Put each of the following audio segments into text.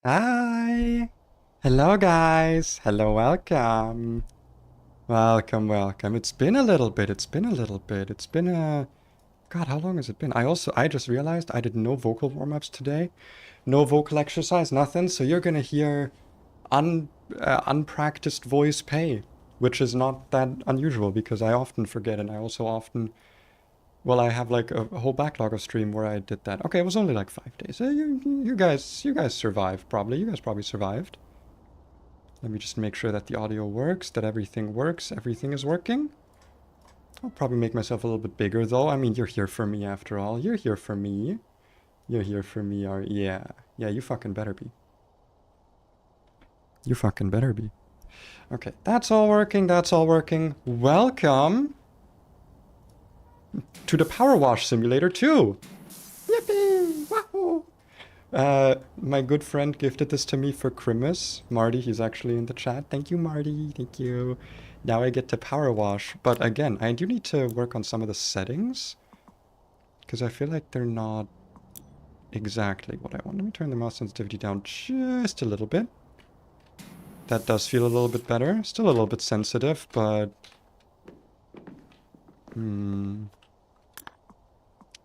Hi! Hello, guys! Hello, welcome! Welcome. It's been a little bit. It's been a... God, how long has it been? I just realized I did no vocal warm-ups today. No vocal exercise, nothing. So you're gonna hear unpracticed voice pay, which is not that unusual because I often forget and I also often... Well, I have like a whole backlog of stream where I did that. Okay, it was only like 5 days. You guys survived probably. You guys probably survived. Let me just make sure that the audio works, that everything works, everything is working. I'll probably make myself a little bit bigger though. I mean, you're here for me after all. You're here for me. You're here for me, yeah. Yeah, you fucking better be. You fucking better be. Okay, that's all working, that's all working. Welcome to the Powerwash Simulator 2. Yippee! Wahoo! My good friend gifted this to me for CRIMAS. Marty, he's actually in the chat. Thank you, Marty. Thank you. Now I get to power wash. But again, I do need to work on some of the settings. Because I feel like they're not exactly what I want. Let me turn the mouse sensitivity down just a little bit. That does feel a little bit better. Still a little bit sensitive, but...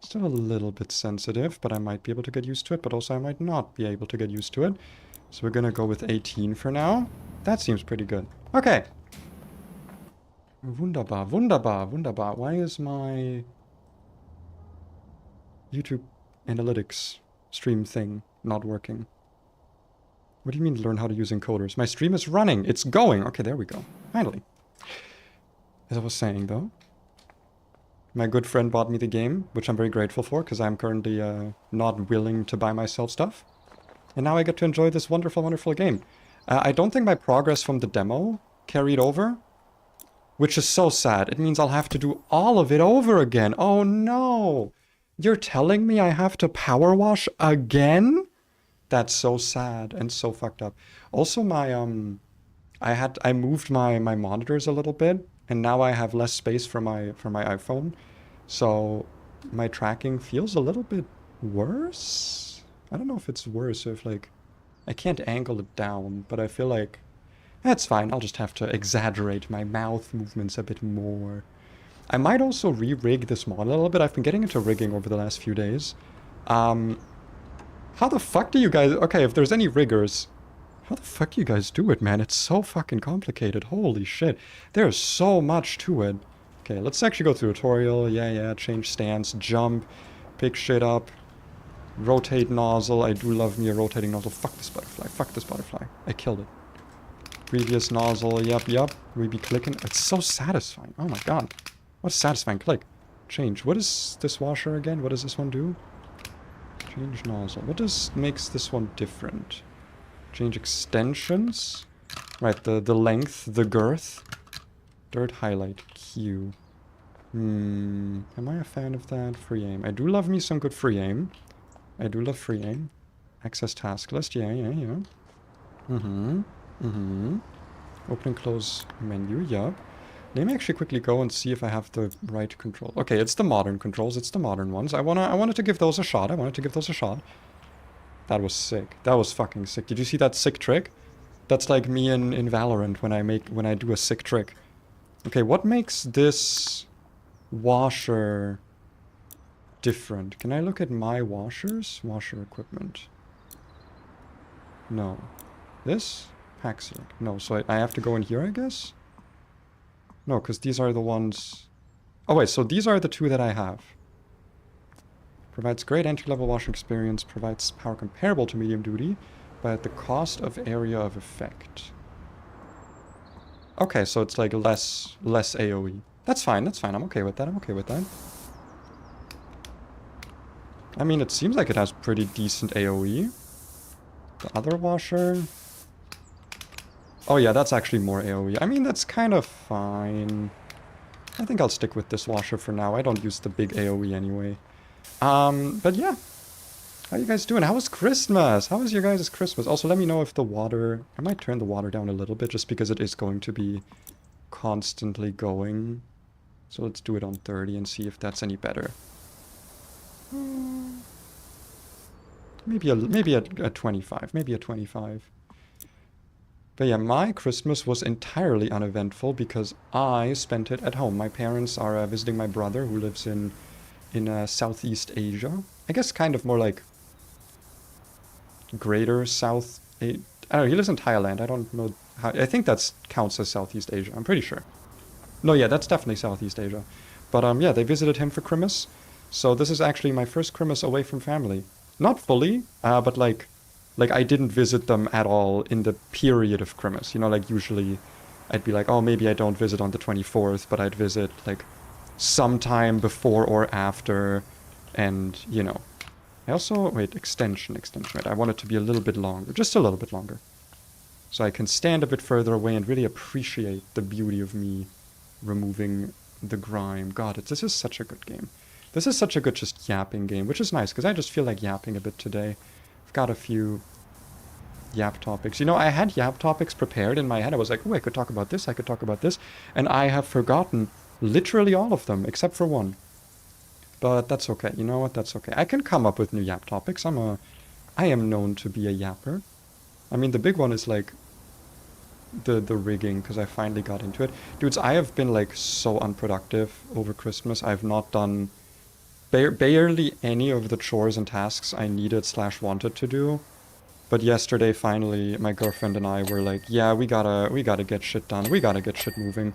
Still a little bit sensitive, but I might be able to get used to it, but also I might not be able to get used to it. So we're gonna go with 18 for now. That seems pretty good. Okay. Wunderbar, wunderbar, wunderbar. Why is my YouTube analytics stream thing not working? What do you mean learn how to use encoders? My stream is running. It's going. Okay, there we go. Finally. As I was saying, though, my good friend bought me the game, which I'm very grateful for, because I'm currently not willing to buy myself stuff. And now I get to enjoy this wonderful, wonderful game. I don't think my progress from the demo carried over, which is so sad. It means I'll have to do all of it over again. Oh no! You're telling me I have to power wash again? That's so sad and so fucked up. Also, I moved my monitors a little bit, and now I have less space for my iPhone. So my tracking feels a little bit worse. I don't know if it's worse or if like I can't angle it down, but I feel like that's fine. I'll just have to exaggerate my mouth movements a bit more. I might also re-rig this model a little bit. I've been getting into rigging over the last few days. How the fuck do you guys... Okay, if there's any riggers, how the fuck do you guys do it, man? It's so fucking complicated. Holy shit. There's so much to it. Okay, let's actually go through tutorial. Yeah, change stance, jump, pick shit up, rotate nozzle. I do love me a rotating nozzle. Fuck this butterfly. Fuck this butterfly. I killed it. Previous nozzle. Yup. We be clicking. It's so satisfying. Oh my god. What a satisfying click. Change. What is this washer again? What does this one do? Change nozzle. What makes this one different? Change extensions. Right, the length, the girth. Dirt highlight. Q. Am I a fan of that? Free aim. I do love me some good free aim. I do love free aim. Access task list. Yeah. Open and close menu. Yup. Let me actually quickly go and see if I have the right control. Okay, it's the modern controls. It's the modern ones. I wanted to give those a shot. That was sick. That was fucking sick. Did you see that sick trick? That's like me in Valorant when I do a sick trick. Okay, what makes this washer different? Can I look at my washers? Washer equipment. No. This? Pack select. No, so I have to go in here, I guess? No, because these are the ones... Oh wait, so these are the two that I have. Provides great entry-level washing experience, provides power comparable to medium duty, but at the cost of area of effect. Okay, so it's like less AoE. That's fine, I'm okay with that, I mean, it seems like it has pretty decent AoE. The other washer... Oh yeah, that's actually more AoE. I mean, that's kind of fine. I think I'll stick with this washer for now. I don't use the big AoE anyway. But yeah. How you guys doing? How was Christmas? How was your guys' Christmas? Also, let me know if the water... I might turn the water down a little bit just because it is going to be constantly going. So let's do it on 30 and see if that's any better. maybe a 25, maybe a 25. But yeah, my Christmas was entirely uneventful because I spent it at home. My parents are visiting my brother who lives in Southeast Asia. I guess kind of more like greater South. I don't know. He lives in Thailand. I don't know how. I think that's counts as Southeast Asia. I'm pretty sure. No, yeah, that's definitely Southeast Asia. But yeah, they visited him for CRIMAS. So this is actually my first CRIMAS away from family. Not fully, but like I didn't visit them at all in the period of CRIMAS. You know, like usually I'd be like, oh, maybe I don't visit on the 24th, but I'd visit like sometime before or after. And, you know, I also, wait, extension, wait, I want it to be a little bit longer, just a little bit longer. So I can stand a bit further away and really appreciate the beauty of me removing the grime. God, this is such a good game. This is such a good just yapping game, which is nice, because I just feel like yapping a bit today. I've got a few yap topics. You know, I had yap topics prepared in my head. I was like, oh, I could talk about this, I could talk about this. And I have forgotten literally all of them, except for one. But that's okay. You know what? That's okay. I can come up with new yap topics. I am known to be a yapper. I mean, the big one is like the rigging, because I finally got into it. Dudes, I have been like so unproductive over Christmas. I've not done barely any of the chores and tasks I needed/wanted to do. But yesterday, finally, my girlfriend and I were like, yeah, we gotta get shit done. We gotta get shit moving.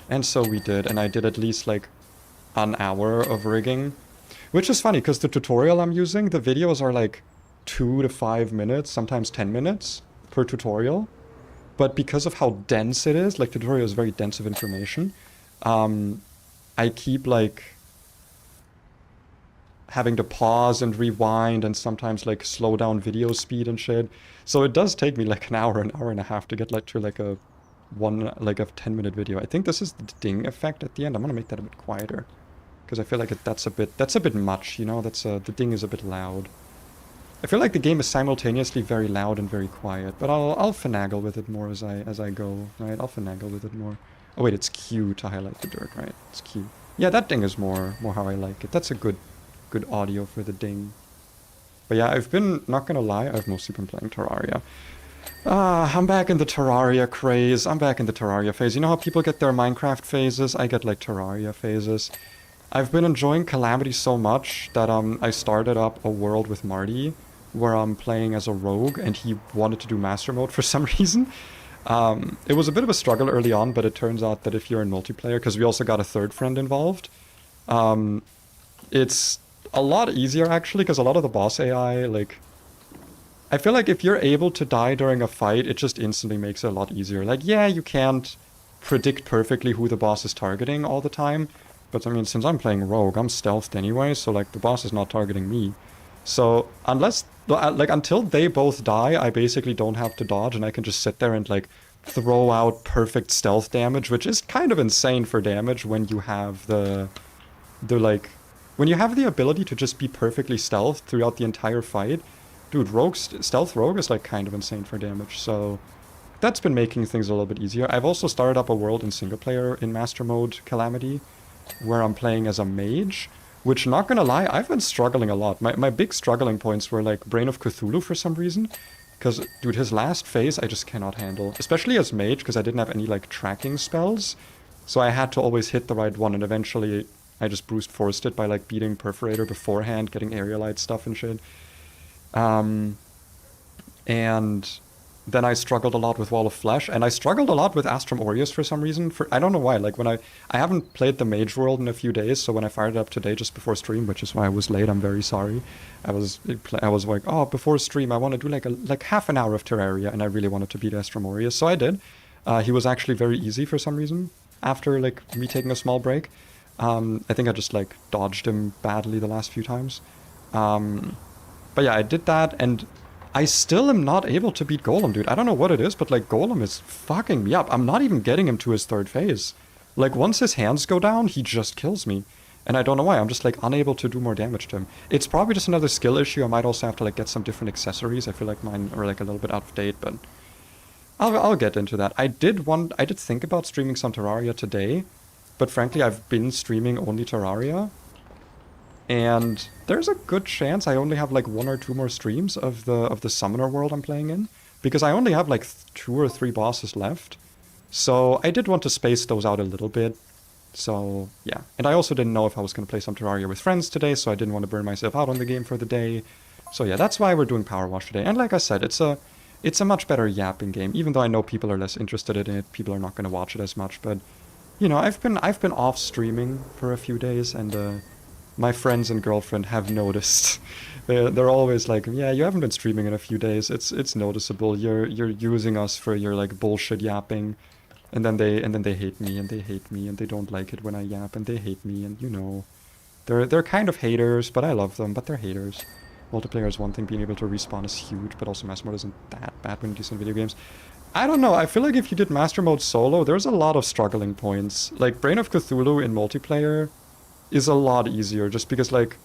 And so we did, and I did at least like an hour of rigging. Which is funny, because the tutorial I'm using, the videos are like 2 to 5 minutes, sometimes 10 minutes per tutorial. But because of how dense it is, like the tutorial is very dense of information, I keep like having to pause and rewind and sometimes like slow down video speed and shit. So it does take me like an hour and a half to get like to like a 10-minute video. I think this is the ding effect at the end. I'm gonna make that a bit quieter because I feel like that's a bit much, you know. The ding is a bit loud. I feel like the game is simultaneously very loud and very quiet, but I'll finagle with it more as I go, right? I'll finagle with it more. Oh wait, it's Q to highlight the dirt, right? It's Q. Yeah, that ding is more how I like it. That's a good audio for the ding. But yeah, I've been, not gonna lie, I've mostly been playing Terraria. I'm back in the Terraria craze. I'm back in the Terraria phase. You know how people get their Minecraft phases? I get like Terraria phases. I've been enjoying Calamity so much that I started up a world with Marty where I'm playing as a rogue and he wanted to do master mode for some reason. It was a bit of a struggle early on, but it turns out that if you're in multiplayer, because we also got a third friend involved, it's a lot easier actually, because a lot of the boss AI, like, I feel like if you're able to die during a fight, it just instantly makes it a lot easier. Like, yeah, you can't predict perfectly who the boss is targeting all the time, but I mean, since I'm playing rogue, I'm stealthed anyway, so like the boss is not targeting me. So unless, like, until they both die, I basically don't have to dodge, and I can just sit there and like throw out perfect stealth damage, which is kind of insane for damage when you have when you have the ability to just be perfectly stealth throughout the entire fight. Dude, stealth rogue is like kind of insane for damage, so that's been making things a little bit easier. I've also started up a world in single player in master mode Calamity, where I'm playing as a mage, which, not gonna lie, I've been struggling a lot. My big struggling points were like Brain of Cthulhu for some reason, because, dude, his last phase I just cannot handle, especially as mage, because I didn't have any like tracking spells, so I had to always hit the right one, and eventually I just brute forced it by like beating Perforator beforehand, getting aerialite stuff and shit. And then I struggled a lot with Wall of Flesh, and I struggled a lot with Astrum Aureus for some reason. I don't know why. Like, when I haven't played the Mage World in a few days, so when I fired it up today just before stream, which is why I was late, I'm very sorry. I was like, oh, before stream I want to do like half an hour of Terraria, and I really wanted to beat Astrum Aureus, so I did. He was actually very easy for some reason after like me taking a small break. I think I just like dodged him badly the last few times. But yeah, I did that, and I still am not able to beat Golem, dude. I don't know what it is, but like Golem is fucking me up. I'm not even getting him to his third phase. Like, once his hands go down, he just kills me. And I don't know why, I'm just like unable to do more damage to him. It's probably just another skill issue. I might also have to like get some different accessories. I feel like mine are like a little bit out of date, but I'll get into that. I did think about streaming some Terraria today, but frankly, I've been streaming only Terraria. And there's a good chance I only have like 1 or 2 more streams of the summoner world I'm playing in, because I only have like 2 or 3 bosses left. So I did want to space those out a little bit. So yeah, and I also didn't know if I was going to play some Terraria with friends today, so I didn't want to burn myself out on the game for the day. So yeah, that's why we're doing Powerwash today. And like I said, it's a much better yapping game, even though I know people are less interested in it. People are not going to watch it as much, but you know, I've been off streaming for a few days, and my friends and girlfriend have noticed. They're always like, yeah, you haven't been streaming in a few days. It's noticeable. You're using us for your like bullshit yapping, and then they hate me and they hate me and they don't like it when I yap and they hate me, and you know, they're kind of haters, but I love them. But they're haters. Multiplayer is one thing. Being able to respawn is huge, but also master mode isn't that bad when you do some video games. I don't know. I feel like if you did master mode solo, there's a lot of struggling points. Like Brain of Cthulhu in multiplayer is a lot easier, just because like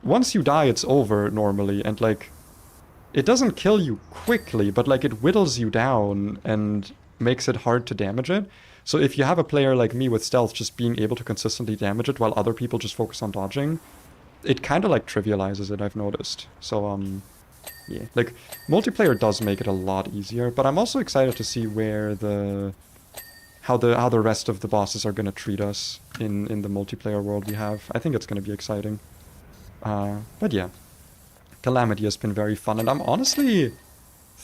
once you die it's over normally, and like it doesn't kill you quickly, but like it whittles you down and makes it hard to damage it. So if you have a player like me with stealth just being able to consistently damage it while other people just focus on dodging, it kind of like trivializes it, I've noticed. So yeah, like multiplayer does make it a lot easier, but I'm also excited to see where how the rest of the bosses are going to treat us in the multiplayer world we have. I think it's going to be exciting. But yeah, Calamity has been very fun, and I'm honestly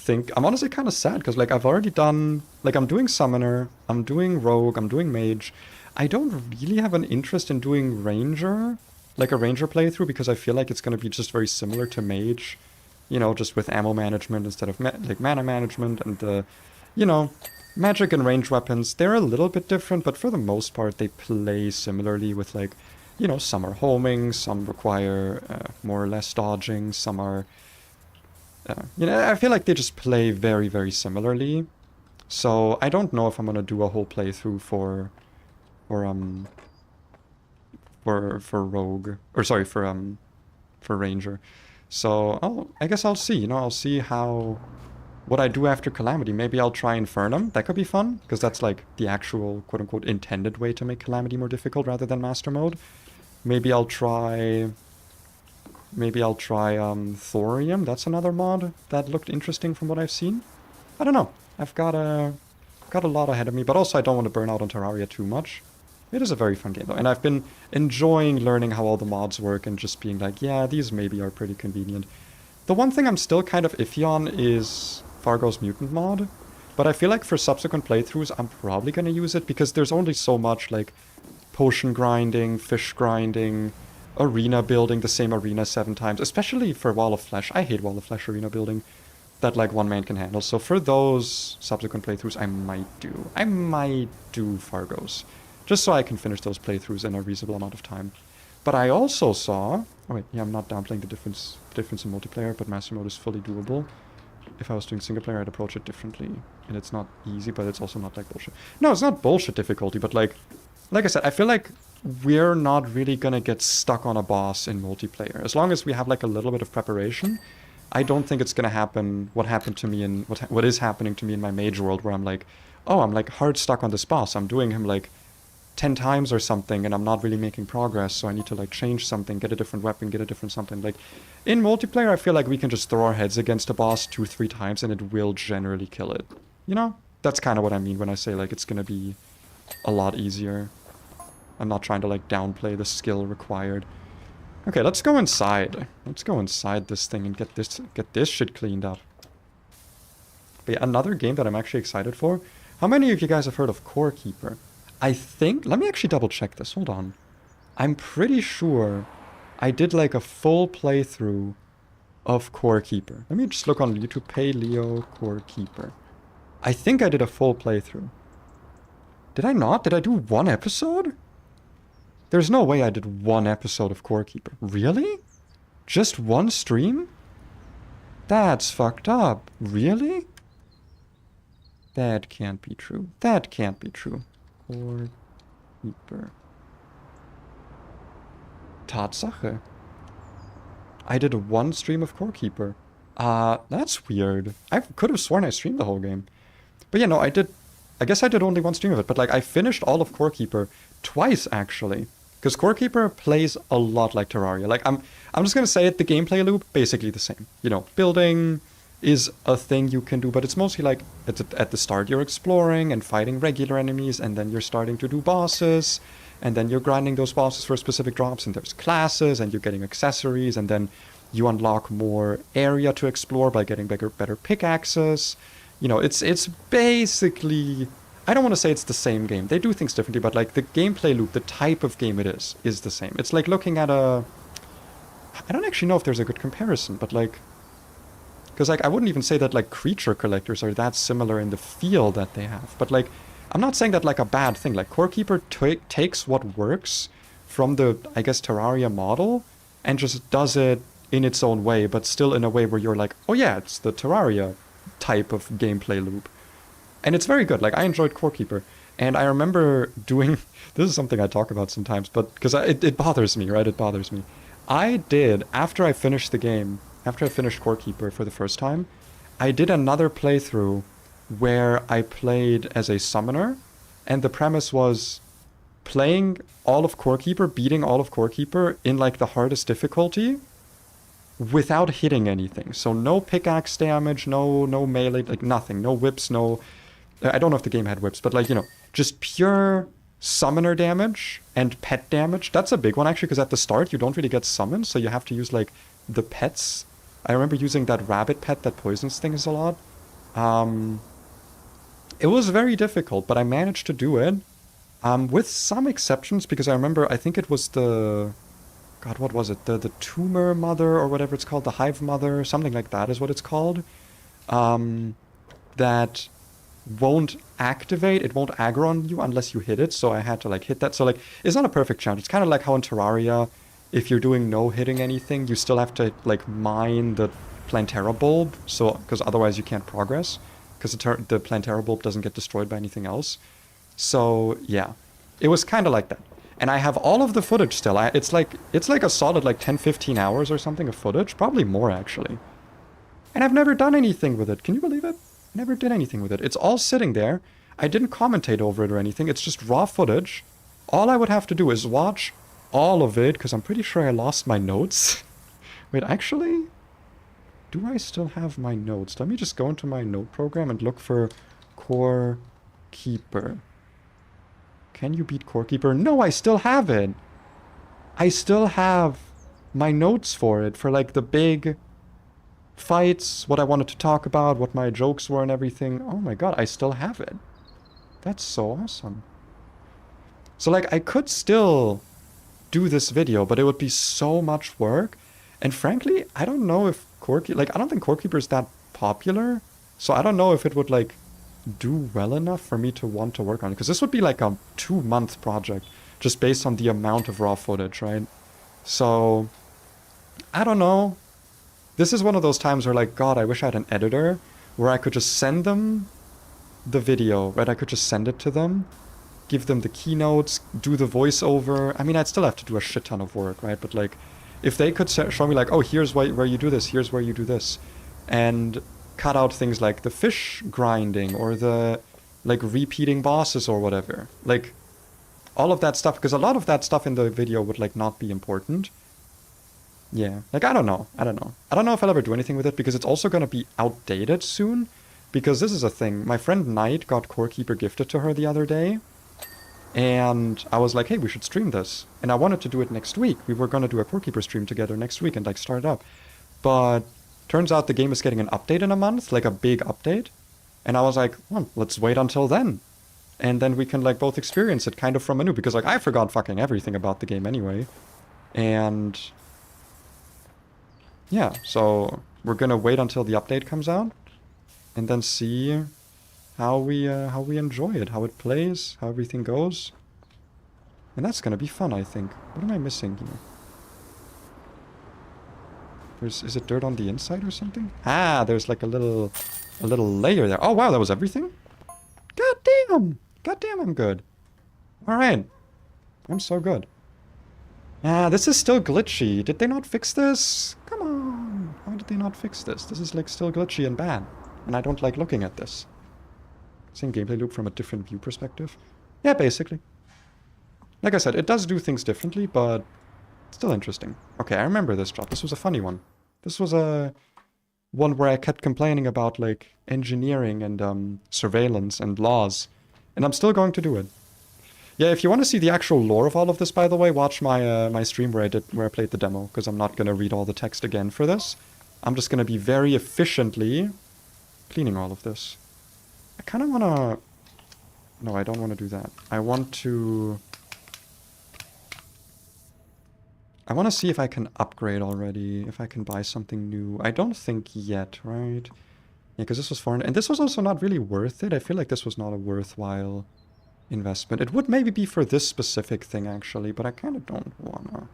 kind of sad, because like I've already done, like I'm doing Summoner, I'm doing Rogue, I'm doing Mage. I don't really have an interest in doing Ranger, like a Ranger playthrough, because I feel like it's going to be just very similar to Mage, you know, just with ammo management instead of like mana management, and you know, magic and ranged weapons, they're a little bit different, but for the most part they play similarly, with like, you know, some are homing, some require more or less dodging, some are, you know, I feel like they just play very, very similarly. So I don't know if I'm gonna do a whole playthrough for Rogue, or sorry, for Ranger. So I guess I'll see, you know, I'll see what I do after Calamity. Maybe I'll try Infernum. That could be fun, because that's like the actual quote-unquote intended way to make Calamity more difficult rather than Master Mode. Maybe I'll try Thorium. That's another mod that looked interesting from what I've seen. I don't know. I've got a lot ahead of me, but also I don't want to burn out on Terraria too much. It is a very fun game though, and I've been enjoying learning how all the mods work and just being like, yeah, these maybe are pretty convenient. The one thing I'm still kind of iffy on is Fargo's Mutant mod, but I feel like for subsequent playthroughs I'm probably going to use it, because there's only so much like potion grinding, fish grinding, arena building the same arena 7 times, especially for Wall of Flesh. I hate Wall of Flesh arena building that like one man can handle. So for those subsequent playthroughs I might do Fargo's, just so I can finish those playthroughs in a reasonable amount of time. But I also saw, oh wait, yeah, I'm not downplaying the difference in multiplayer, but Master Mode is fully doable. If I was doing single player, I'd approach it differently. And it's not easy, but it's also not like bullshit. No, it's not bullshit difficulty, but like I said, I feel like we're not really gonna get stuck on a boss in multiplayer. As long as we have like a little bit of preparation, I don't think it's gonna happen what happened to me in what is happening to me in my Mage world, where I'm like, oh, I'm like hard stuck on this boss. I'm doing him like 10 times or something, and I'm not really making progress, so I need to like change something, get a different weapon, get a different something. Like in multiplayer, I feel like we can just throw our heads against a boss 2-3 times and it will generally kill it. You know? That's kind of what I mean when I say like it's gonna be a lot easier. I'm not trying to like downplay the skill required. Okay, let's go inside. Let's go inside this thing and get this shit cleaned up. But yeah, another game that I'm actually excited for. How many of you guys have heard of Core Keeper? I think, let me actually double check this, hold on. I'm pretty sure I did like a full playthrough of Core Keeper. Let me just look on YouTube, Paleo Core Keeper. I think I did a full playthrough. Did I not? Did I do 1 episode? There's no way I did 1 episode of Core Keeper. Really? Just 1 stream? That's fucked up. Really? That can't be true. That can't be true. Core Keeper. Tatsache. I did 1 stream of Core Keeper. That's weird. I could have sworn I streamed the whole game. But yeah, no, I guess I did only 1 stream of it, but like I finished all of Core Keeper twice actually. Because Core Keeper plays a lot like Terraria. Like, I'm just gonna say it, the gameplay loop, basically the same. You know, building is a thing you can do, but it's mostly like, at the start you're exploring and fighting regular enemies, and then you're starting to do bosses, and then you're grinding those bosses for specific drops, and there's classes, and you're getting accessories, and then you unlock more area to explore by getting better pickaxes. You know, it's basically... I don't want to say it's the same game. They do things differently, but like the gameplay loop, the type of game it is the same. It's like looking at a... I don't actually know if there's a good comparison, but like... Because like I wouldn't even say that like creature collectors are that similar in the feel that they have. But like, I'm not saying that like a bad thing. Like Core Keeper takes what works from the, I guess, Terraria model and just does it in its own way, but still in a way where you're like, oh yeah, it's the Terraria type of gameplay loop. And it's very good. Like, I enjoyed Core Keeper. And I remember doing... This is something I talk about sometimes, but... Because it bothers me, right? It bothers me. I did, after I finished the game, after I finished Core Keeper for the first time, I did another playthrough where I played as a summoner. And the premise was playing all of Core Keeper, beating all of Core Keeper in, like, the hardest difficulty without hitting anything. So no pickaxe damage, no melee, like, nothing. No whips, no... I don't know if the game had whips, but like, you know, just pure summoner damage and pet damage. That's a big one, actually, because at the start, you don't really get summoned, so you have to use, like, the pets. I remember using that rabbit pet that poisons things a lot. It was very difficult, but I managed to do it. With some exceptions, because I remember, I think it was the... God, what was it? The tumor mother, or whatever it's called, the hive mother, something like that is what it's called. That... won't activate, it won't aggro on you unless you hit it, so I had to like hit that. So like, it's not a perfect challenge. It's kind of like how in Terraria, if you're doing no hitting anything, you still have to like mine the Plantera bulb, so because otherwise you can't progress, because the Plantera bulb doesn't get destroyed by anything else. So yeah, it was kind of like that. And I have all of the footage still. It's like a solid like 10-15 hours or something of footage, probably more actually. And I've never done anything with it. Can you believe it? Never did anything with it. It's all sitting there. I didn't commentate over it or anything. It's just raw footage. All I would have to do is watch all of it, because I'm pretty sure I lost my notes. Wait, actually? Do I still have my notes? Let me just go into my note program and look for Core Keeper. Can you beat Core Keeper? No, I still have it. I still have my notes for it, for like the big... fights, what I wanted to talk about, what my jokes were and everything. Oh my god, I still have it. That's so awesome. So like, I could still do this video, but it would be so much work. And frankly, I don't know if I don't think Core Keeper is that popular. So I don't know if it would like do well enough for me to want to work on it. Because this would be like a 2-month project, just based on the amount of raw footage, right? So, I don't know. This is one of those times where, like, God, I wish I had an editor where I could just send them the video, right? I could just send it to them, give them the keynotes, do the voiceover. I mean, I'd still have to do a shit ton of work, right? But, like, if they could show me, like, oh, here's where you do this, here's where you do this, and cut out things like the fish grinding or the, like, repeating bosses or whatever. Like, all of that stuff, because a lot of that stuff in the video would, like, not be important. Yeah, like, I don't know. I don't know if I'll ever do anything with it, because it's also going to be outdated soon. Because this is a thing. My friend Knight got Core Keeper gifted to her the other day. And I was like, hey, we should stream this. And I wanted to do it next week. We were going to do a Core Keeper stream together next week and, like, start it up. But turns out the game is getting an update in a month, like a big update. And I was like, well, let's wait until then. And then we can, like, both experience it kind of from anew. Because, like, I forgot fucking everything about the game anyway. And... yeah, so we're gonna wait until the update comes out, and then see how we enjoy it, how it plays, how everything goes, and that's gonna be fun, I think. What am I missing here? Is it dirt on the inside or something? Ah, there's like a little layer there. Oh wow, that was everything? God damn! God damn, I'm good. All right, I'm so good. Ah, this is still glitchy. Did they not fix this? Come on. Why did they not fix this? This is like still glitchy and bad. And I don't like looking at this. Same gameplay loop from a different view perspective. Yeah, basically. Like I said, it does do things differently, but still interesting. Okay, I remember this job. This was a funny one. This was a one where I kept complaining about, like, engineering and surveillance and laws. And I'm still going to do it. Yeah, if you want to see the actual lore of all of this, by the way, watch my my stream where I played the demo, because I'm not going to read all the text again for this. I'm just going to be very efficiently cleaning all of this. I kind of want to... No, I don't want to do that. I want to see if I can upgrade already, if I can buy something new. I don't think yet, right? Yeah, because this was foreign. And this was also not really worth it. I feel like this was not a worthwhile investment. It would maybe be for this specific thing, actually, but I kind of don't wanna.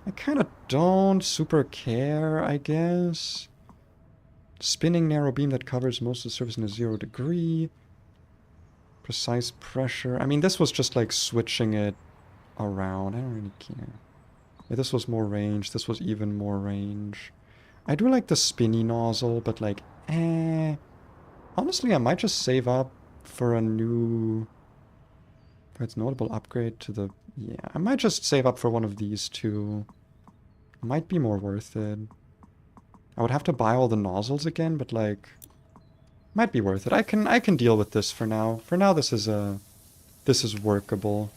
I kind of don't super care, I guess. Spinning narrow beam that covers most of the surface in a 0 degree. Precise pressure. I mean, this was just like switching it around. I don't really care. Yeah, this was more range. This was even more range. I do like the spinny nozzle, but like, honestly, I might just save up for a new... For its notable upgrade to the... Yeah, I might just save up for one of these two. Might be more worth it. I would have to buy all the nozzles again, but like... Might be worth it. I can deal with this for now. For now, this is workable.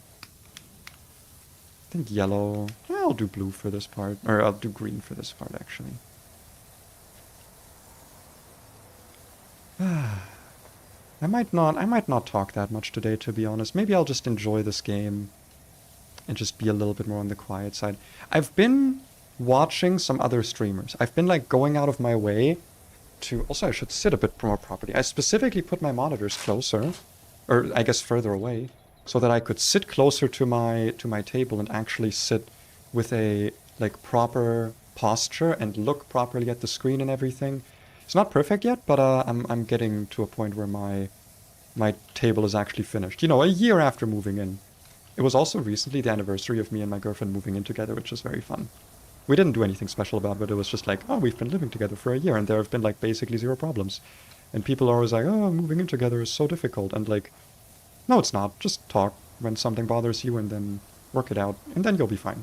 I think yellow... Yeah, I'll do blue for this part. Or I'll do green for this part, actually. I might not talk that much today, to be honest. Maybe I'll just enjoy this game and just be a little bit more on the quiet side. I've been watching some other streamers. I've been like going out of my way to... Also, I should sit a bit more properly. I specifically put my monitors closer, or I guess further away, so that I could sit closer to my table and actually sit with a like proper posture and look properly at the screen and everything. It's not perfect yet, but I'm getting to a point where my table is actually finished. You know, a year after moving in. It was also recently the anniversary of me and my girlfriend moving in together, which was very fun. We didn't do anything special about it. It was just like, oh, we've been living together for a year, and there have been like basically 0 problems. And people are always like, oh, moving in together is so difficult. And like, no, it's not. Just talk when something bothers you and then work it out, and then you'll be fine.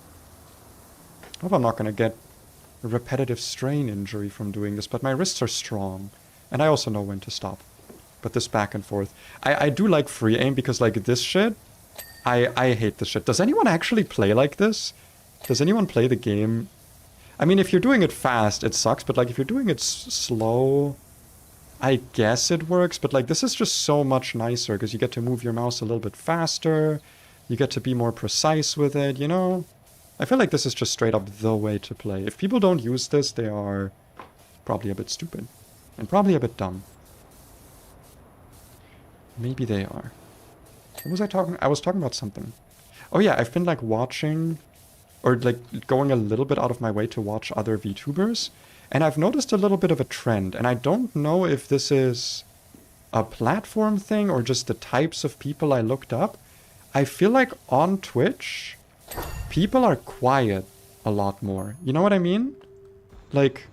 I hope I'm not going to get a repetitive strain injury from doing this, but my wrists are strong, and I also know when to stop. But this back and forth. I do like free aim, because like this shit, I hate this shit. Does anyone actually play like this? Does anyone play the game? I mean, if you're doing it fast, it sucks, but like if you're doing it slow, I guess it works, but like this is just so much nicer, because you get to move your mouse a little bit faster, you get to be more precise with it, you know? I feel like this is just straight up the way to play. If people don't use this, they are probably a bit stupid. And probably a bit dumb. Maybe they are. What was I talking? I was talking about something. Oh yeah, I've been like watching, or like going a little bit out of my way to watch other VTubers. And I've noticed a little bit of a trend. And I don't know if this is a platform thing or just the types of people I looked up. I feel like on Twitch, people are quiet a lot more. You know what I mean? Like,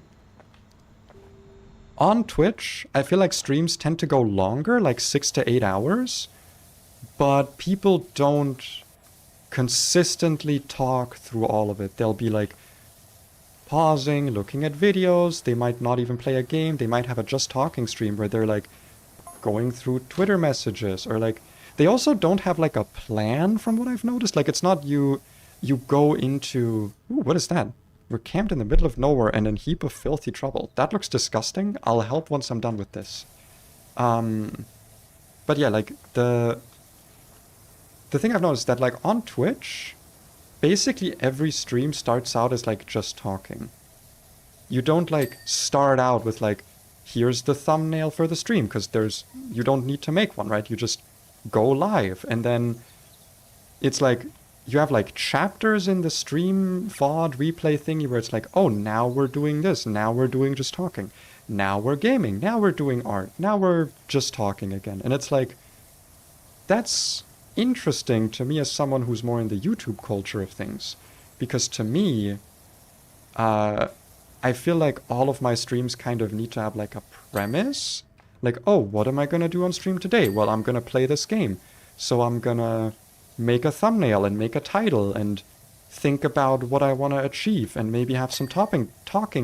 on Twitch, I feel like streams tend to go longer, like 6 to 8 hours. But people don't consistently talk through all of it. They'll be like pausing, looking at videos. They might not even play a game. They might have a just talking stream where they're like going through Twitter messages, or like... They also don't have like a plan, from what I've noticed. Like, it's not you go into... Ooh, what is that? We're camped in the middle of nowhere and in a heap of filthy trouble. That looks disgusting. I'll help once I'm done with this. But yeah, like, the thing I've noticed that, like, on Twitch, basically every stream starts out as, like, just talking. You don't, like, start out with, like, here's the thumbnail for the stream, because you don't need to make one, right? You just go live, and then it's like you have like chapters in the stream VOD replay thingy where it's like, oh, now we're doing this, now we're doing just talking, now we're gaming, now we're doing art, now we're just talking again. And it's like, that's interesting to me as someone who's more in the YouTube culture of things, because to me, I feel like all of my streams kind of need to have like a premise. Like, oh, what am I gonna do on stream today? Well, I'm gonna play this game. So I'm gonna make a thumbnail and make a title and think about what I want to achieve and maybe have some talking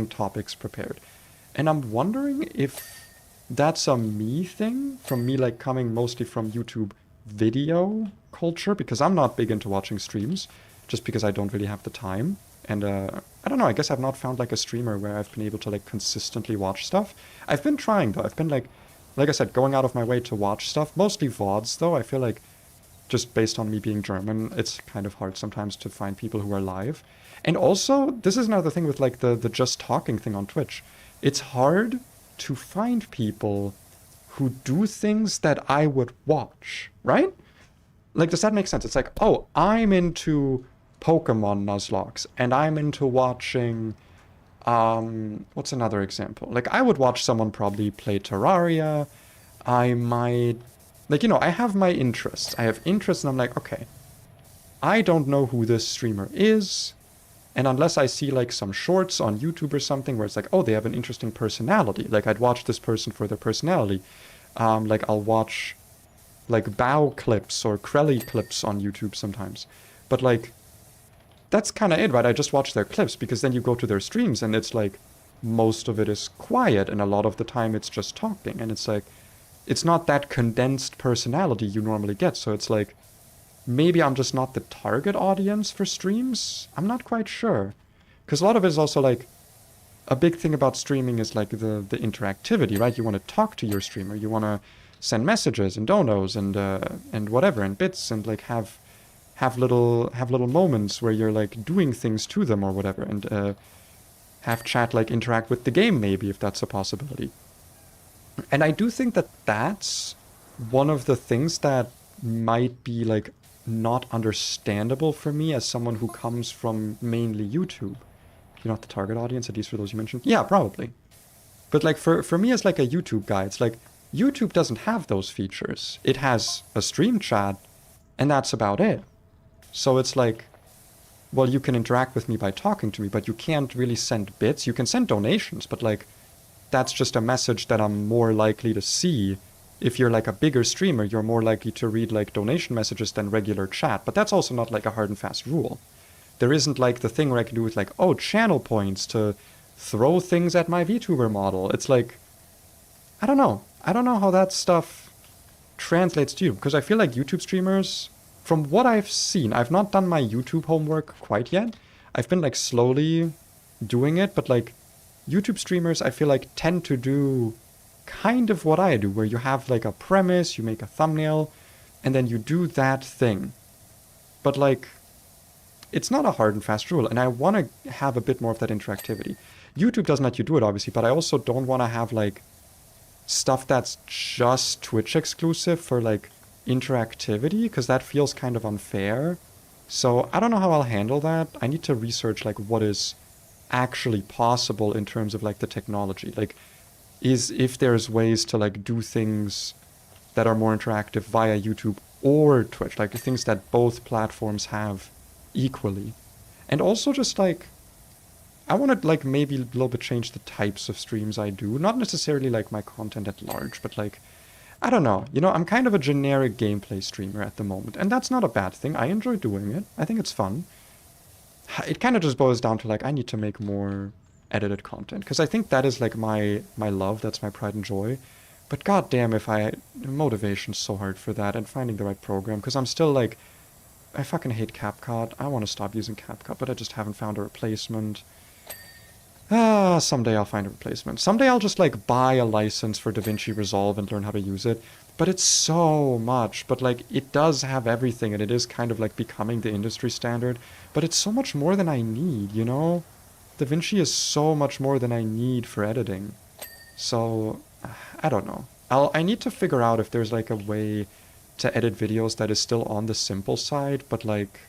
topics prepared. And I'm wondering if that's a me thing, from me like coming mostly from YouTube video culture, because I'm not big into watching streams, just because I don't really have the time. And I don't know, I guess I've not found like a streamer where I've been able to like consistently watch stuff. I've been trying though, I've been like I said, going out of my way to watch stuff, mostly VODs though. I feel like just based on me being German, it's kind of hard sometimes to find people who are live. And also, this is another thing with like the just talking thing on Twitch. It's hard to find people who do things that I would watch, right? Like, does that make sense? It's like, oh, I'm into Pokemon Nuzlocke, and I'm into watching, what's another example? Like, I would watch someone probably play Terraria. I might, like, you know, I have my interests. I have interests, and I'm like, okay, I don't know who this streamer is. And unless I see like some shorts on YouTube or something where it's like, oh, they have an interesting personality. Like I'd watch this person for their personality. Like I'll watch like Bow clips or Krelly clips on YouTube sometimes. But like, that's kind of it, right? I just watch their clips because then you go to their streams and it's like, most of it is quiet and a lot of the time it's just talking. And it's like, it's not that condensed personality you normally get. So it's like, maybe I'm just not the target audience for streams. I'm not quite sure. Because a lot of it is also like, a big thing about streaming is like the interactivity, right? You want to talk to your streamer. You want to send messages and donos and whatever and bits and like have little moments where you're like doing things to them or whatever and have chat like interact with the game maybe if that's a possibility. And I do think that that's one of the things that might be like not understandable for me as someone who comes from mainly YouTube. You're not the target audience, at least for those you mentioned? Yeah, probably. But like for me as like a YouTube guy, it's like YouTube doesn't have those features. It has a stream chat, and that's about it. So it's like, well, you can interact with me by talking to me, but you can't really send bits. You can send donations, but like, that's just a message that I'm more likely to see. If you're like a bigger streamer, you're more likely to read like donation messages than regular chat. But that's also not like a hard and fast rule. There isn't like the thing where I can do with like, oh, channel points to throw things at my VTuber model. It's like, I don't know. I don't know how that stuff translates to you. Because I feel like YouTube streamers, from what I've seen, I've not done my YouTube homework quite yet. I've been like slowly doing it. But like YouTube streamers, I feel like tend to do kind of what I do. Where you have like a premise, you make a thumbnail, and then you do that thing. But like, it's not a hard and fast rule, and I want to have a bit more of that interactivity. YouTube doesn't let you do it, obviously, but I also don't want to have, like, stuff that's just Twitch exclusive for, like, interactivity, because that feels kind of unfair. So I don't know how I'll handle that. I need to research, like, what is actually possible in terms of, like, the technology. Like, if there's ways to, like, do things that are more interactive via YouTube or Twitch, like, things that both platforms have equally. And also just like, I want to like maybe a little bit change the types of streams I do. Not necessarily like my content at large, but like, I don't know. You know, I'm kind of a generic gameplay streamer at the moment. And that's not a bad thing. I enjoy doing it. I think it's fun. It kind of just boils down to like, I need to make more edited content. Because I think that is like my love. That's my pride and joy. But goddamn if motivation's so hard for that and finding the right program. Because I'm still like, I fucking hate CapCut. I want to stop using CapCut, but I just haven't found a replacement. Someday I'll find a replacement. Someday I'll just, like, buy a license for DaVinci Resolve and learn how to use it. But it's so much. But, like, it does have everything, and it is kind of, like, becoming the industry standard. But it's so much more than I need, you know? DaVinci is so much more than I need for editing. So, I don't know. I need to figure out if there's, like, a way to edit videos that is still on the simple side, but like,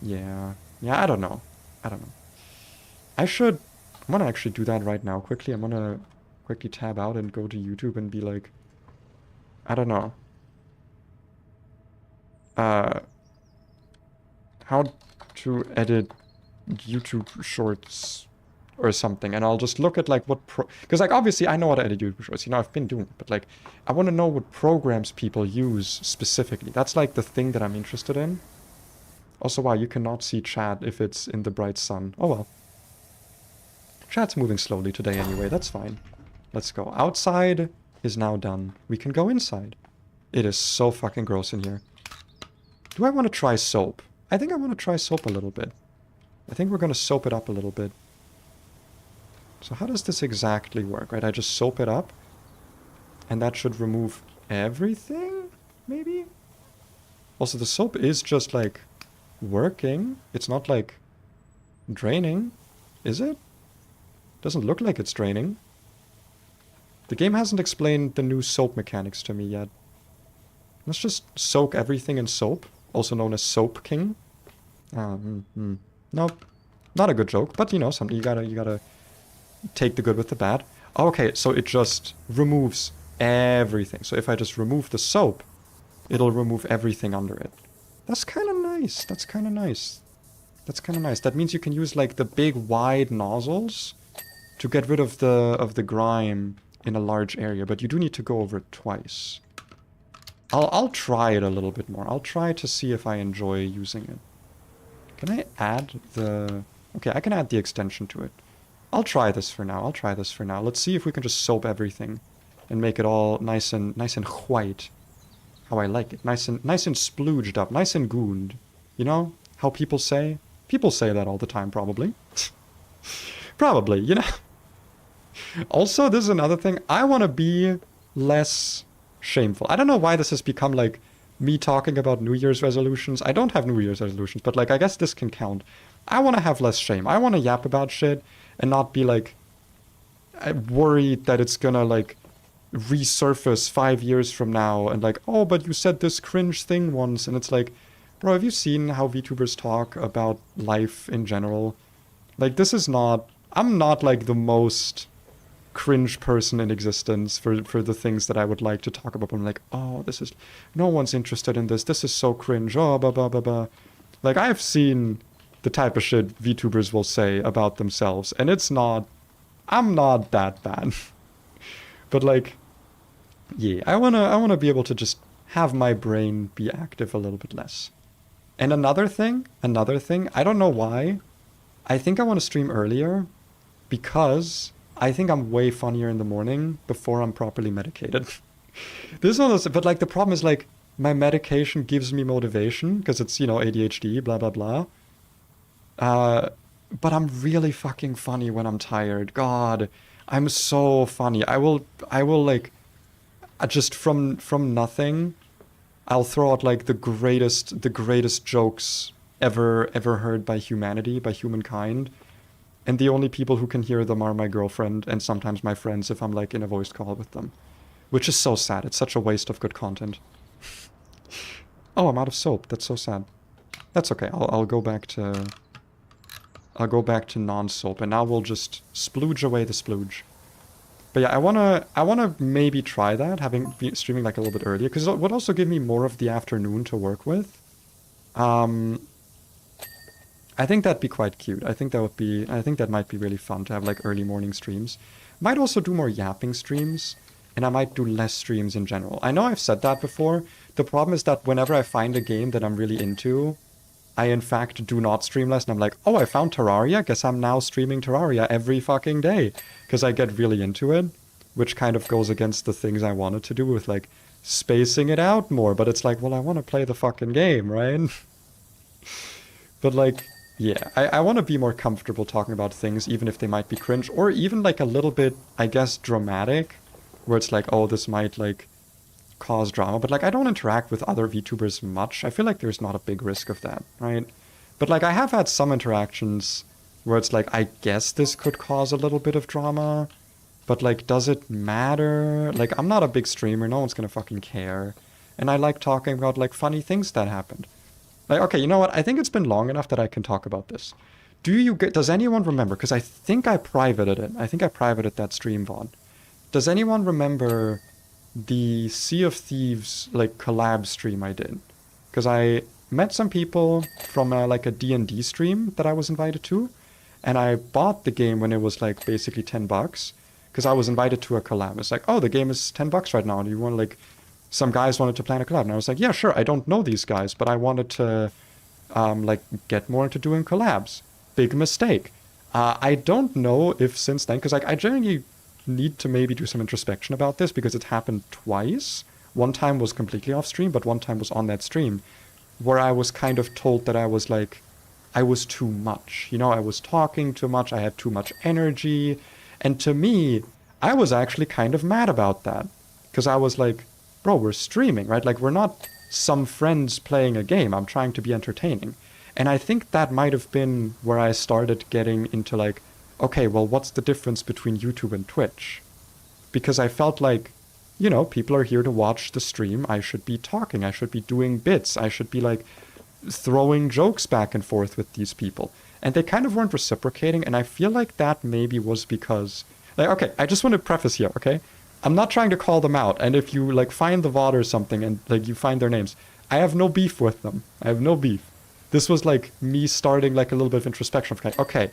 yeah, I don't know. I'm gonna actually do that right now quickly. I'm gonna quickly tab out and go to YouTube and be like, I don't know, how to edit YouTube shorts or something, and I'll just look at like what because like obviously I know how to edit YouTube shorts, you know, I've been doing it, but like I want to know what programs people use specifically. That's like the thing that I'm interested in. Also, wow, you cannot see chat if it's in the bright sun. Oh well. Chat's moving slowly today anyway, that's fine. Let's go. Outside is now done. We can go inside. It is so fucking gross in here. Do I want to try soap? I think I want to try soap a little bit. I think we're going to soap it up a little bit. So how does this exactly work, right? I just soap it up. And that should remove everything, maybe? Also, the soap is just, like, working. It's not, like, draining. Is it? Doesn't look like it's draining. The game hasn't explained the new soap mechanics to me yet. Let's just soak everything in soap, also known as Soap King. Nope. Not a good joke, but you know, something you gotta take the good with the bad. Okay, so it just removes everything. So if I just remove the soap, it'll remove everything under it. That's kind of nice. That's kind of nice. That's kind of nice. That means you can use like the big wide nozzles to get rid of the grime in a large area, but you do need to go over it twice. I'll try it a little bit more. I'll try to see if I enjoy using it. Can I add the... Okay, I can add the extension to it. I'll try this for now. Let's see if we can just soap everything and make it all nice and white. How I like it. Nice and splooged up. Nice and gooned. You know how people say? People say that all the time, probably. Probably, you know. Also, this is another thing. I want to be less shameful. I don't know why this has become like me talking about New Year's resolutions. I don't have New Year's resolutions, but like I guess this can count. I want to have less shame. I want to yap about shit and not be like worried that it's gonna like resurface 5 years from now and like, oh, but you said this cringe thing once, and it's like, bro, have you seen how VTubers talk about life in general? Like, this is not... I'm not like the most cringe person in existence for the things that I would like to talk about. I'm like, oh, this is... No one's interested in this. This is so cringe. Oh, blah, blah, blah, blah. Like, I've seen the type of shit VTubers will say about themselves, and it's not... I'm not that bad. But, like, yeah, I wanna be able to just have my brain be active a little bit less. And another thing, I don't know why, I think I want to stream earlier because I think I'm way funnier in the morning before I'm properly medicated. This one is, but like the problem is like my medication gives me motivation because it's, you know, ADHD, blah, blah, blah. But I'm really fucking funny when I'm tired. God, I'm so funny. I will like, just from nothing, I'll throw out like the greatest jokes ever heard by humanity, by humankind. And the only people who can hear them are my girlfriend and sometimes my friends if I'm like in a voice call with them. Which is so sad. It's such a waste of good content. Oh, I'm out of soap. That's so sad. That's okay. I'll go back to... I'll go back to non-soap, and now we'll just splooge away the splooge. But yeah, I wanna maybe try that, streaming like a little bit earlier, because it would also give me more of the afternoon to work with. I think that'd be quite cute. I think that might be really fun to have like early morning streams. Might also do more yapping streams, and I might do less streams in general. I know I've said that before. The problem is that whenever I find a game that I'm really into, I in fact do not stream less, and I'm like, oh, I found Terraria, guess I'm now streaming Terraria every fucking day. Because I get really into it, which kind of goes against the things I wanted to do with like spacing it out more. But it's like, well, I want to play the fucking game, right? But like, yeah, I want to be more comfortable talking about things, even if they might be cringe, or even like a little bit, I guess, dramatic, where it's like, oh, this might like cause drama. But like, I don't interact with other VTubers much. I feel like there's not a big risk of that, right? But like, I have had some interactions where it's like, I guess this could cause a little bit of drama, but like, does it matter? Like, I'm not a big streamer, no one's gonna fucking care. And I like talking about like funny things that happened. Like, okay, you know what? I think it's been long enough that I can talk about this. Does anyone remember? Because I think I privated it. I think I privated that stream VOD. Does anyone remember the Sea of Thieves, like, collab stream I did? Because I met some people from, like, a D&D stream that I was invited to. And I bought the game when it was like basically $10 because I was invited to a collab. It's like, oh, the game is $10 right now. Do you want like, some guys wanted to plan a collab. And I was like, yeah, sure. I don't know these guys, but I wanted to like get more into doing collabs. Big mistake. I don't know if since then, because like I generally need to maybe do some introspection about this because it happened twice. One time was completely off stream, but one time was on that stream where I was kind of told that I was like, I was too much. You know, I was talking too much. I had too much energy. And to me, I was actually kind of mad about that because I was like, bro, we're streaming, right? Like, we're not some friends playing a game. I'm trying to be entertaining. And I think that might have been where I started getting into like, okay, well, what's the difference between YouTube and Twitch? Because I felt like, you know, people are here to watch the stream. I should be talking. I should be doing bits. I should be like throwing jokes back and forth with these people. And they kind of weren't reciprocating. And I feel like that maybe was because, like, okay, I just want to preface here, okay? I'm not trying to call them out. And if you like find the VOD or something and like you find their names, I have no beef with them. I have no beef. This was like me starting like a little bit of introspection of like, okay,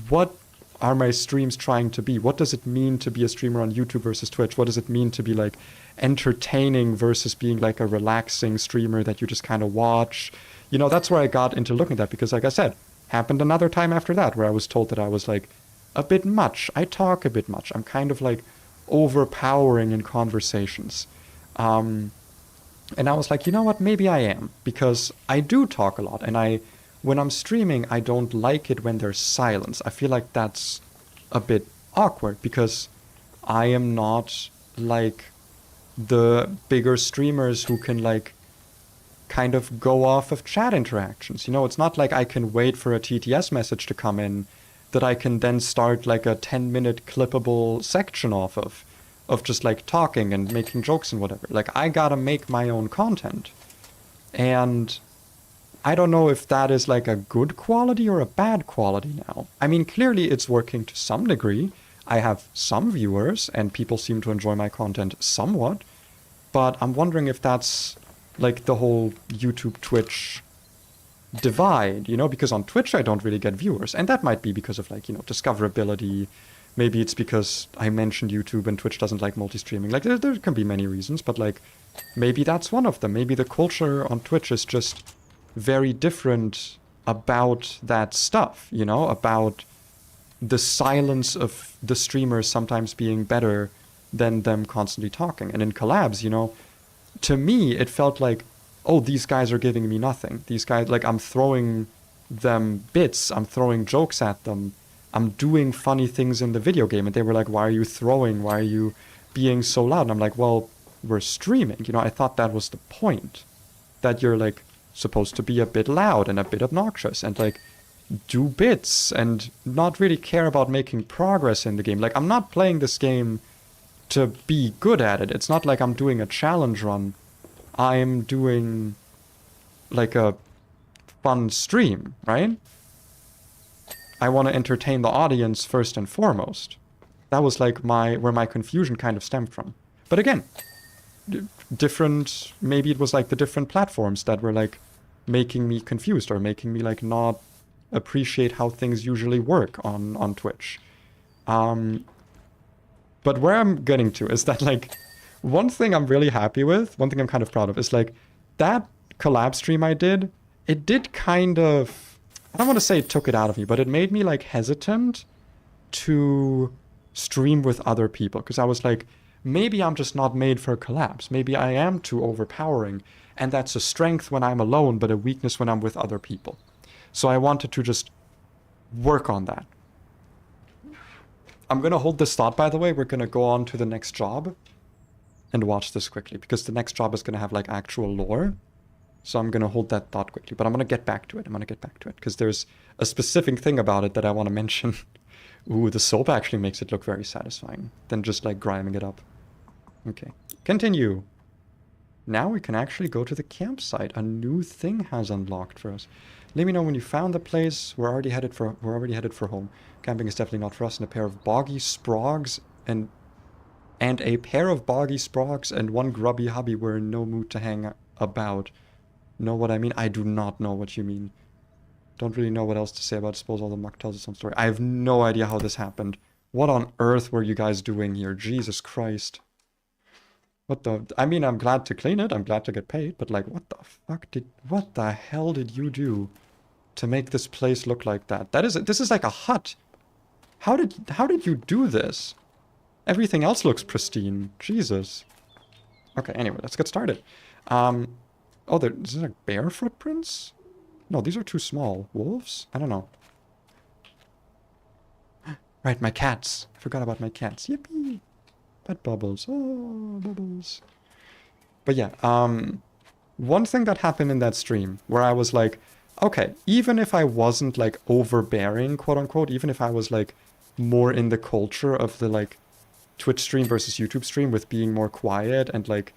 what are my streams trying to be? What does it mean to be a streamer on YouTube versus Twitch? What does it mean to be like entertaining versus being like a relaxing streamer that you just kind of watch? You know, that's where I got into looking at that because like I said, happened another time after that where I was told that I was like a bit much. I talk a bit much. I'm kind of like overpowering in conversations. And I was like, you know what, maybe I am, because I do talk a lot, and when I'm streaming, I don't like it when there's silence. I feel like that's a bit awkward, because I am not like the bigger streamers who can like kind of go off of chat interactions. You know, it's not like I can wait for a TTS message to come in that I can then start like a 10-minute clippable section off of just like talking and making jokes and whatever. Like, I gotta make my own content. And I don't know if that is like a good quality or a bad quality now. I mean, clearly it's working to some degree. I have some viewers and people seem to enjoy my content somewhat, but I'm wondering if that's like the whole YouTube Twitch divide, you know, because on Twitch I don't really get viewers, and that might be because of like, you know, discoverability. Maybe it's because I mentioned YouTube and Twitch doesn't like multi-streaming. Like, there can be many reasons, but like, maybe that's one of them. Maybe the culture on Twitch is just very different about that stuff, you know, about the silence of the streamers sometimes being better than them constantly talking. And in collabs, you know, to me, it felt like, oh, these guys are giving me nothing. These guys, like, I'm throwing them bits, I'm throwing jokes at them, I'm doing funny things in the video game. And they were like, why are you throwing? Why are you being so loud? And I'm like, well, we're streaming. You know, I thought that was the point. That you're, like, supposed to be a bit loud and a bit obnoxious and, like, do bits and not really care about making progress in the game. Like, I'm not playing this game to be good at it. It's not like I'm doing a challenge run. I'm doing like a fun stream, right? I want to entertain the audience first and foremost. That was like where my confusion kind of stemmed from. But again, different, maybe it was like the different platforms that were like making me confused or making me like not appreciate how things usually work on Twitch. But where I'm getting to is that like, one thing I'm really happy with, one thing I'm kind of proud of, is like that collab stream I did, it did kind of, I don't want to say it took it out of me, but it made me like hesitant to stream with other people. Because I was like, maybe I'm just not made for collabs. Maybe I am too overpowering. And that's a strength when I'm alone, but a weakness when I'm with other people. So I wanted to just work on that. I'm going to hold this thought, by the way. We're going to go on to the next job and watch this quickly, because the next job is going to have like actual lore. So I'm going to hold that thought quickly, but I'm going to get back to it. Because there's a specific thing about it that I want to mention. Ooh, the soap actually makes it look very satisfying than just like grinding it up. Okay, continue. Now we can actually go to the campsite. A new thing has unlocked for us. Let me know when you found the place. We're already headed for home. Camping is definitely not for us. And a pair of boggy sprogs and one grubby hubby were in no mood to hang about. Know what I mean? I do not know what you mean. Don't really know what else to say about disposal. The muck tells its own story. I have no idea how this happened. What on earth were you guys doing here? Jesus Christ. What the... I mean, I'm glad to clean it. I'm glad to get paid. But, like, what the fuck did... What the hell did you do to make this place look like that? This is like a hut. How did you do this? Everything else looks pristine. Jesus. Okay, anyway, let's get started. Oh, is it like bear footprints? No, these are too small. Wolves? I don't know. Right, my cats. I forgot about my cats. Yippee! Pet Bubbles. Oh, Bubbles. But yeah, one thing that happened in that stream where I was like, okay, even if I wasn't like overbearing, quote unquote, even if I was like more in the culture of the like Twitch stream versus YouTube stream with being more quiet and like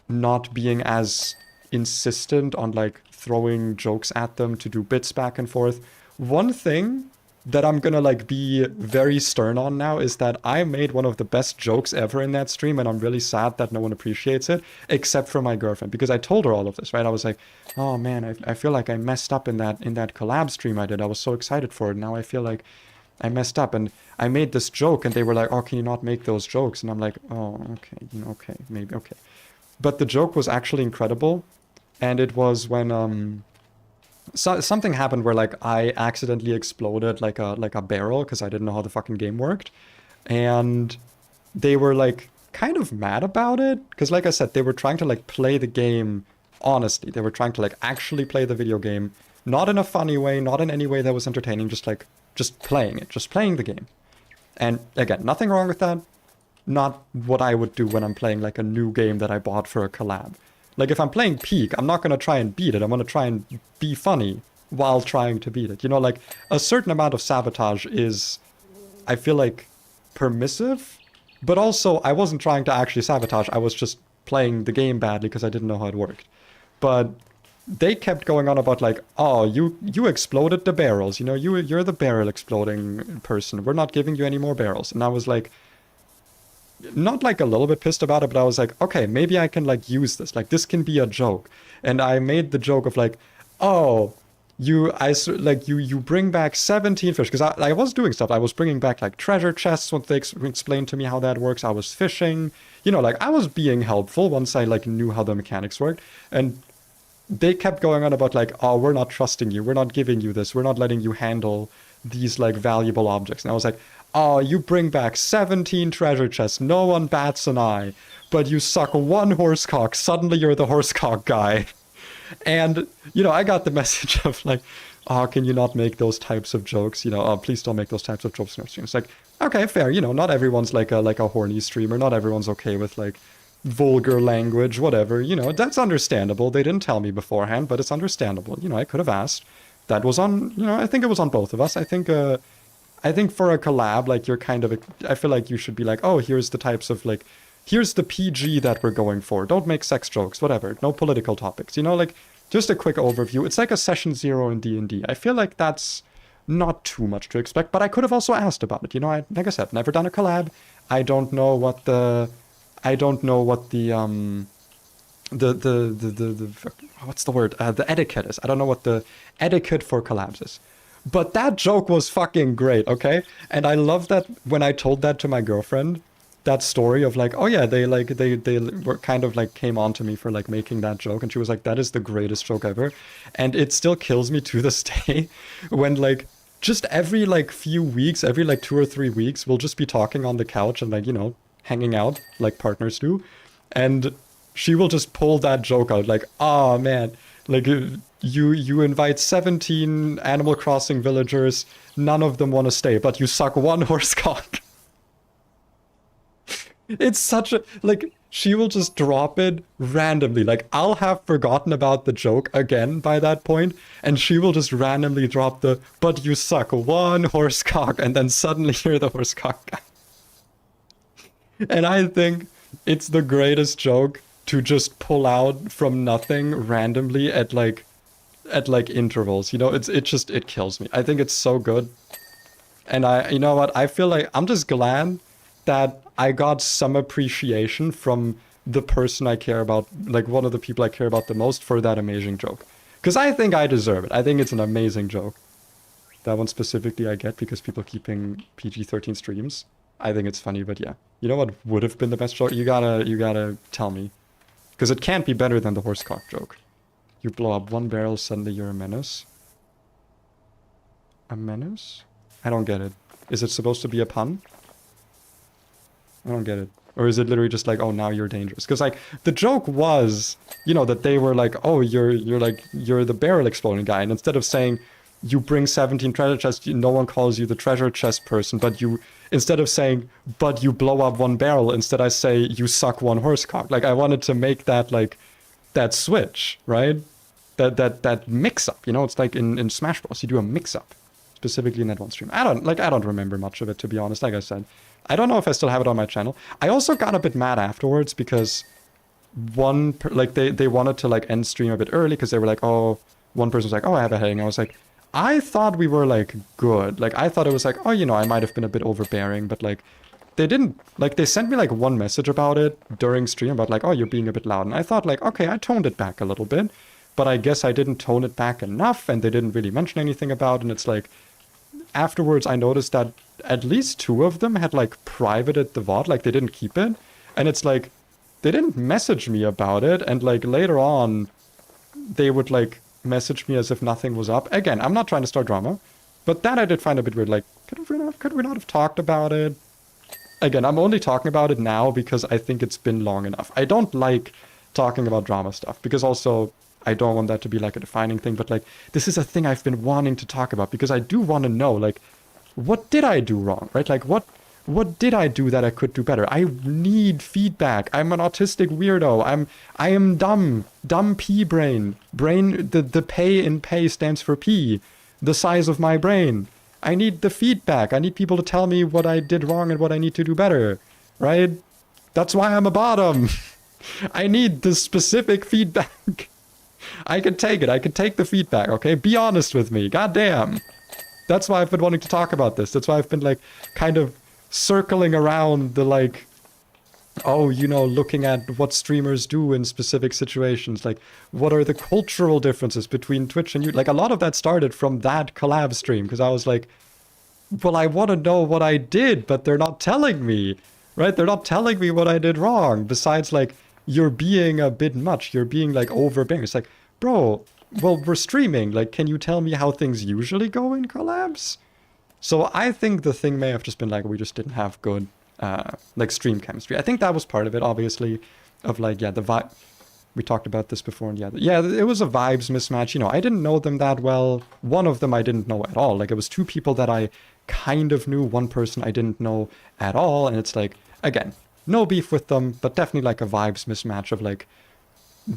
not being as insistent on like throwing jokes at them to do bits back and forth. One thing that I'm gonna like be very stern on now is that I made one of the best jokes ever in that stream, and I'm really sad that no one appreciates it except for my girlfriend, because I told her all of this, right? I was like, oh man, I feel like I messed up in that collab stream I did. I was so excited for it. Now I feel like I messed up, and I made this joke, and they were like, oh, can you not make those jokes? And I'm like, oh, okay, okay, maybe, okay. But the joke was actually incredible, and it was when something happened where like I accidentally exploded like a barrel because I didn't know how the fucking game worked, and they were like kind of mad about it because, like I said, they were trying to like play the game honestly. They were trying to like actually play the video game, not in a funny way, not in any way that was entertaining, just playing it, just playing the game. And again, nothing wrong with that. Not what I would do when I'm playing like a new game that I bought for a collab. Like if I'm playing Peak, I'm not going to try and beat it. I'm going to try and be funny while trying to beat it. You know, like a certain amount of sabotage is, I feel like, permissive. But also, I wasn't trying to actually sabotage. I was just playing the game badly because I didn't know how it worked. But they kept going on about like, oh, you exploded the barrels. You know, you're the barrel exploding person. We're not giving you any more barrels. And I was like, not like a little bit pissed about it, but I was like, okay, maybe I can like use this. Like this can be a joke. And I made the joke of like, oh, you bring back 17 fish. Because I was doing stuff. I was bringing back like treasure chests once they explained to me how that works. I was fishing. You know, like I was being helpful once I like knew how the mechanics worked. And they kept going on about like, oh, we're not trusting you. We're not giving you this. We're not letting you handle these like valuable objects. And I was like, oh, you bring back 17 treasure chests. No one bats an eye. But you suck one horsecock. Suddenly you're the horsecock guy. And, you know, I got the message of like, oh, can you not make those types of jokes? You know, oh, please don't make those types of jokes in our stream. It's like, okay, fair. You know, not everyone's like a horny streamer. Not everyone's okay with like vulgar language, whatever. You know, that's understandable. They didn't tell me beforehand, but it's understandable. You know, I could have asked. That was on, you know, I think it was on both of us. I think for a collab, like you're kind of, I feel like you should be like, oh, here's the types of like, here's the PG that we're going for. Don't make sex jokes, whatever. No political topics, you know, like just a quick overview. It's like a session 0 in D&D. I feel like that's not too much to expect, but I could have also asked about it. You know, like I said, never done a collab. I don't know what the what's the word? The etiquette is. I don't know what the etiquette for collabs is. But that joke was fucking great, okay? And I love that when I told that to my girlfriend, that story of like, oh yeah, they were kind of like came on to me for like making that joke, and she was like, that is the greatest joke ever. And it still kills me to this day when like just every like few weeks, every like 2 or 3 weeks, we'll just be talking on the couch and like, you know, hanging out like partners do. And she will just pull that joke out like, oh man, like you invite 17 Animal Crossing villagers, none of them want to stay, but you suck one horsecock. It's such a, like, she will just drop it randomly. Like, I'll have forgotten about the joke again by that point, and she will just randomly drop the, but you suck one horsecock, and then suddenly you're the horsecock guy. And I think it's the greatest joke to just pull out from nothing randomly at like intervals. You know, it kills me. I think it's so good. And you know what? I feel like I'm just glad that I got some appreciation from the person I care about, like one of the people I care about the most, for that amazing joke. Because I think I deserve it. I think it's an amazing joke. That one specifically I get because people keeping PG-13 streams. I think it's funny, but yeah. You know what would have been the best joke? You gotta tell me. Because it can't be better than the horsecock joke. You blow up one barrel, suddenly you're a menace. A menace? I don't get it. Is it supposed to be a pun? I don't get it. Or is it literally just like, oh, now you're dangerous? Because like the joke was, you know, that they were like, oh, you're the barrel exploding guy, and instead of saying you bring 17 treasure chests, no one calls you the treasure chest person, but you, instead of saying but you blow up one barrel, instead I say you suck one horsecock. Like I wanted to make that like that switch, right? That mix up, you know, it's like in Smash Bros. You do a mix up. Specifically in that one stream. I don't remember much of it, to be honest. Like I said, I don't know if I still have it on my channel. I also got a bit mad afterwards because they wanted to like end stream a bit early because they were like, oh, one person was like, oh, I have a headache. I was like, I thought we were like good. Like I thought it was like, oh, you know, I might have been a bit overbearing, but like they didn't, like they sent me like one message about it during stream about like, oh, you're being a bit loud. And I thought like, okay, I toned it back a little bit, but I guess I didn't tone it back enough and they didn't really mention anything about it. And it's like, afterwards I noticed that at least 2 of them had like privated the VOD, like they didn't keep it, and it's like they didn't message me about it, and like later on they would like message me as if nothing was up. Again, I'm not trying to start drama, but that I did find a bit weird. Like could we not have talked about it? Again, I'm only talking about it now because I think it's been long enough. I don't like talking about drama stuff because also I don't want that to be like a defining thing, but like this is a thing I've been wanting to talk about because I do want to know like what did I do wrong, right? Like what did I do that I could do better? I need feedback. I'm an autistic weirdo. I am dumb pea brain. The pay in pay stands for P, the size of my brain. I need the feedback. I need people to tell me what I did wrong and what I need to do better, right? That's why I'm a bottom. I need the specific feedback. I can take it. I can take the feedback, okay? Be honest with me. Goddamn. That's why I've been wanting to talk about this. That's why I've been, like, kind of circling around the, like, oh, you know, looking at what streamers do in specific situations. Like, what are the cultural differences between Twitch and YouTube? Like, a lot of that started from that collab stream, because I was like, well, I want to know what I did, but they're not telling me, right? They're not telling me what I did wrong. Besides, like, you're being a bit much. You're being, like, overbearing. It's like, bro, well, we're streaming. Like, can you tell me how things usually go in collabs? So I think the thing may have just been, like, we just didn't have good, like, stream chemistry. I think that was part of it, obviously, of, like, yeah, the vibe. We talked about this before, and yeah, it was a vibes mismatch. You know, I didn't know them that well. One of them I didn't know at all. Like, it was two people that I kind of knew, one person I didn't know at all, and it's like, again, no beef with them, but definitely, like, a vibes mismatch of, like,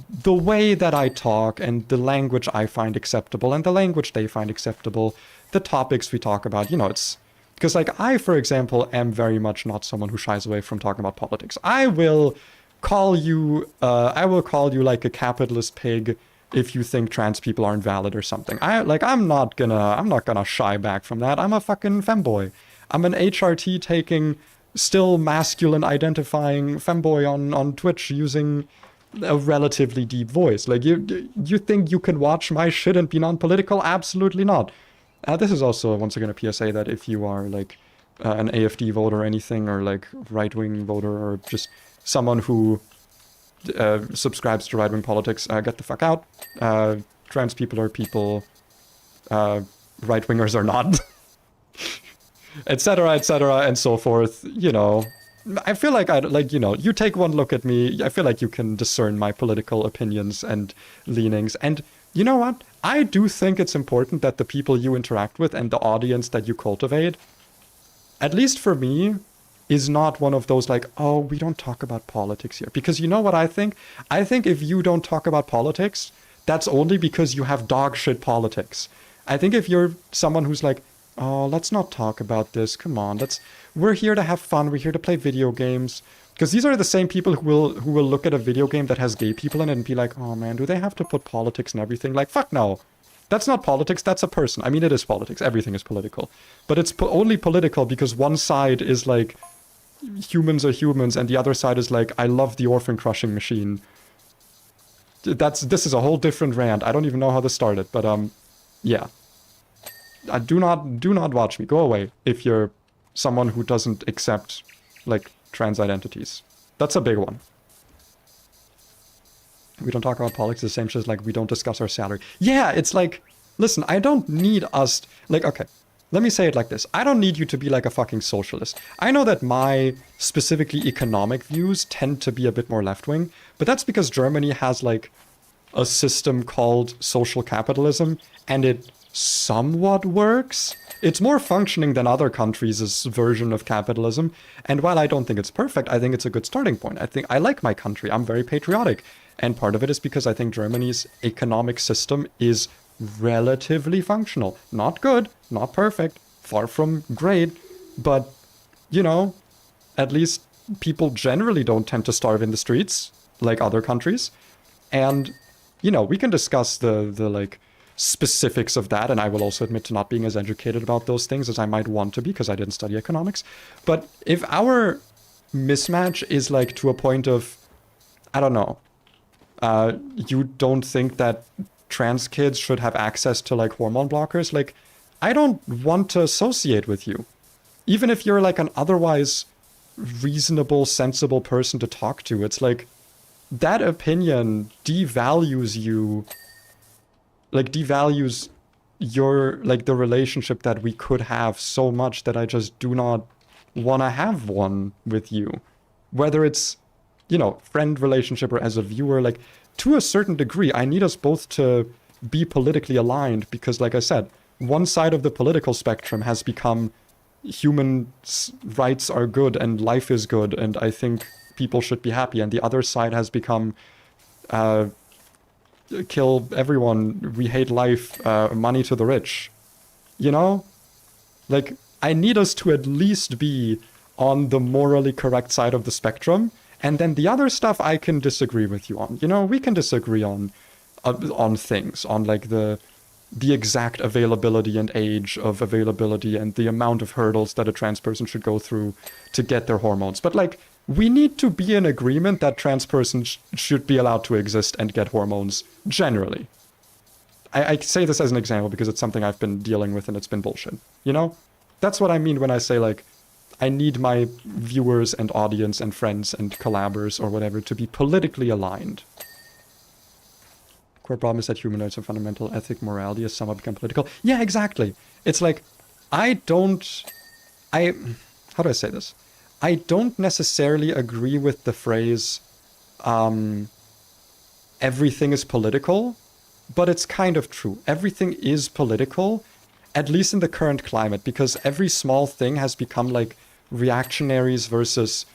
the way that I talk and the language I find acceptable and the language they find acceptable, the topics we talk about, you know, it's... Because, like, I, for example, am very much not someone who shies away from talking about politics. I will call you, like, a capitalist pig if you think trans people aren't valid or something. I'm not gonna shy back from that. I'm a fucking femboy. I'm an HRT taking, still masculine identifying femboy on Twitch using a relatively deep voice. Like, you think you can watch my shit and be non-political? Absolutely not. This is also, once again, a PSA that if you are, like, an AFD voter or anything, or, like, right-wing voter, or just someone who subscribes to right-wing politics, get the fuck out. Trans people are people. Right-wingers are not. Etc., and so forth, you know. I feel like, you know, you take one look at me, I feel like you can discern my political opinions and leanings, and you know what? I do think it's important that the people you interact with and the audience that you cultivate, at least for me, is not one of those like, oh, we don't talk about politics here. Because you know what I think? I think if you don't talk about politics, that's only because you have dog shit politics. I think if you're someone who's like, oh, let's not talk about this, come on, we're here to have fun, we're here to play video games. Because these are the same people who will look at a video game that has gay people in it and be like, oh man, do they have to put politics and everything? Like, fuck no. That's not politics, that's a person. I mean, it is politics, everything is political. But it's only political because one side is like, humans are humans, and the other side is like, I love the orphan crushing machine. this is a whole different rant. I don't even know how this started, but yeah. Do not watch me. Go away if you're someone who doesn't accept like trans identities. That's a big one. We don't talk about politics the same shit as like we don't discuss our salary. Yeah, it's like, listen, I don't need us, like, okay, let me say it like this. I don't need you to be like a fucking socialist. I know that my specifically economic views tend to be a bit more left-wing, but that's because Germany has like a system called social capitalism, and it somewhat works. It's more functioning than other countries' version of capitalism, and while I don't think it's perfect, I think it's a good starting point. I think I like my country. I'm very patriotic, and part of it is because I think Germany's economic system is relatively functional. Not good, not perfect, far from great, but, you know, at least people generally don't tend to starve in the streets like other countries. And, you know, we can discuss the like specifics of that, and I will also admit to not being as educated about those things as I might want to be because I didn't study economics. But if our mismatch is like to a point of, I don't know, you don't think that trans kids should have access to like hormone blockers, like I don't want to associate with you. Even if you're like an otherwise reasonable, sensible person to talk to, it's like that opinion devalues you, like devalues your, like the relationship that we could have so much that I just do not want to have one with you. Whether it's, you know, friend relationship or as a viewer, like to a certain degree, I need us both to be politically aligned because, like I said, one side of the political spectrum has become human rights are good and life is good and I think people should be happy, and the other side has become kill everyone, we hate life, money to the rich. You know? Like, I need us to at least be on the morally correct side of the spectrum, and then the other stuff I can disagree with you on. You know, we can disagree on things, on like the exact availability and age of availability and the amount of hurdles that a trans person should go through to get their hormones. But like, we need to be in agreement that trans persons should be allowed to exist and get hormones generally. I say this as an example because it's something I've been dealing with and it's been bullshit. You know? That's what I mean when I say like, I need my viewers and audience and friends and collabers or whatever to be politically aligned. Core problem is that human rights and fundamental ethic morality has somehow become political. Yeah, exactly. It's like, how do I say this? I don't necessarily agree with the phrase, everything is political, but it's kind of true. Everything is political, at least in the current climate, because every small thing has become like reactionaries versus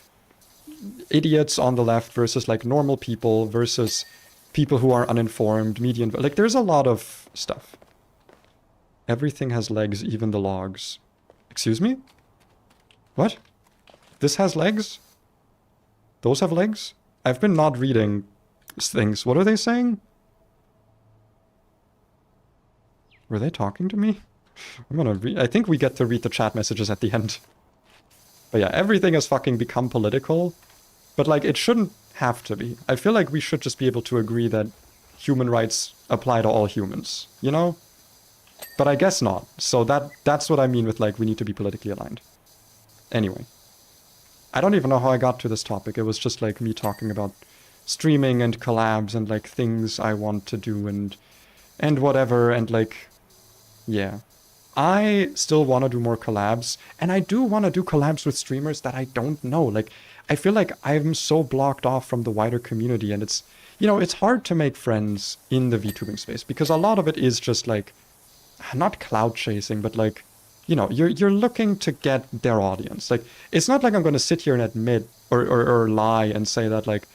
idiots on the left versus like normal people versus people who are uninformed, median, like there's a lot of stuff. Everything has legs, even the logs. Excuse me? What? This has legs? Those have legs? I've been not reading things. What are they saying? Were they talking to me? I'm gonna read. I think we get to read the chat messages at the end. But yeah, everything has fucking become political. But like, it shouldn't have to be. I feel like we should just be able to agree that human rights apply to all humans, you know? But I guess not. So that's what I mean with like, we need to be politically aligned. Anyway. I don't even know how I got to this topic. It was just like me talking about streaming and collabs and like things I want to do and whatever, and like, yeah. I still want to do more collabs, and I do want to do collabs with streamers that I don't know. Like, I feel like I'm so blocked off from the wider community, and it's, you know, it's hard to make friends in the VTubing space because a lot of it is just like, not cloud chasing, but like, you know, you're looking to get their audience. Like, it's not like I'm going to sit here and admit or lie and say that like,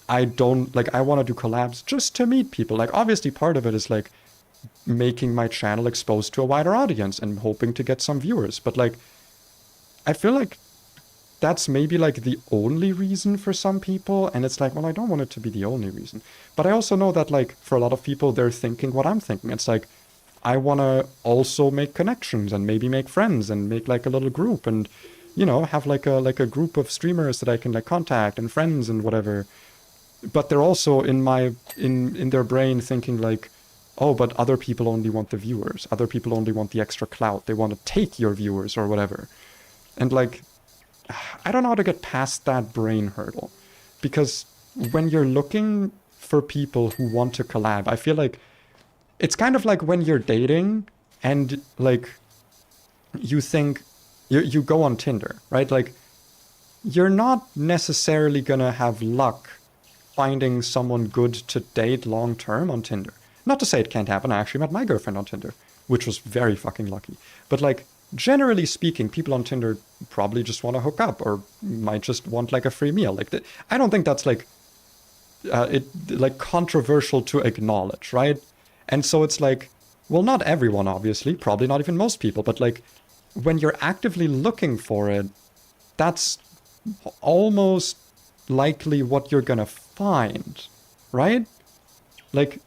I don't, like, I want to do collabs just to meet people. Like, obviously part of it is like making my channel exposed to a wider audience and hoping to get some viewers. But like, I feel like that's maybe like the only reason for some people. And it's like, well, I don't want it to be the only reason. But I also know that like, for a lot of people, they're thinking what I'm thinking. It's like, I want to also make connections and maybe make friends and make like a little group and, you know, have like a group of streamers that I can like contact and friends and whatever. but they're also in their brain thinking like, oh, but other people only want the viewers. Other people only want the extra clout. They want to take your viewers or whatever. And like, I don't know how to get past that brain hurdle. Because when you're looking for people who want to collab, I feel like it's kind of like when you're dating and like you think you go on Tinder, right? Like you're not necessarily gonna have luck finding someone good to date long term on Tinder. Not to say it can't happen. I actually met my girlfriend on Tinder, which was very fucking lucky. But like generally speaking, people on Tinder probably just want to hook up or might just want like a free meal. Like I don't think that's like like controversial to acknowledge, right? And so it's like, well, not everyone, obviously, probably not even most people, but like when you're actively looking for it, that's almost likely what you're gonna find, right? Like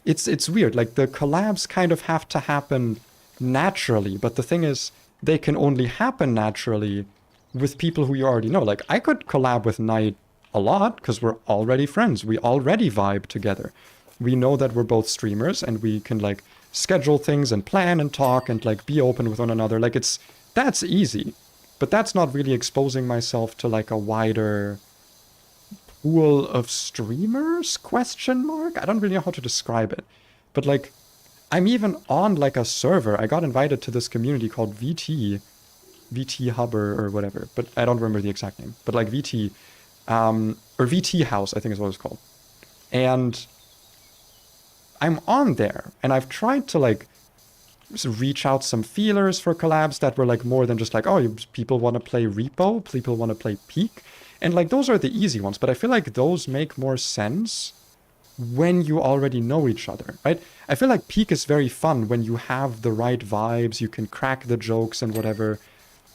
it's weird. Like the collabs kind of have to happen naturally, but the thing is, they can only happen naturally with people who you already know. Like I could collab with Knight a lot because we're already friends. We already vibe together. We know that we're both streamers and we can like schedule things and plan and talk and like be open with one another. Like that's easy, but that's not really exposing myself to like a wider pool of streamers, question mark? I don't really know how to describe it, but like I'm even on like a server. I got invited to this community called VT Hub or whatever, but I don't remember the exact name, but like VT, or VT House, I think is what it's called. And I'm on there and I've tried to like reach out some feelers for collabs that were like more than just like, oh, people want to play Repo, people want to play Peak. And like those are the easy ones, but I feel like those make more sense when you already know each other, right? I feel like Peak is very fun when you have the right vibes, you can crack the jokes and whatever.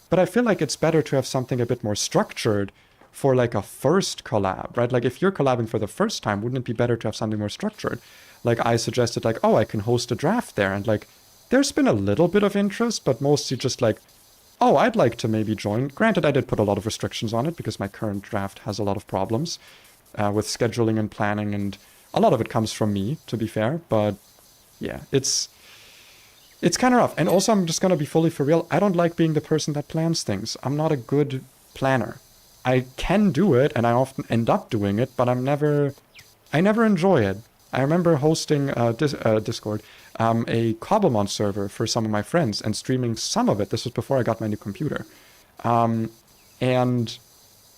But I feel like it's better to have something a bit more structured for like a first collab, right? Like if you're collabing for the first time, wouldn't it be better to have something more structured? Like I suggested like, oh, I can host a draft there. And like, there's been a little bit of interest, but mostly just like, oh, I'd like to maybe join. Granted, I did put a lot of restrictions on it because my current draft has a lot of problems with scheduling and planning, and a lot of it comes from me, to be fair. But yeah, it's kind of rough. And also, I'm just going to be fully for real. I don't like being the person that plans things. I'm not a good planner. I can do it, and I often end up doing it, but I never enjoy it. I remember hosting Discord, a Cobblemont server for some of my friends and streaming some of it. This was before I got my new computer. And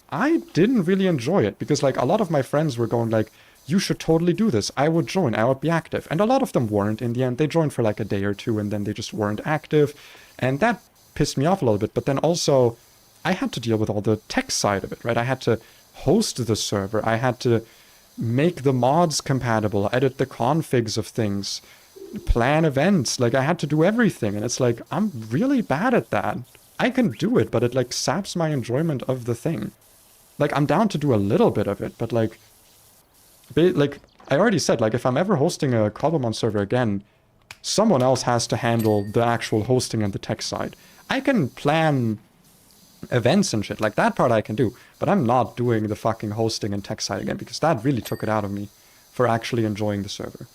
I didn't really enjoy it because like a lot of my friends were going like, you should totally do this. I would join. I would be active. And a lot of them weren't in the end. They joined for like a day or two and then they just weren't active. And that pissed me off a little bit. But then also I had to deal with all the tech side of it, right? I had to host the server. I had to make the mods compatible, edit the configs of things, plan events. Like I had to do everything. And it's like, I'm really bad at that. I can do it, but it like saps my enjoyment of the thing. Like I'm down to do a little bit of it, but like I already said, like if I'm ever hosting a Cobblemont server again, someone else has to handle the actual hosting and the tech side. I can plan events and shit, like that part I can do, but I'm not doing the fucking hosting and tech side again because that really took it out of me for actually enjoying the server.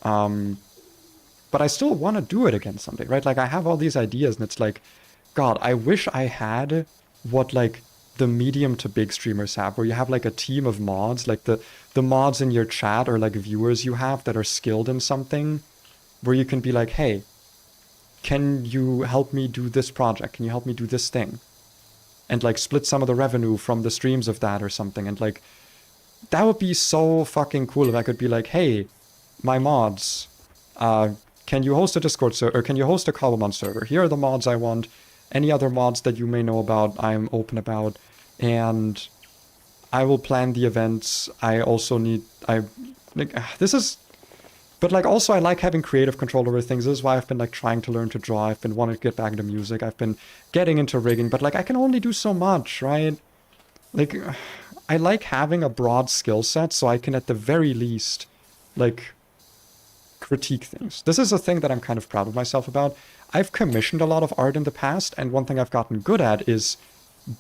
But I still want to do it again someday, right? Like I have all these ideas and it's like, God, I wish I had what like the medium to big streamers have, where you have like a team of mods, like the mods in your chat or like viewers you have that are skilled in something, where you can be like, hey, can you help me do this project? Can you help me do this thing? And like split some of the revenue from the streams of that or something. And like, that would be so fucking cool if I could be like, hey, my mods, can you host a Discord server, or can you host a Cobblemont server? Here are the mods I want. Any other mods that you may know about, I'm open about. And I will plan the events. I also need, but like also I like having creative control over things. This is why I've been like trying to learn to draw. I've been wanting to get back into music. I've been getting into rigging, but like I can only do so much, right? Like I like having a broad skill set so I can at the very least like critique things. This is a thing that I'm kind of proud of myself about. I've commissioned a lot of art in the past, and one thing I've gotten good at is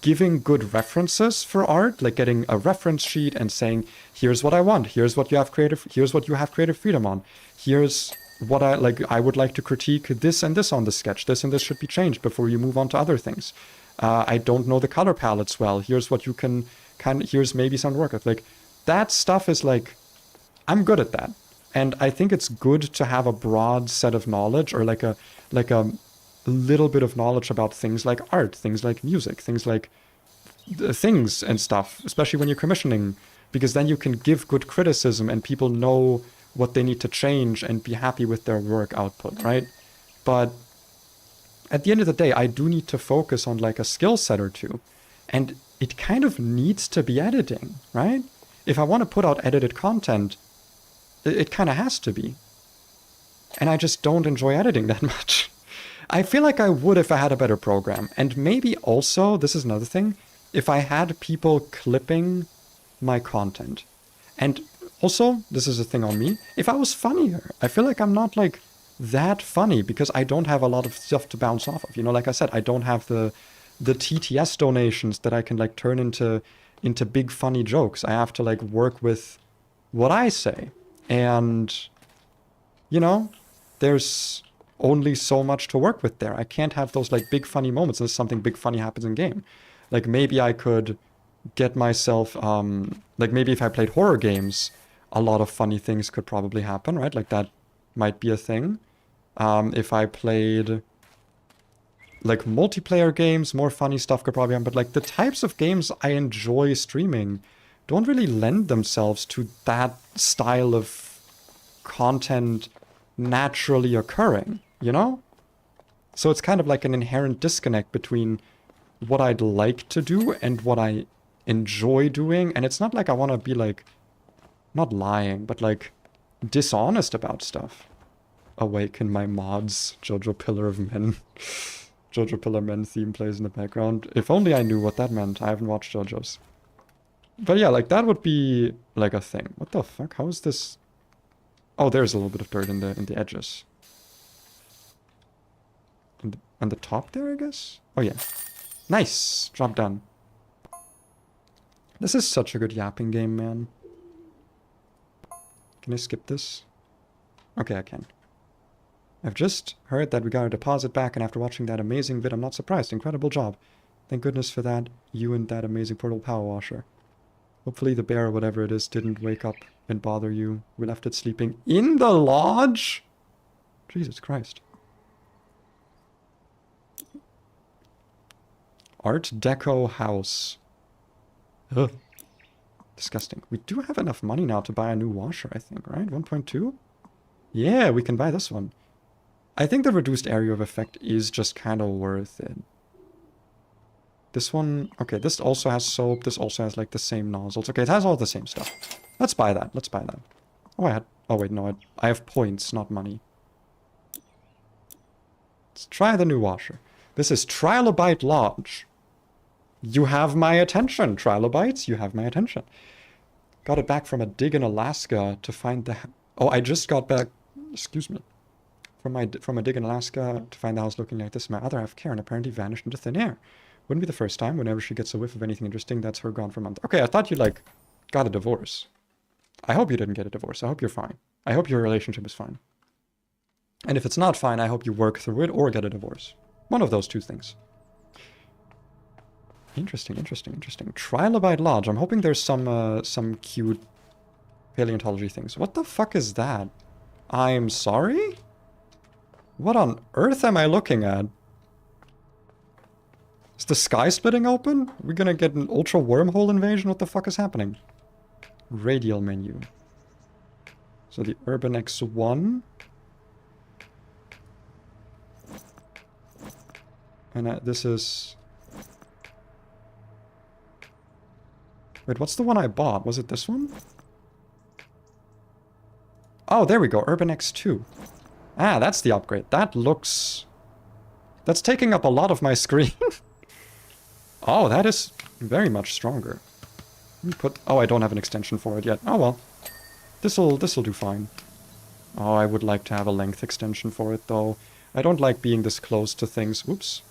giving good references for art, like getting a reference sheet and saying, here's what I want, here's what you have creative freedom on, here's what I would like to critique this and this on the sketch, this and this should be changed before you move on to other things. I don't know the color palettes well, here's what you can here's maybe some work of, like, that stuff is like, I'm good at that. And I think it's good to have a broad set of knowledge, or like a little bit of knowledge about things like art, things like music, things like things and stuff, especially when you're commissioning, because then you can give good criticism and people know what they need to change and be happy with their work output, right? But at the end of the day, I do need to focus on like a skill set or two. And it kind of needs to be editing, right? If I want to put out edited content, it kind of has to be. And I just don't enjoy editing that much. I feel like I would if I had a better program. And maybe also, this is another thing, if I had people clipping my content. And also, this is a thing on me, if I was funnier. I feel like I'm not like that funny because I don't have a lot of stuff to bounce off of. You know, like I said, I don't have the TTS donations that I can like turn into big funny jokes. I have to like work with what I say. And, you know, there's only so much to work with there. I can't have those like big funny moments unless something big funny happens in game. Like maybe I could get myself, like maybe if I played horror games, a lot of funny things could probably happen, right? Like that might be a thing. If I played like multiplayer games, more funny stuff could probably happen. But like the types of games I enjoy streaming don't really lend themselves to that style of content naturally occurring, you know? So it's kind of like an inherent disconnect between what I'd like to do and what I enjoy doing. And it's not like I want to be like, not lying, but like dishonest about stuff. Awaken my mods, Jojo Pillar of Men. Jojo Pillar Men theme plays in the background. If only I knew what that meant. I haven't watched Jojo's. But yeah, like that would be like a thing. What the fuck? How is this? Oh, there's a little bit of dirt in the edges. On the top there, I guess? Oh yeah. Nice! Job done. This is such a good yapping game, man. Can I skip this? Okay, I can. I've just heard that we got a deposit back, and after watching that amazing vid, I'm not surprised. Incredible job. Thank goodness for that. You and that amazing portable power washer. Hopefully the bear or whatever it is didn't wake up and bother you. We left it sleeping in the lodge? Jesus Christ. Art Deco house. Ugh. Disgusting. We do have enough money now to buy a new washer, I think, right? 1.2? Yeah, we can buy this one. I think the reduced area of effect is just kind of worth it. This one, okay, this also has soap. This also has like the same nozzles. Okay, it has all the same stuff. Let's buy that. Let's buy that. Oh, wait, no, I have points, not money. Let's try the new washer. This is Trilobite Lodge. You have my attention, Trilobites. You have my attention. Got it back from a dig in Alaska to find the... Oh, I just got back... Excuse me. From a dig in Alaska to find the house looking like this. My other half, Karen, apparently vanished into thin air. Wouldn't be the first time. Whenever she gets a whiff of anything interesting, that's her gone for a month. Okay, I thought you, like, got a divorce. I hope you didn't get a divorce. I hope you're fine. I hope your relationship is fine. And if it's not fine, I hope you work through it or get a divorce. One of those two things. Interesting, interesting, interesting. Trilobite Lodge. I'm hoping there's some cute paleontology things. What the fuck is that? I'm sorry? What on earth am I looking at? Is the sky splitting open? Are we gonna get an ultra wormhole invasion? What the fuck is happening? Radial menu. So the Urban X1. And this is... Wait, what's the one I bought? Was it this one? Oh, there we go. Urban X2. Ah, that's the upgrade. That looks... That's taking up a lot of my screen. Oh, that is very much stronger. Let me put... Oh, I don't have an extension for it yet. Oh, well. This'll do fine. Oh, I would like to have a length extension for it, though. I don't like being this close to things. Whoops.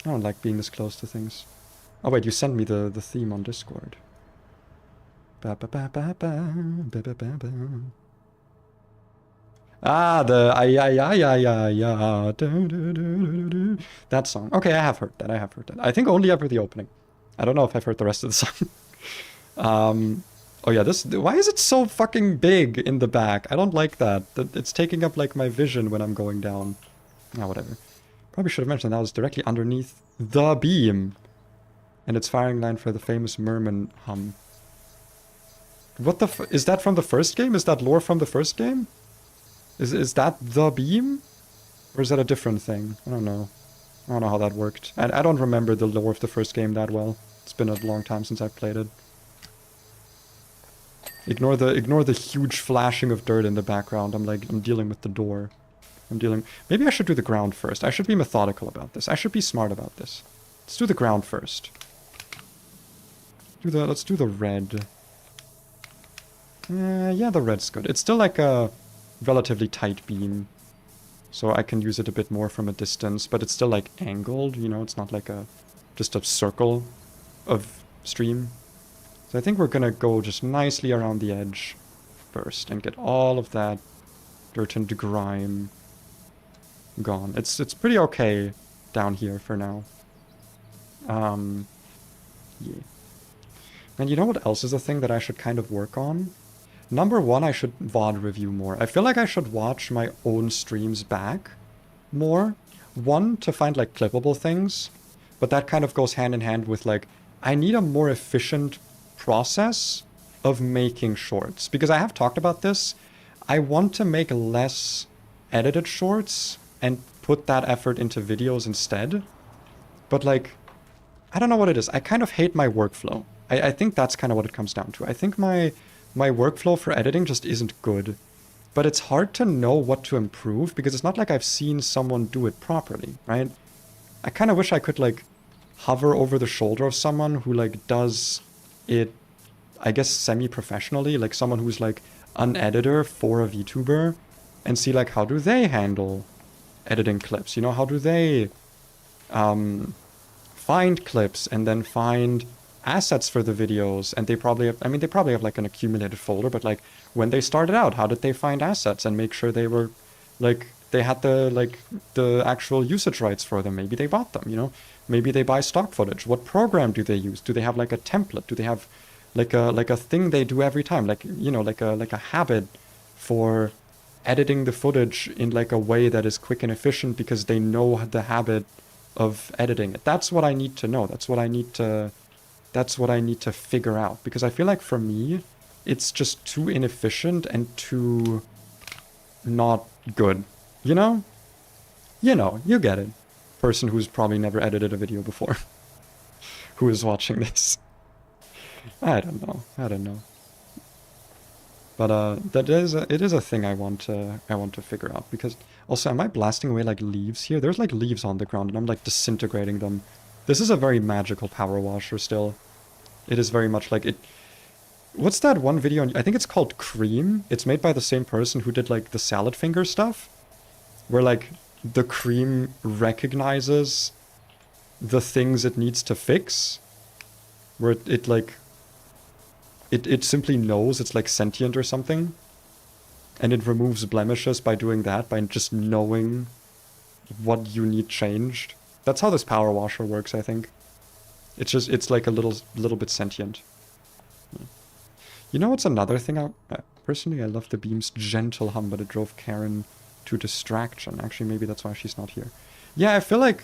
I don't like being this close to things. Oh wait, you sent me the theme on Discord. Ba ba ba ba ba ba ba ba ba. Ah, the ay ay ay ay ay ay. That song. Okay, I have heard that. I have heard that. I think only ever the opening. I don't know if I've heard the rest of the song. Oh yeah, this. Why is it so fucking big in the back? I don't like that. It's taking up like my vision when I'm going down. Ah, whatever. Probably should have mentioned that was directly underneath the beam. And it's firing line for the famous merman hum. What the is that from the first game? Is that lore from the first game? Is that the beam? Or is that a different thing? I don't know. I don't know how that worked. I don't remember the lore of the first game that well. It's been a long time since I've played it. Ignore the huge flashing of dirt in the background. I'm dealing with the door. Maybe I should do the ground first. I should be methodical about this. I should be smart about this. Let's do the ground first. Let's do the red. Yeah, the red's good. It's still like a relatively tight beam, so I can use it a bit more from a distance, but it's still like angled, you know, it's not like just a circle of stream. So I think we're gonna go just nicely around the edge first and get all of that dirt and grime gone. It's pretty okay down here for now. Yeah. And you know what else is a thing that I should kind of work on? Number one, I should VOD review more. I feel like I should watch my own streams back more. One, to find like clippable things, but that kind of goes hand in hand with like, I need a more efficient process of making shorts. Because I have talked about this. I want to make less edited shorts and put that effort into videos instead. But like, I don't know what it is. I kind of hate my workflow. I think that's kind of what it comes down to. I think my workflow for editing just isn't good. But it's hard to know what to improve because it's not like I've seen someone do it properly, right? I kind of wish I could like hover over the shoulder of someone who like does it, I guess, semi-professionally, like someone who's like an editor for a VTuber, and see like how do they handle editing clips, you know, how do they find clips and then find assets for the videos, and they probably have, I mean, they probably have like an accumulated folder, but like when they started out, how did they find assets and make sure they were like, they had the actual usage rights for them? Maybe they bought them, you know, maybe they buy stock footage. What program do they use? Do they have like a template? Do they have like a thing they do every time, like, you know, like a habit for editing the footage in like a way that is quick and efficient because they know the habit of editing it? That's what I need to know. That's what I need to figure out, because I feel like for me, it's just too inefficient and too not good, you know? You know, you get it. Person who's probably never edited a video before, who is watching this. I don't know. But it is a thing I want to figure out, because also, am I blasting away like leaves here? There's like leaves on the ground and I'm like disintegrating them. This is a very magical power washer still. It is very much like it. What's that one video? I think it's called Cream. It's made by the same person who did like the salad finger stuff, where like the cream recognizes the things it needs to fix, where it like it simply knows it's like sentient or something, and it removes blemishes by doing that, by just knowing what you need changed. That's how this power washer works, I think. It's like a little bit sentient. You know what's another thing? Personally, I love the beam's gentle hum, but it drove Karen to distraction. Actually, maybe that's why she's not here. Yeah, I feel like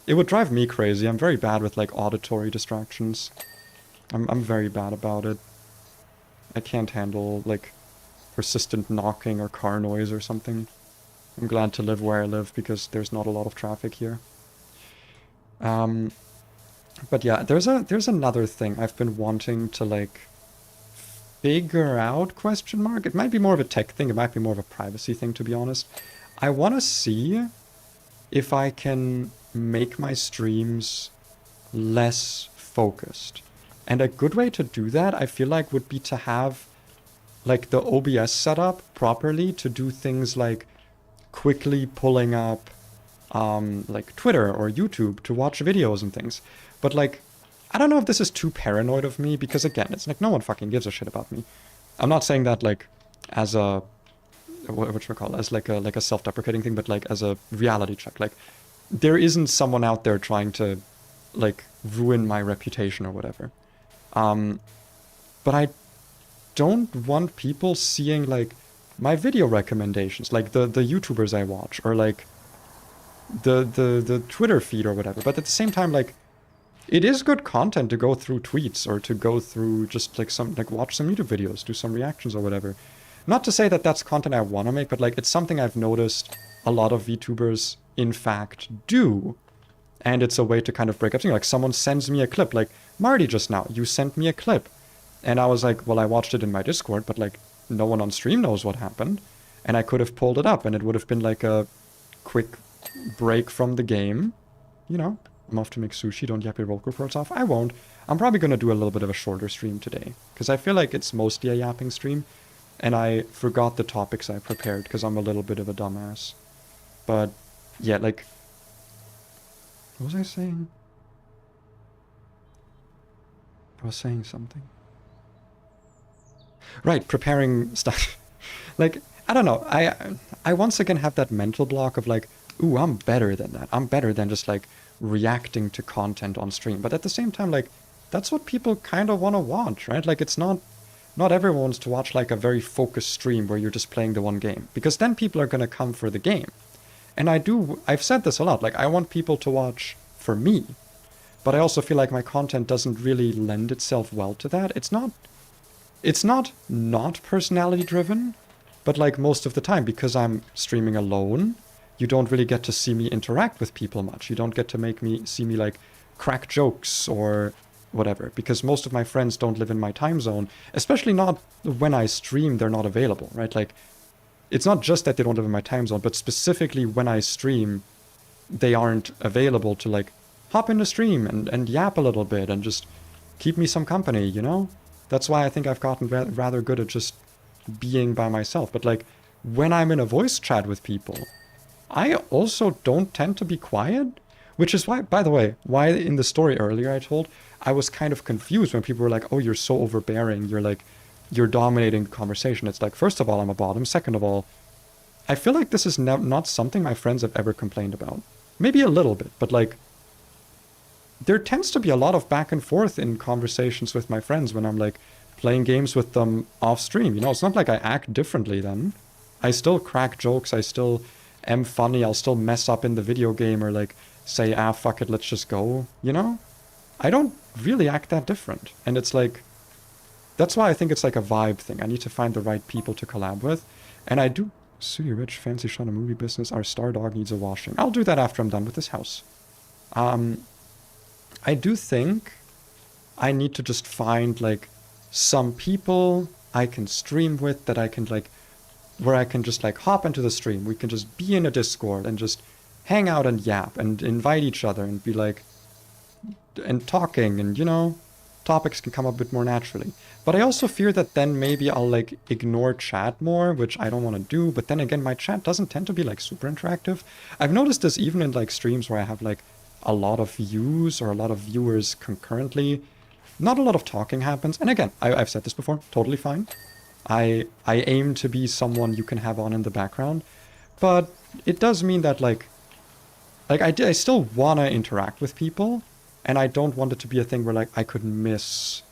it would drive me crazy. I'm very bad with like auditory distractions. I'm very bad about it. I can't handle like persistent knocking or car noise or something. I'm glad to live where I live because there's not a lot of traffic here. But yeah, there's another thing I've been wanting to like figure out, question mark. It might be more of a tech thing, it might be more of a privacy thing, to be honest. I want to see if I can make my streams less focused. And a good way to do that, I feel like, would be to have like the OBS set up properly to do things like quickly pulling up like Twitter or YouTube to watch videos and things. But like, I don't know if this is too paranoid of me, because again, it's like no one fucking gives a shit about me. I'm not saying that like as a whatchamacallit, as like a self-deprecating thing, but like as a reality check. Like, there isn't someone out there trying to like ruin my reputation or whatever. But I don't want people seeing like my video recommendations, like the YouTubers I watch, or like the Twitter feed or whatever. But at the same time, like, it is good content to go through tweets or to go through just like watch some YouTube videos, do some reactions or whatever. Not to say that that's content I want to make, but like it's something I've noticed a lot of VTubers in fact do. And it's a way to kind of break up things. Like, someone sends me a clip, like Marty just now, you sent me a clip. And I was like, well, I watched it in my Discord, but like no one on stream knows what happened. And I could have pulled it up and it would have been like a quick break from the game. You know, I'm off to make sushi, don't yap your vocal cords off. I won't. I'm probably going to do a little bit of a shorter stream today, because I feel like it's mostly a yapping stream. And I forgot the topics I prepared because I'm a little bit of a dumbass. But yeah, like, what was I saying? I was saying something. Right, preparing stuff. Like, I don't know. I once again have that mental block of like, ooh, I'm better than that. I'm better than just like reacting to content on stream. But at the same time, like, that's what people kind of want to watch, right? Like, it's not everyone wants to watch like a very focused stream where you're just playing the one game, because then people are going to come for the game. And I've said this a lot, like, I want people to watch for me, but I also feel like my content doesn't really lend itself well to that. It's not personality driven, but like most of the time, because I'm streaming alone, you don't really get to see me interact with people much. You don't get to see me like crack jokes or whatever, because most of my friends don't live in my time zone, especially not when I stream, they're not available, right? Like, it's not just that they don't live in my time zone, but specifically when I stream, they aren't available to like hop in the stream and yap a little bit and just keep me some company, you know? That's why I think I've gotten rather good at just being by myself. But like, when I'm in a voice chat with people, I also don't tend to be quiet, which is why, by the way, why in the story earlier I told, I was kind of confused when people were like, oh, you're so overbearing, you're dominating the conversation. It's like, first of all, I'm a bottom. Second of all, I feel like this is not something my friends have ever complained about. Maybe a little bit, but like, there tends to be a lot of back and forth in conversations with my friends when I'm like playing games with them off stream. You know, it's not like I act differently then. I still crack jokes, I still am funny, I'll still mess up in the video game or like say, ah, fuck it, let's just go, you know? I don't really act that different. And it's like, that's why I think it's like a vibe thing. I need to find the right people to collab with. And I do, Sooty Rich, fancy shot of movie business, our star dog needs a washing. I'll do that after I'm done with this house. I do think I need to just find like some people I can stream with that I can like, where I can just like hop into the stream. We can just be in a Discord and just hang out and yap and invite each other and be like, and talking, and you know, topics can come up a bit more naturally. But I also fear that then maybe I'll like ignore chat more, which I don't want to do. But then again, my chat doesn't tend to be like super interactive. I've noticed this even in like streams where I have like a lot of views or a lot of viewers concurrently. Not a lot of talking happens. And again, I've said this before, totally fine. I aim to be someone you can have on in the background. But it does mean that like I still want to interact with people. And I don't want it to be a thing where like I could miss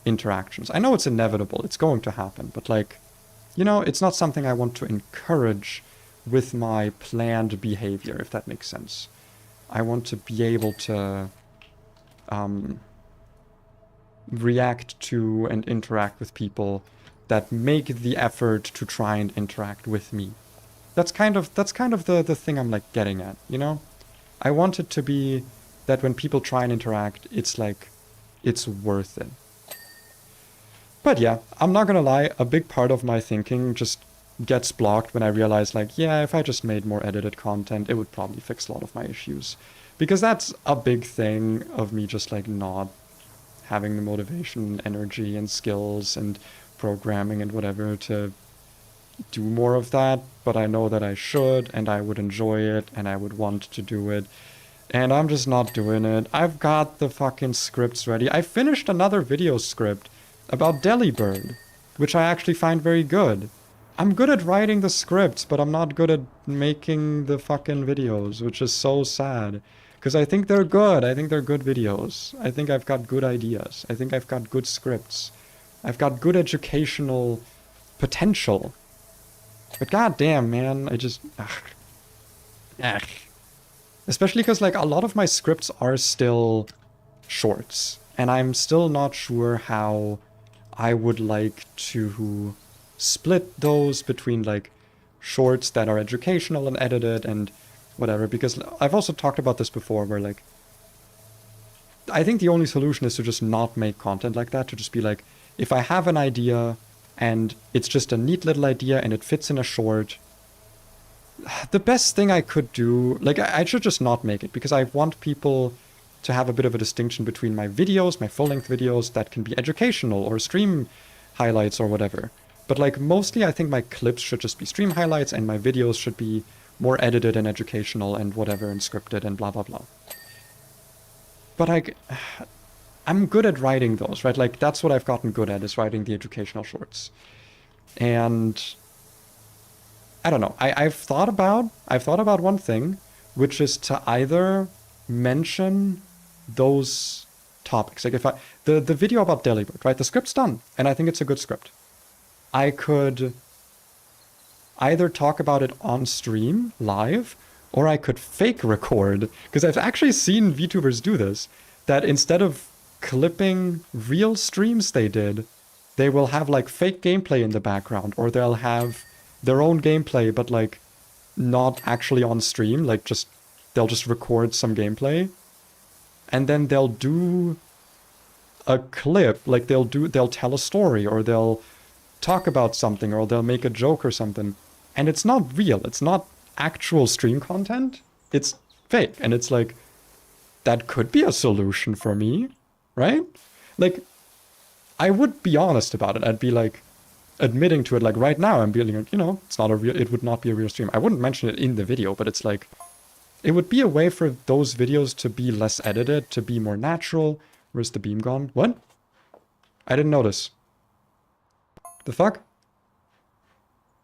interactions. I know it's inevitable, it's going to happen, but like, you know, it's not something I want to encourage with my planned behavior, if that makes sense. I want to be able to react to and interact with people that make the effort to try and interact with me. That's kind of the thing I'm like getting at, you know? I want it to be that when people try and interact, it's like, it's worth it. But yeah, I'm not gonna lie, a big part of my thinking just gets blocked when I realize like, yeah, if I just made more edited content, it would probably fix a lot of my issues. Because that's a big thing of me just like not having the motivation, energy, and skills, and programming and whatever to do more of that, but I know that I should, and I would enjoy it, and I would want to do it. And I'm just not doing it. I've got the fucking scripts ready. I finished another video script about Delibird, which I actually find very good. I'm good at writing the scripts, but I'm not good at making the fucking videos, which is so sad. Because I think they're good. I think they're good videos. I think I've got good ideas. I think I've got good scripts. I've got good educational potential. But goddamn, man, I just... Ugh. Especially because, like, a lot of my scripts are still shorts. And I'm still not sure how I would like to split those between, like, shorts that are educational and edited and whatever. Because I've also talked about this before where, like, I think the only solution is to just not make content like that. To just be like, if I have an idea and it's just a neat little idea and it fits in a short... The best thing I could do, like, I should just not make it, because I want people to have a bit of a distinction between my videos, my full-length videos that can be educational or stream highlights or whatever. But, like, mostly I think my clips should just be stream highlights and my videos should be more edited and educational and whatever and scripted and blah, blah, blah. But I'm good at writing those, right? Like, that's what I've gotten good at, is writing the educational shorts. And... I don't know. I've thought about one thing, which is to either mention those topics. Like if the video about Delibird, right? The script's done, and I think it's a good script. I could either talk about it on stream, live, or I could fake record, because I've actually seen VTubers do this, that instead of clipping real streams they did, they will have like fake gameplay in the background, or they'll have their own gameplay, but like not actually on stream, like they'll just record some gameplay, and then they'll do a clip, like they'll tell a story, or they'll talk about something, or they'll make a joke or something, and it's not real, it's not actual stream content, it's fake, and it's like, that could be a solution for me, right? Like, I would be honest about it. I'd be like, admitting to it, like right now I'm being like, you know, it would not be a real stream. I wouldn't mention it in the video, but it's like, it would be a way for those videos to be less edited, to be more natural. Where's the beam gone? What? I didn't notice. The fuck?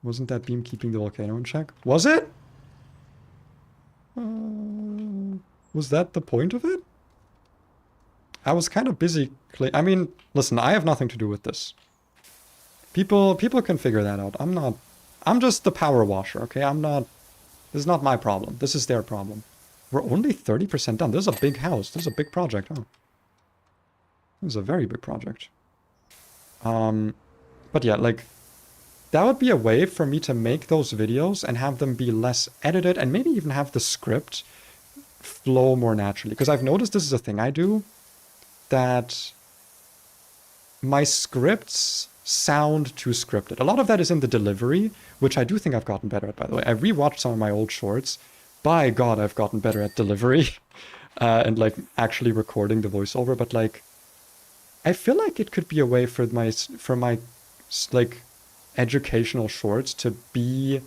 Wasn't that beam keeping the volcano in check? Was it? Was that the point of it? I was kind of busy. I mean, listen, I have nothing to do with this. People can figure that out. I'm just the power washer, okay? This is not my problem. This is their problem. We're only 30% done. This is a big house. This is a big project, huh? This is a very big project. But yeah, like, that would be a way for me to make those videos and have them be less edited and maybe even have the script flow more naturally. Because I've noticed this is a thing I do, that my scripts sound too scripted. A lot of that is in the delivery, which I do think I've gotten better at, by the way. I rewatched some of my old shorts. By God, I've gotten better at delivery and like actually recording the voiceover. But like, I feel like it could be a way for my like educational shorts to be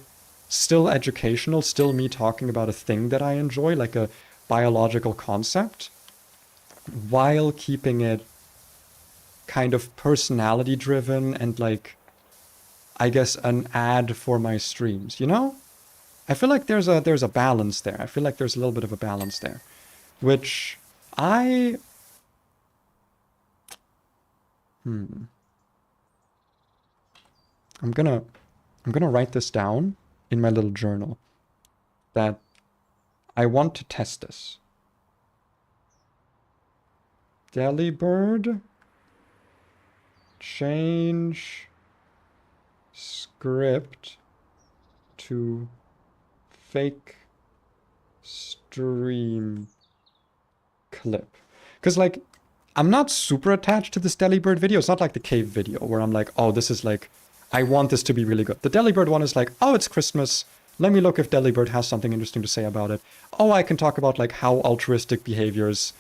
still educational, still me talking about a thing that I enjoy, like a biological concept, while keeping it kind of personality driven and like, I guess, an ad for my streams, you know? I feel like there's a balance there. I feel like there's a little bit of a balance there, which I'm gonna write this down in my little journal, that I want to test this. Delibird, change script to fake stream clip. Because, like, I'm not super attached to this Delibird video. It's not like the cave video where I'm like, oh, this is like, I want this to be really good. The Delibird one is like, oh, it's Christmas. Let me look if Delibird has something interesting to say about it. Oh, I can talk about like how altruistic behaviors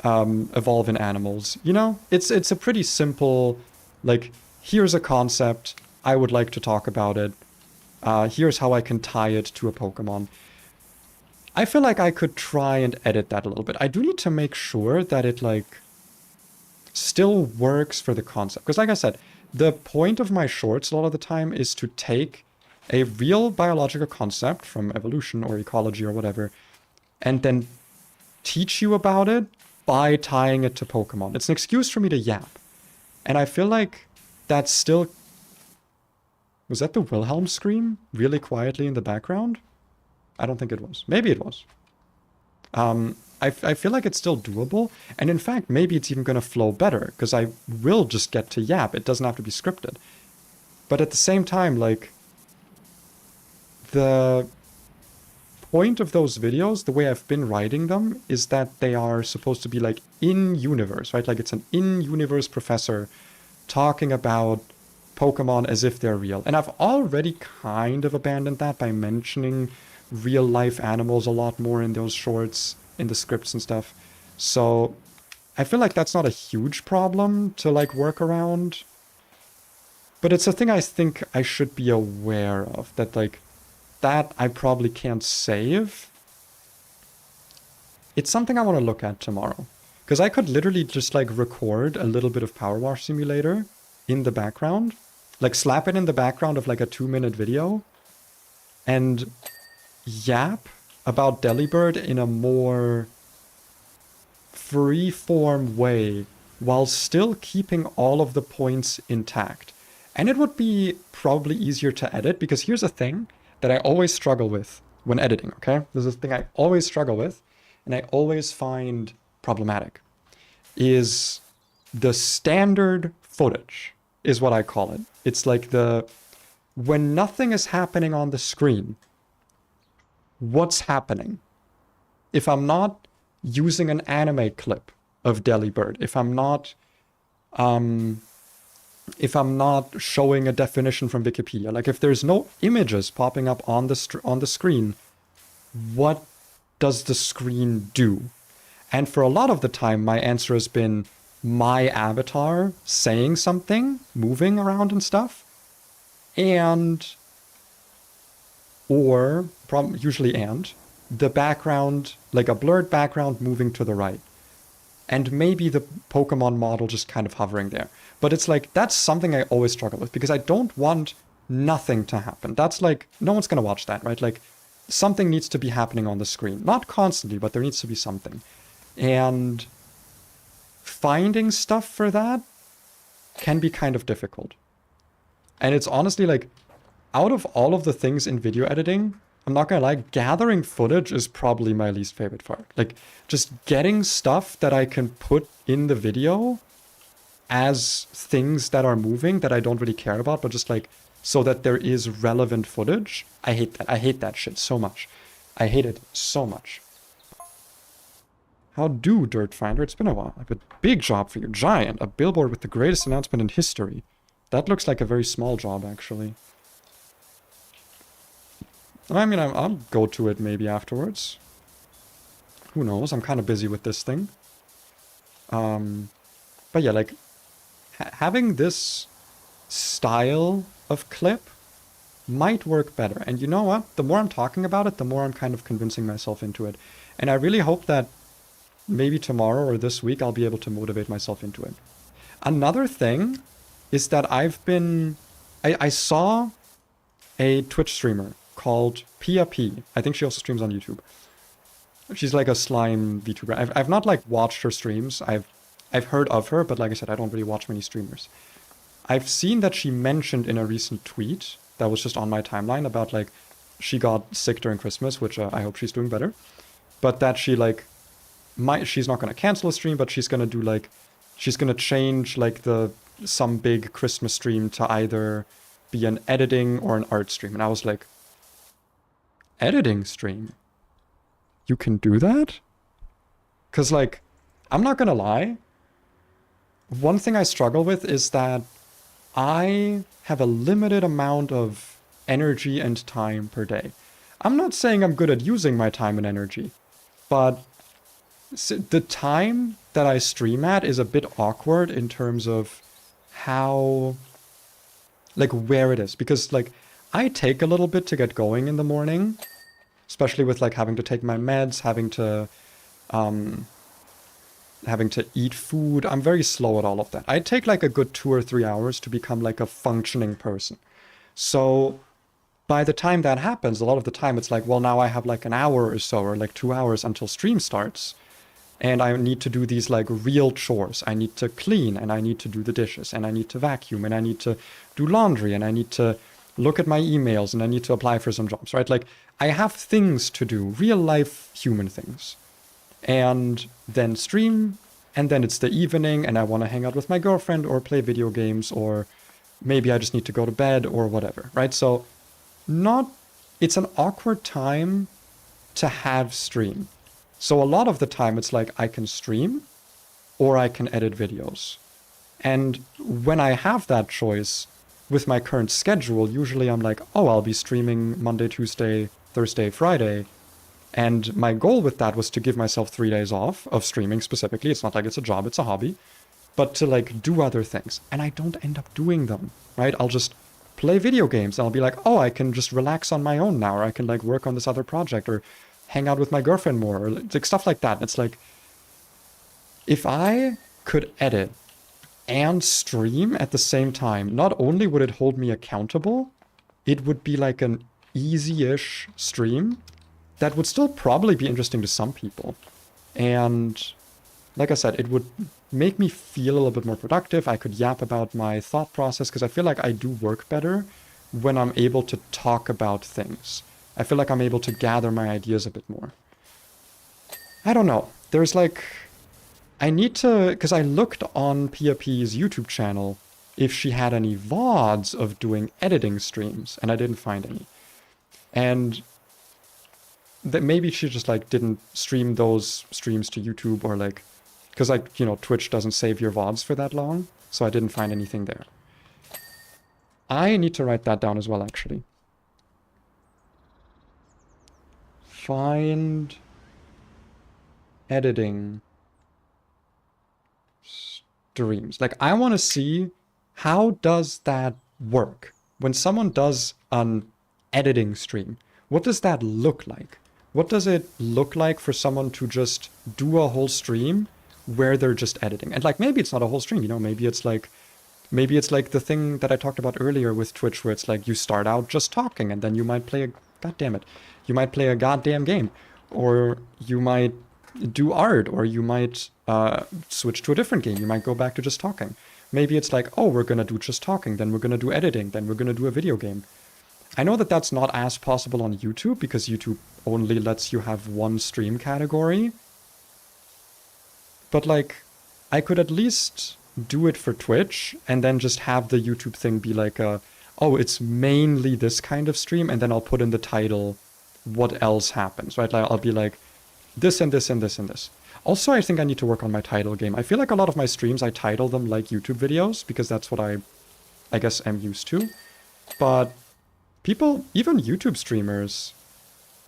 evolve in animals. You know, it's a pretty simple, like, here's a concept, I would like to talk about it, Here's how I can tie it to a Pokemon. I feel like I could try and edit that a little bit. I do need to make sure that it, like, still works for the concept. Because like I said, the point of my shorts a lot of the time is to take a real biological concept from evolution or ecology or whatever, and then teach you about it by tying it to Pokemon. It's an excuse for me to yap. And I feel like that's still... Was that the Wilhelm scream really quietly in the background? I don't think it was. Maybe it was. I feel like it's still doable. And in fact, maybe it's even going to flow better, because I will just get to yap. It doesn't have to be scripted. But at the same time, like, the point of those videos, the way I've been writing them, is that they are supposed to be, like, in-universe, right? Like, it's an in-universe professor talking about Pokemon as if they're real. And I've already kind of abandoned that by mentioning real-life animals a lot more in those shorts, in the scripts and stuff. So I feel like that's not a huge problem to, like, work around. But it's a thing I think I should be aware of, that, like, that I probably can't save. It's something I want to look at tomorrow. Because I could literally just, like, record a little bit of Powerwash Simulator in the background. Like, slap it in the background of, like, a 2-minute video. And yap about Delibird in a more free-form way, while still keeping all of the points intact. And it would be probably easier to edit, because here's a thing that I always struggle with when editing, okay? This is a thing I always struggle with, and I always find problematic, is the standard footage, is what I call it. It's like when nothing is happening on the screen, what's happening? If I'm not using an anime clip of Delibird, if I'm not showing a definition from Wikipedia, like if there's no images popping up on the screen, what does the screen do? And for a lot of the time, my answer has been my avatar saying something, moving around and stuff, usually the background, like a blurred background moving to the right. And maybe the Pokemon model just kind of hovering there. But it's like, that's something I always struggle with, because I don't want nothing to happen. That's like, no one's going to watch that, right? Like, something needs to be happening on the screen. Not constantly, but there needs to be something. And finding stuff for that can be kind of difficult. And it's honestly like, out of all of the things in video editing, I'm not gonna lie, gathering footage is probably my least favorite part. Like, just getting stuff that I can put in the video as things that are moving that I don't really care about, but just like, so that there is relevant footage. I hate that. I hate that shit so much. I hate it so much. How do, Dirt Finder? It's been a while. I have a big job for you. Giant. A billboard with the greatest announcement in history. That looks like a very small job, actually. I mean, I'll go to it maybe afterwards. Who knows? I'm kind of busy with this thing. But yeah, like, having this style of clip might work better. And you know what? The more I'm talking about it, the more I'm kind of convincing myself into it. And I really hope that maybe tomorrow or this week I'll be able to motivate myself into it. Another thing is that I saw a Twitch streamer called Pia P. I think she also streams on YouTube. She's like a slime VTuber. I've not like watched her streams. I've heard of her, but like I said, I don't really watch many streamers. I've seen that she mentioned in a recent tweet that was just on my timeline about like she got sick during Christmas, which I hope she's doing better. But that she like she's not gonna cancel a stream, but she's gonna do like she's gonna change like some big Christmas stream to either be an editing or an art stream. And I was like, editing stream? You can do that? Because, like, I'm not gonna lie. One thing I struggle with is that I have a limited amount of energy and time per day. I'm not saying I'm good at using my time and energy, but the time that I stream at is a bit awkward in terms of how, like, where it is. Because, like, I take a little bit to get going in the morning, especially with like having to take my meds, um, having to eat food. I'm very slow at all of that. I take like a good 2 or 3 hours to become like a functioning person. So by the time that happens, a lot of the time it's like, well, now I have like an hour or so, or like 2 hours until stream starts. And I need to do these like real chores. I need to clean, and I need to do the dishes, and I need to vacuum, and I need to do laundry, and I need to look at my emails, and I need to apply for some jobs, right? Like I have things to do, real life human things. And then stream, and then it's the evening, and I want to hang out with my girlfriend or play video games, or maybe I just need to go to bed or whatever, right? So not, it's an awkward time to have stream. So a lot of the time it's like I can stream or I can edit videos. And when I have that choice with my current schedule, usually I'm like, oh, I'll be streaming Monday, Tuesday, Thursday, Friday. And my goal with that was to give myself 3 days off of streaming specifically. It's not like it's a job, it's a hobby. But to like do other things. And I don't end up doing them, right? I'll just play video games and I'll be like, oh, I can just relax on my own now. Or I can like work on this other project or hang out with my girlfriend more, or like stuff like that. It's like, if I could edit and stream at the same time, not only would it hold me accountable, it would be like an easy-ish stream that would still probably be interesting to some people. And like I said, it would make me feel a little bit more productive. I could yap about my thought process, because I feel like I do work better when I'm able to talk about things. I feel like I'm able to gather my ideas a bit more. I don't know. There's like, I need to, because I looked on PAP's YouTube channel if she had any VODs of doing editing streams, and I didn't find any. And that maybe she just like didn't stream those streams to YouTube, or like, because like, you know, Twitch doesn't save your VODs for that long, so I didn't find anything there. I need to write that down as well, actually. Find editing streams. Like, I want to see, how does that work? When someone does an editing stream, what does that look like? What does it look like for someone to just do a whole stream where they're just editing? And like, maybe it's not a whole stream, you know, maybe it's like the thing that I talked about earlier with Twitch, where it's like you start out just talking and then you might play a, god damn it, you might play a goddamn game, or you might do art, or you might switch to a different game. You might go back to just talking. Maybe it's like, oh, we're gonna do just talking, then we're gonna do editing, then we're gonna do a video game. I know that that's not as possible on YouTube, because YouTube only lets you have one stream category. But like, I could at least do it for Twitch, and then just have the YouTube thing be like a, oh, it's mainly this kind of stream, and then I'll put in the title what else happens, right? Like, I'll be like, this and this and this and this. Also, I think I need to work on my title game. I feel like a lot of my streams, I title them like YouTube videos, because that's what I guess am used to. But people, even YouTube streamers,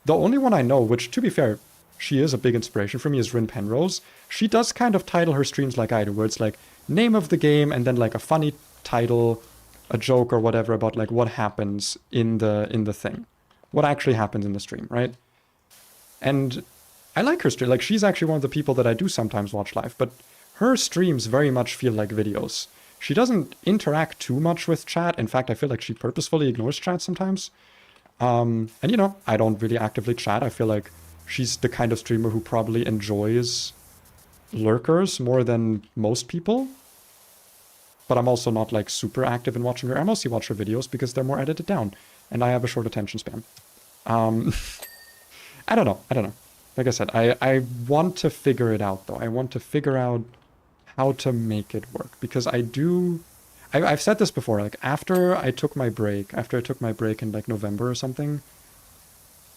the only one I know, which to be fair, she is a big inspiration for me, is Rin Penrose. She does kind of title her streams like I do, where it's like name of the game and then like a funny title, a joke or whatever about like what happens in the thing. What actually happens in the stream, right? And I like her stream. Like, she's actually one of the people that I do sometimes watch live, but her streams very much feel like videos. She doesn't interact too much with chat. In fact, I feel like she purposefully ignores chat sometimes. And you know, I don't really actively chat. I feel like she's the kind of streamer who probably enjoys lurkers more than most people. But I'm also not like super active in watching her. I mostly watch her videos because they're more edited down, and I have a short attention span. I don't know. Like I said, I want to figure it out, though. I want to figure out how to make it work, because I've said this before, like, after I took my break in like November or something,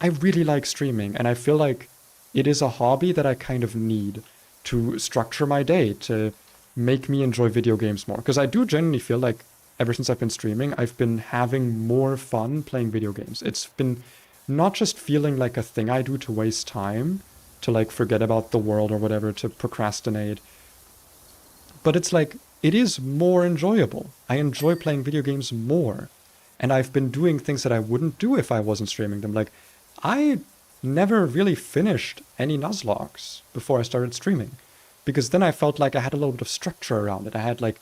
I really like streaming, and I feel like it is a hobby that I kind of need to structure my day, to make me enjoy video games more. Because I do genuinely feel like ever since I've been streaming, I've been having more fun playing video games. It's been not just feeling like a thing I do to waste time, to like forget about the world or whatever, to procrastinate, but it's like, it is more enjoyable. I enjoy playing video games more. And I've been doing things that I wouldn't do if I wasn't streaming them. Like, I never really finished any Nuzlockes before I started streaming. Because then I felt like I had a little bit of structure around it. I had like,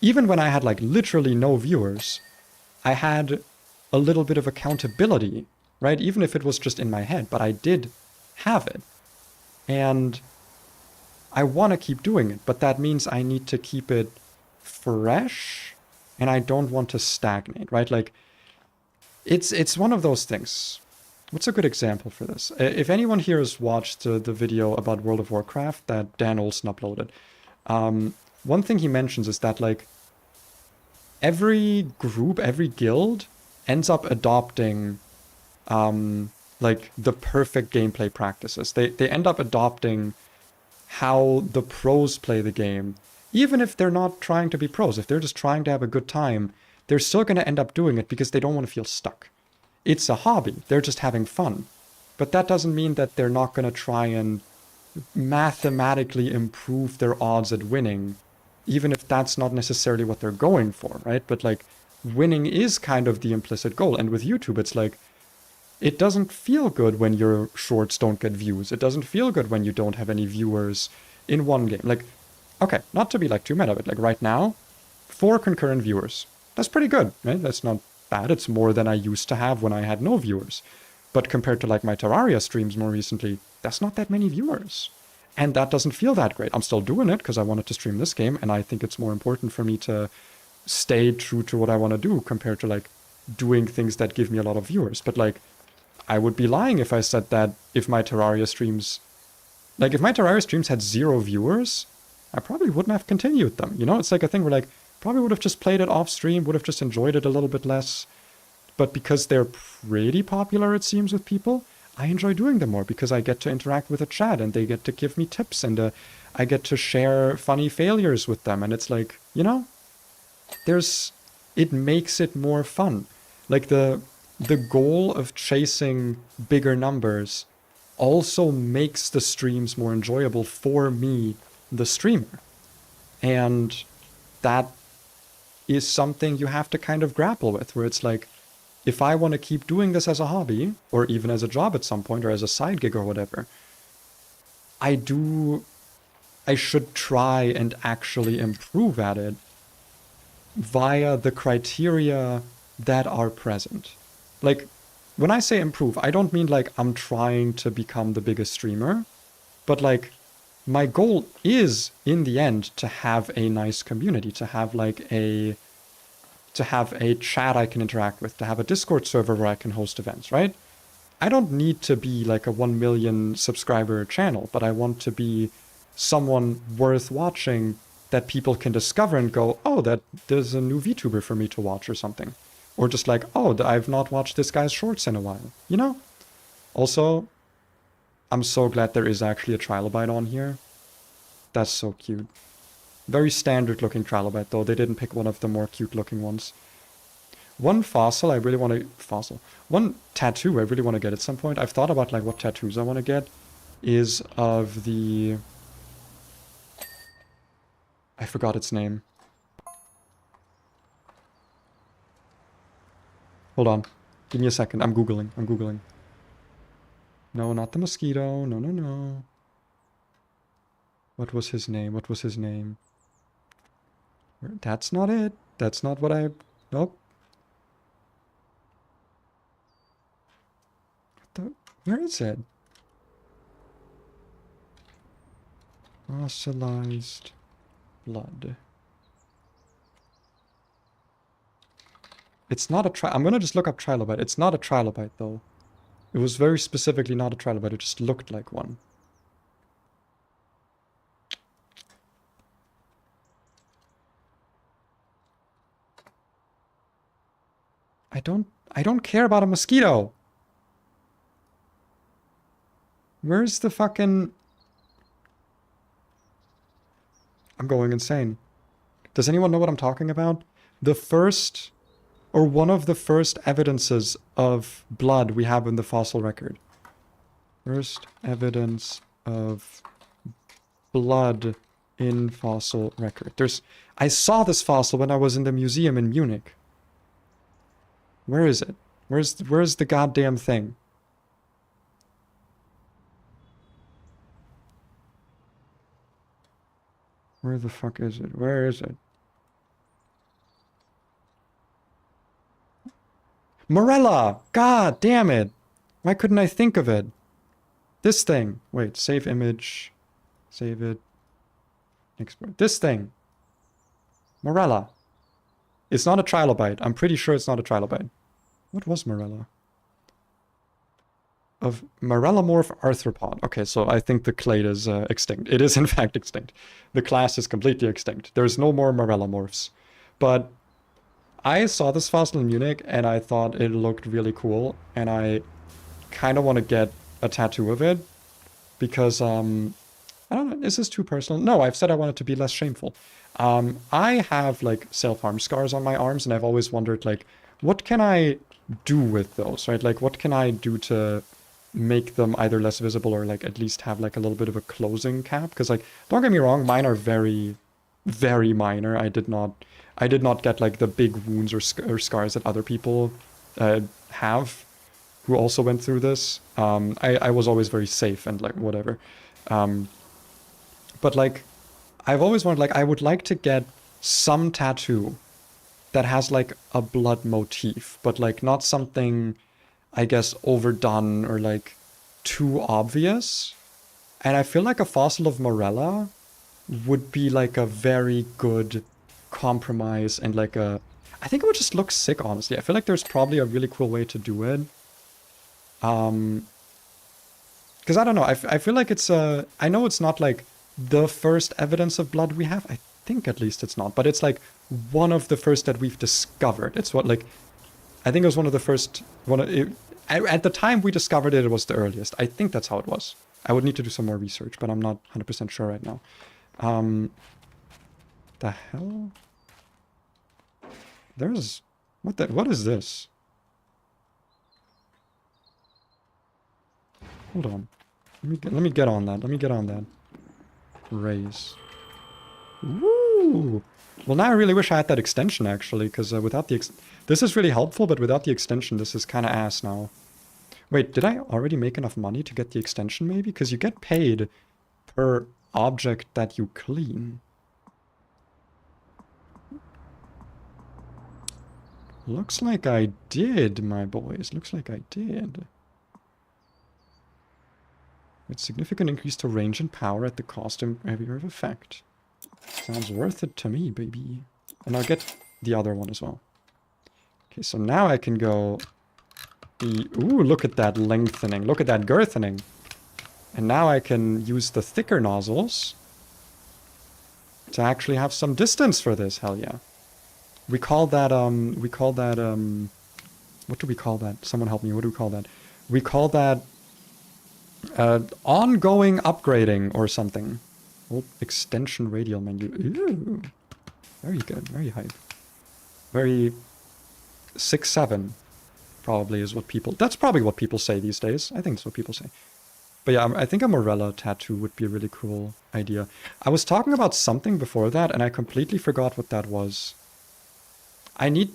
even when I had like literally no viewers, I had a little bit of accountability, right? Even if it was just in my head, but I did have it. And I want to keep doing it, but that means I need to keep it fresh, and I don't want to stagnate, right? Like, it's one of those things. What's a good example for this? If anyone here has watched the video about World of Warcraft that Dan Olsen uploaded, one thing he mentions is that, like, every group, every guild ends up adopting, like, the perfect gameplay practices. They end up adopting how the pros play the game. Even if they're not trying to be pros, if they're just trying to have a good time, they're still going to end up doing it because they don't want to feel stuck. It's a hobby. They're just having fun. But that doesn't mean that they're not going to try and mathematically improve their odds at winning, even if that's not necessarily what they're going for, right? But, like, winning is kind of the implicit goal. And with YouTube, it's like, it doesn't feel good when your shorts don't get views. It doesn't feel good when you don't have any viewers in one game. Like, okay, not to be like too meta, but like right now, 4 concurrent viewers. That's pretty good, right? That's not bad. It's more than I used to have when I had no viewers. But compared to like my Terraria streams more recently, that's not that many viewers. And that doesn't feel that great. I'm still doing it because I wanted to stream this game, and I think it's more important for me to stay true to what I want to do compared to like doing things that give me a lot of viewers. But like, I would be lying if I said that if my Terraria streams... Like, if my Terraria streams had 0 viewers, I probably wouldn't have continued them. You know, it's like a thing where, like, probably would have just played it off stream, would have just enjoyed it a little bit less. But because they're pretty popular, it seems, with people, I enjoy doing them more because I get to interact with the chat and they get to give me tips and I get to share funny failures with them. And it's like, you know, it makes it more fun. Like, the goal of chasing bigger numbers also makes the streams more enjoyable for me, the streamer. And that is something you have to kind of grapple with, where it's like, if I want to keep doing this as a hobby, or even as a job at some point, or as a side gig or whatever, I should try and actually improve at it via the criteria that are present. Like, when I say improve, I don't mean like I'm trying to become the biggest streamer, but like, my goal is, in the end, to have a nice community, to have like a chat I can interact with, to have a Discord server where I can host events, right? I don't need to be like a 1 million subscriber channel, but I want to be someone worth watching that people can discover and go, oh, that there's a new VTuber for me to watch or something. Or just like, oh, I've not watched this guy's shorts in a while, you know? Also, I'm so glad there is actually a trilobite on here. That's so cute. Very standard looking trilobite though. They didn't pick one of the more cute looking ones. One fossil I really want to... One tattoo I really want to get at some point. I've thought about like what tattoos I want to get. Is of the... I forgot its name. Hold on. Give me a second. I'm Googling. No, not the mosquito. No, no, no. What was his name? That's not it. That's not what I... Nope. Where is it? Fossilized blood. It's not a I'm gonna just look up trilobite. It's not a trilobite, though. It was very specifically not a trilobite. It just looked like one. I don't care about a mosquito. Where's the fucking... I'm going insane. Does anyone know what I'm talking about? The first... or one of the first evidences of blood we have in the fossil record. First evidence of blood in fossil record. I saw this fossil when I was in the museum in Munich. Where is it? Where's the goddamn thing? Where the fuck is it? Where is it? Morella! God damn it! Why couldn't I think of it? This thing. Wait, save image. Save it. Export. This thing. Morella. It's not a trilobite. I'm pretty sure it's not a trilobite. What was Morella? Of Morellamorph arthropod. Okay, so I think the clade is extinct. It is in fact extinct. The class is completely extinct. There's no more Morellamorphs. But I saw this fossil in Munich and I thought it looked really cool. And I kind of want to get a tattoo of it. Because, I don't know, is this too personal? No, I've said I want it to be less shameful. I have, like, self-harm scars on my arms, and I've always wondered, like, what can I do with those, right? Like, what can I do to make them either less visible or, like, at least have, like, a little bit of a closing cap? Because, like, don't get me wrong, mine are very, very minor. I did not get, like, the big wounds or scars that other people have who also went through this. I was always very safe and, like, whatever. But, like, I've always wanted, like, I would like to get some tattoo that has, like, a blood motif, but, like, not something, I guess, overdone or, like, too obvious. And I feel like a fossil of Morella would be, like, a very good compromise and, like, I think it would just look sick, honestly. I feel like there's probably a really cool way to do it. Because I don't know, I feel like it's I know it's not like the first evidence of blood we have. I think at least it's not, but it's like one of the first that we've discovered. It's what, like, I think it was one of the first, at the time we discovered it, it was the earliest. I think that's how it was. I would need to do some more research, but I'm not 100% sure right now. The hell? There's, what is this? Hold on. Let me get on that. Let me get on that. Raise. Woo! Well, now I really wish I had that extension, actually, because without the this is really helpful, but without the extension, this is kind of ass now. Wait, did I already make enough money to get the extension, maybe? Because you get paid per object that you clean. Looks like I did, my boys. Looks like I did. With significant increase to range and power at the cost of heavier of effect. Sounds worth it to me, baby. And I'll get the other one as well. Okay, so now I can go... Ooh, look at that lengthening. Look at that girthening. And now I can use the thicker nozzles to actually have some distance for this. Hell yeah. We call that, what do we call that? Someone help me. What do we call that? We call that ongoing upgrading or something. Oh, extension radial menu. Ooh. Very good. Very hype. Very 6-7 probably is what people... That's probably what people say these days. I think that's what people say. But yeah, I think a Morella tattoo would be a really cool idea. I was talking about something before that, and I completely forgot what that was. I need,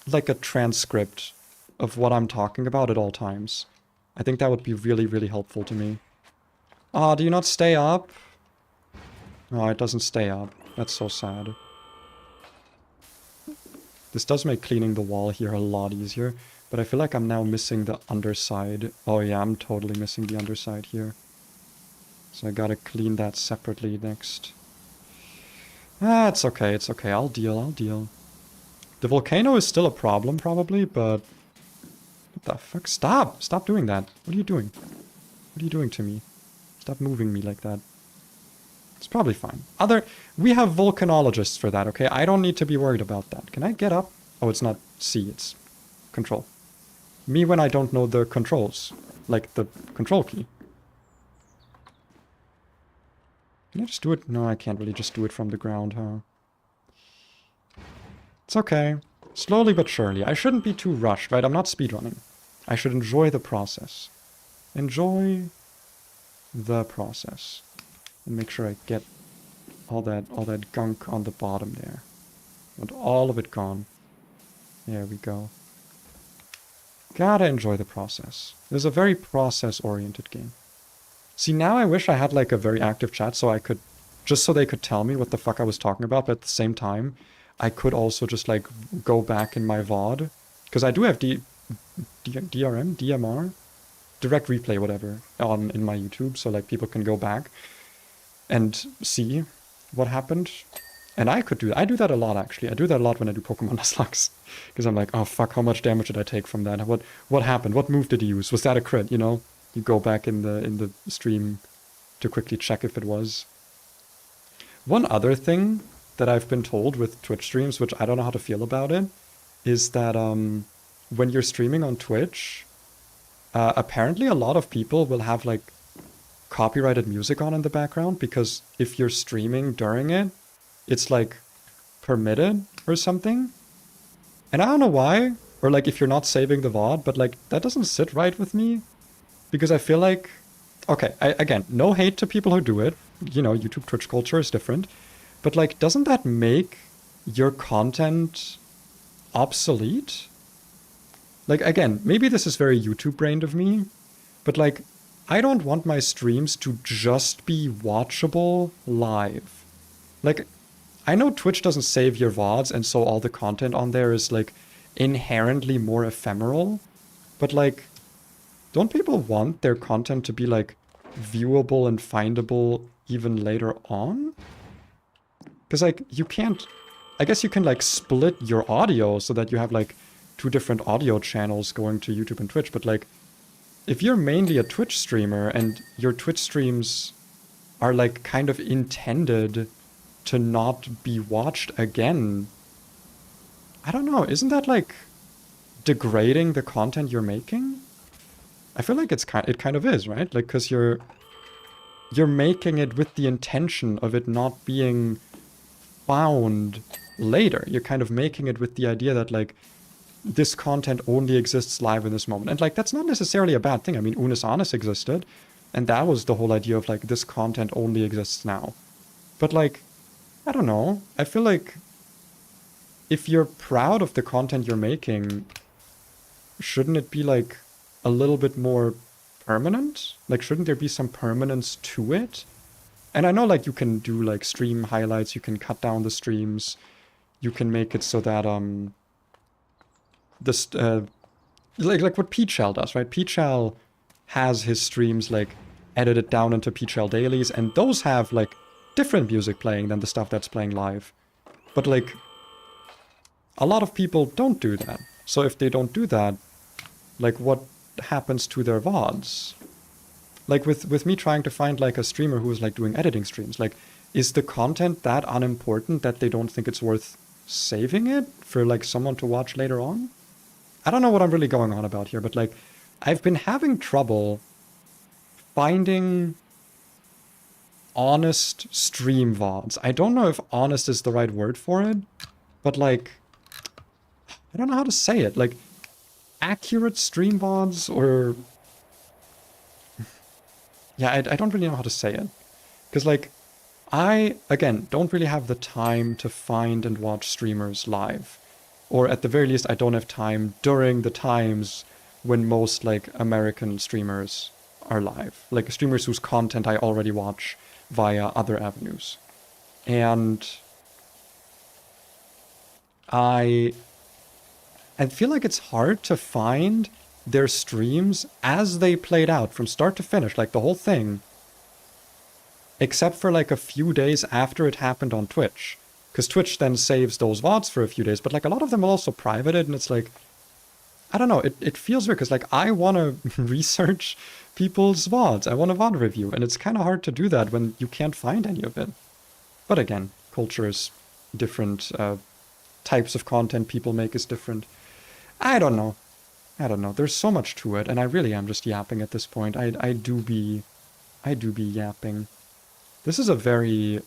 like, a transcript of what I'm talking about at all times. I think that would be really, really helpful to me. Ah, do you not stay up? Oh, it doesn't stay up. That's so sad. This does make cleaning the wall here a lot easier, but I feel like I'm now missing the underside. Oh yeah, I'm totally missing the underside here. So I gotta clean that separately next. Ah, it's okay, it's okay. I'll deal. The volcano is still a problem, probably, but... What the fuck? Stop! Stop doing that. What are you doing? What are you doing to me? Stop moving me like that. It's probably fine. We have volcanologists for that, okay? I don't need to be worried about that. Can I get up? Oh, it's not C, it's control. Me when I don't know the controls. Like the control key. Can I just do it? No, I can't really just do it from the ground, huh? It's okay. Slowly but surely. I shouldn't be too rushed, right? I'm not speedrunning. I should enjoy the process. Enjoy the process. And make sure I get all that gunk on the bottom there. Want all of it gone. There we go. Gotta enjoy the process. This is a very process-oriented game. See, now I wish I had like a very active chat so I could, just so they could tell me what the fuck I was talking about, but at the same time, I could also just like go back in my VOD. Because I do have DRM, DMR, direct replay, whatever, on in my YouTube, so like people can go back and see what happened. And I could do that. I do that a lot, actually. I do that a lot when I do Pokemon Nuzlocke. Because I'm like, oh fuck, how much damage did I take from that? What happened? What move did he use? Was that a crit, you know? You go back in the stream to quickly check if it was. One other thing that I've been told with Twitch streams, which I don't know how to feel about it, is that when you're streaming on Twitch, apparently a lot of people will have like copyrighted music on in the background, because if you're streaming during it, it's like permitted or something. And I don't know why, or like if you're not saving the VOD, but like that doesn't sit right with me, because I feel like, okay, again, no hate to people who do it, you know, YouTube Twitch culture is different, but like doesn't that make your content obsolete? Like again, maybe this is very YouTube brained of me, but like I don't want my streams to just be watchable live. Like, I know Twitch doesn't save your VODs, and so all the content on there is, like, inherently more ephemeral. But, like, don't people want their content to be, like, viewable and findable even later on? Because, like, you can't... I guess you can, like, split your audio so that you have, like, 2 different audio channels going to YouTube and Twitch, but, like, if you're mainly a Twitch streamer and your Twitch streams are, like, kind of intended to not be watched again, I don't know, isn't that like degrading the content you're making? I feel like it kind of is, right? Like, because you're making it with the intention of it not being found later. You're kind of making it with the idea that like this content only exists live in this moment. And like that's not necessarily a bad thing. I mean, Unis Honest existed, and that was the whole idea of like this content only exists now. But like, I don't know. I feel like if you're proud of the content you're making, shouldn't it be like a little bit more permanent? Like, shouldn't there be some permanence to it? And I know like you can do like stream highlights, you can cut down the streams, you can make it so that this like what Peachal does, right? Peachal has his streams like edited down into Peachal dailies, and those have like different music playing than the stuff that's playing live. But like a lot of people don't do that. So if they don't do that, like what happens to their VODs? Like with me trying to find like a streamer who's like doing editing streams, like is the content that unimportant that they don't think it's worth saving it for like someone to watch later on? I don't know what I'm really going on about here, but like I've been having trouble finding honest stream VODs. I don't know if honest is the right word for it, but like, I don't know how to say it. Like, accurate stream VODs or... Yeah, I don't really know how to say it. Because like, I, again, don't really have the time to find and watch streamers live. Or at the very least, I don't have time during the times when most like American streamers are live. Like streamers whose content I already watch via other avenues. And I feel like it's hard to find their streams as they played out from start to finish, like the whole thing, except for like a few days after it happened on Twitch. Because Twitch then saves those VODs for a few days, but like a lot of them are also privated, and it's like, I don't know, it feels weird, because like I want to research people's VODs, I want a VOD review, and it's kind of hard to do that when you can't find any of it. But again, culture is different, types of content people make is different. I don't know. There's so much to it, and I really am just yapping at this point. I do be yapping. This is a very...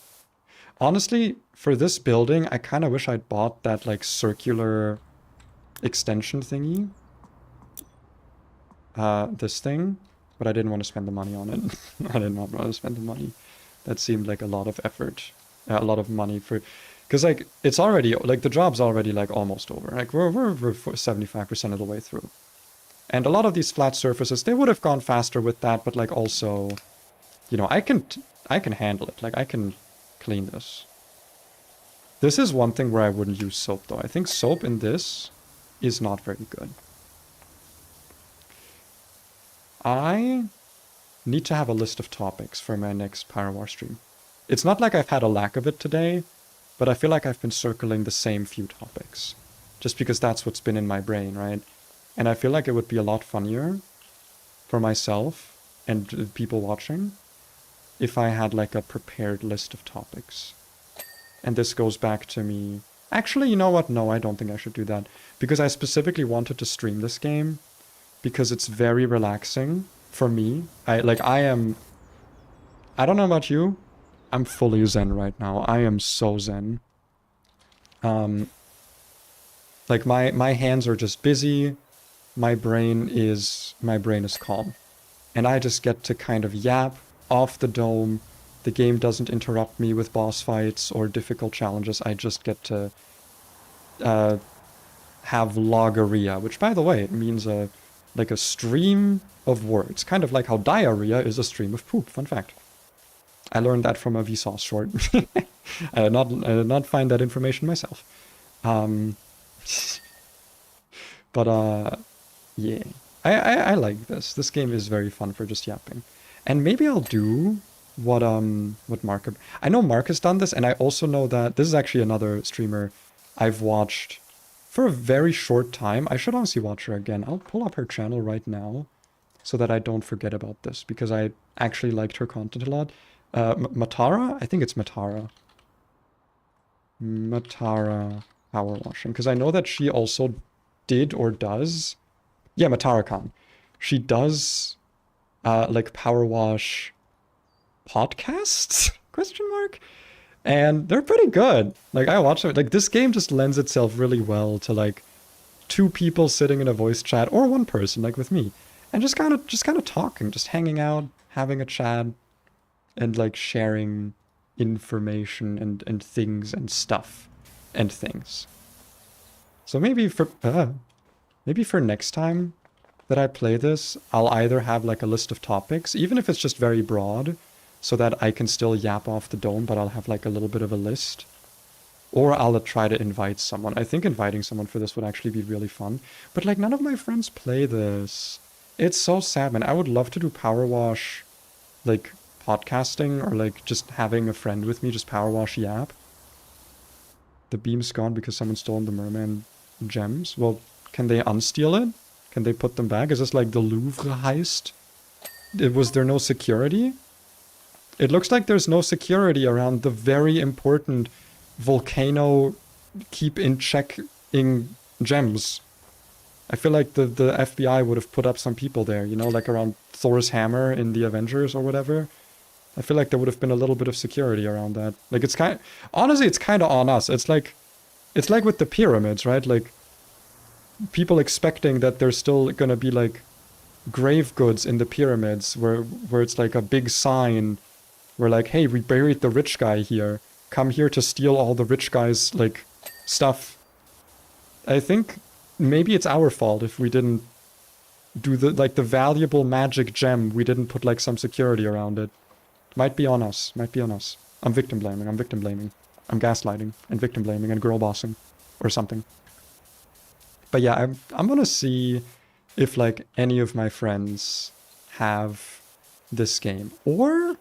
Honestly, for this building, I kind of wish I'd bought that, like, circular extension thingy. This thing. But I didn't want to spend the money on it. I did not want to spend the money. That seemed like a lot of effort. A lot of money for... Because, like, it's already... Like, the job's already, like, almost over. Like, we're 75% of the way through. And a lot of these flat surfaces, they would have gone faster with that, but like also, you know, I can handle it. Like I can clean this. This is one thing where I wouldn't use soap though. I think soap in this is not very good. I need to have a list of topics for my next Powerwash stream. It's not like I've had a lack of it today, but I feel like I've been circling the same few topics. Just because that's what's been in my brain, right? And I feel like it would be a lot funnier for myself and people watching if I had like a prepared list of topics. And this goes back to me... Actually, you know what? No, I don't think I should do that. Because I specifically wanted to stream this game because it's very relaxing for me. I don't know about you. I'm fully zen right now. I am so zen. Like my hands are just busy. My brain is calm. And I just get to kind of yap off the dome. The game doesn't interrupt me with boss fights or difficult challenges. I just get to have logorrhea, which by the way, it means like a stream of words. Kind of like how diarrhea is a stream of poop. Fun fact. I learned that from a Vsauce short. I did not find that information myself. But yeah. I like this. This game is very fun for just yapping. And maybe I'll do what Mark... I know Mark has done this, and I also know that this is actually another streamer I've watched for a very short time. I should honestly watch her again. I'll pull up her channel right now so that I don't forget about this, because I actually liked her content a lot. Matara? I think it's Matara. Matara power washing, because I know that she also did or does... Yeah, Matara Khan. She does like power wash podcasts? Question mark? And they're pretty good. Like I watch it. Like this game just lends itself really well to like two people sitting in a voice chat or one person like with me and just kind of talking, just hanging out, having a chat and like sharing information and things and stuff and things. So maybe for next time that I play this, I'll either have like a list of topics, even if it's just very broad, so that I can still yap off the dome, but I'll have like a little bit of a list. Or I'll try to invite someone. I think inviting someone for this would actually be really fun. But like none of my friends play this. It's so sad, man. I would love to do Power Wash, like podcasting, or like just having a friend with me, just Power Wash yap. The beam's gone because someone stole the merman gems. Well, can they unsteal it? Can they put them back? Is this like the Louvre heist? Was there no security? It looks like there's no security around the very important volcano keep in checking gems. I feel like the FBI would have put up some people there, you know, like around Thor's hammer in the Avengers or whatever. I feel like there would have been a little bit of security around that. Like it's honestly, it's kind of on us. It's like with the pyramids, right? Like people expecting that there's still gonna be like grave goods in the pyramids where it's like a big sign where like, hey, we buried the rich guy here. Come here to steal all the rich guy's like stuff. I think maybe it's our fault if we didn't do the valuable magic gem. We didn't put like some security around it. Might be on us. Might be on us. I'm victim blaming. I'm gaslighting and victim blaming and girl bossing or something. But yeah, I'm gonna see if like any of my friends have this game. Or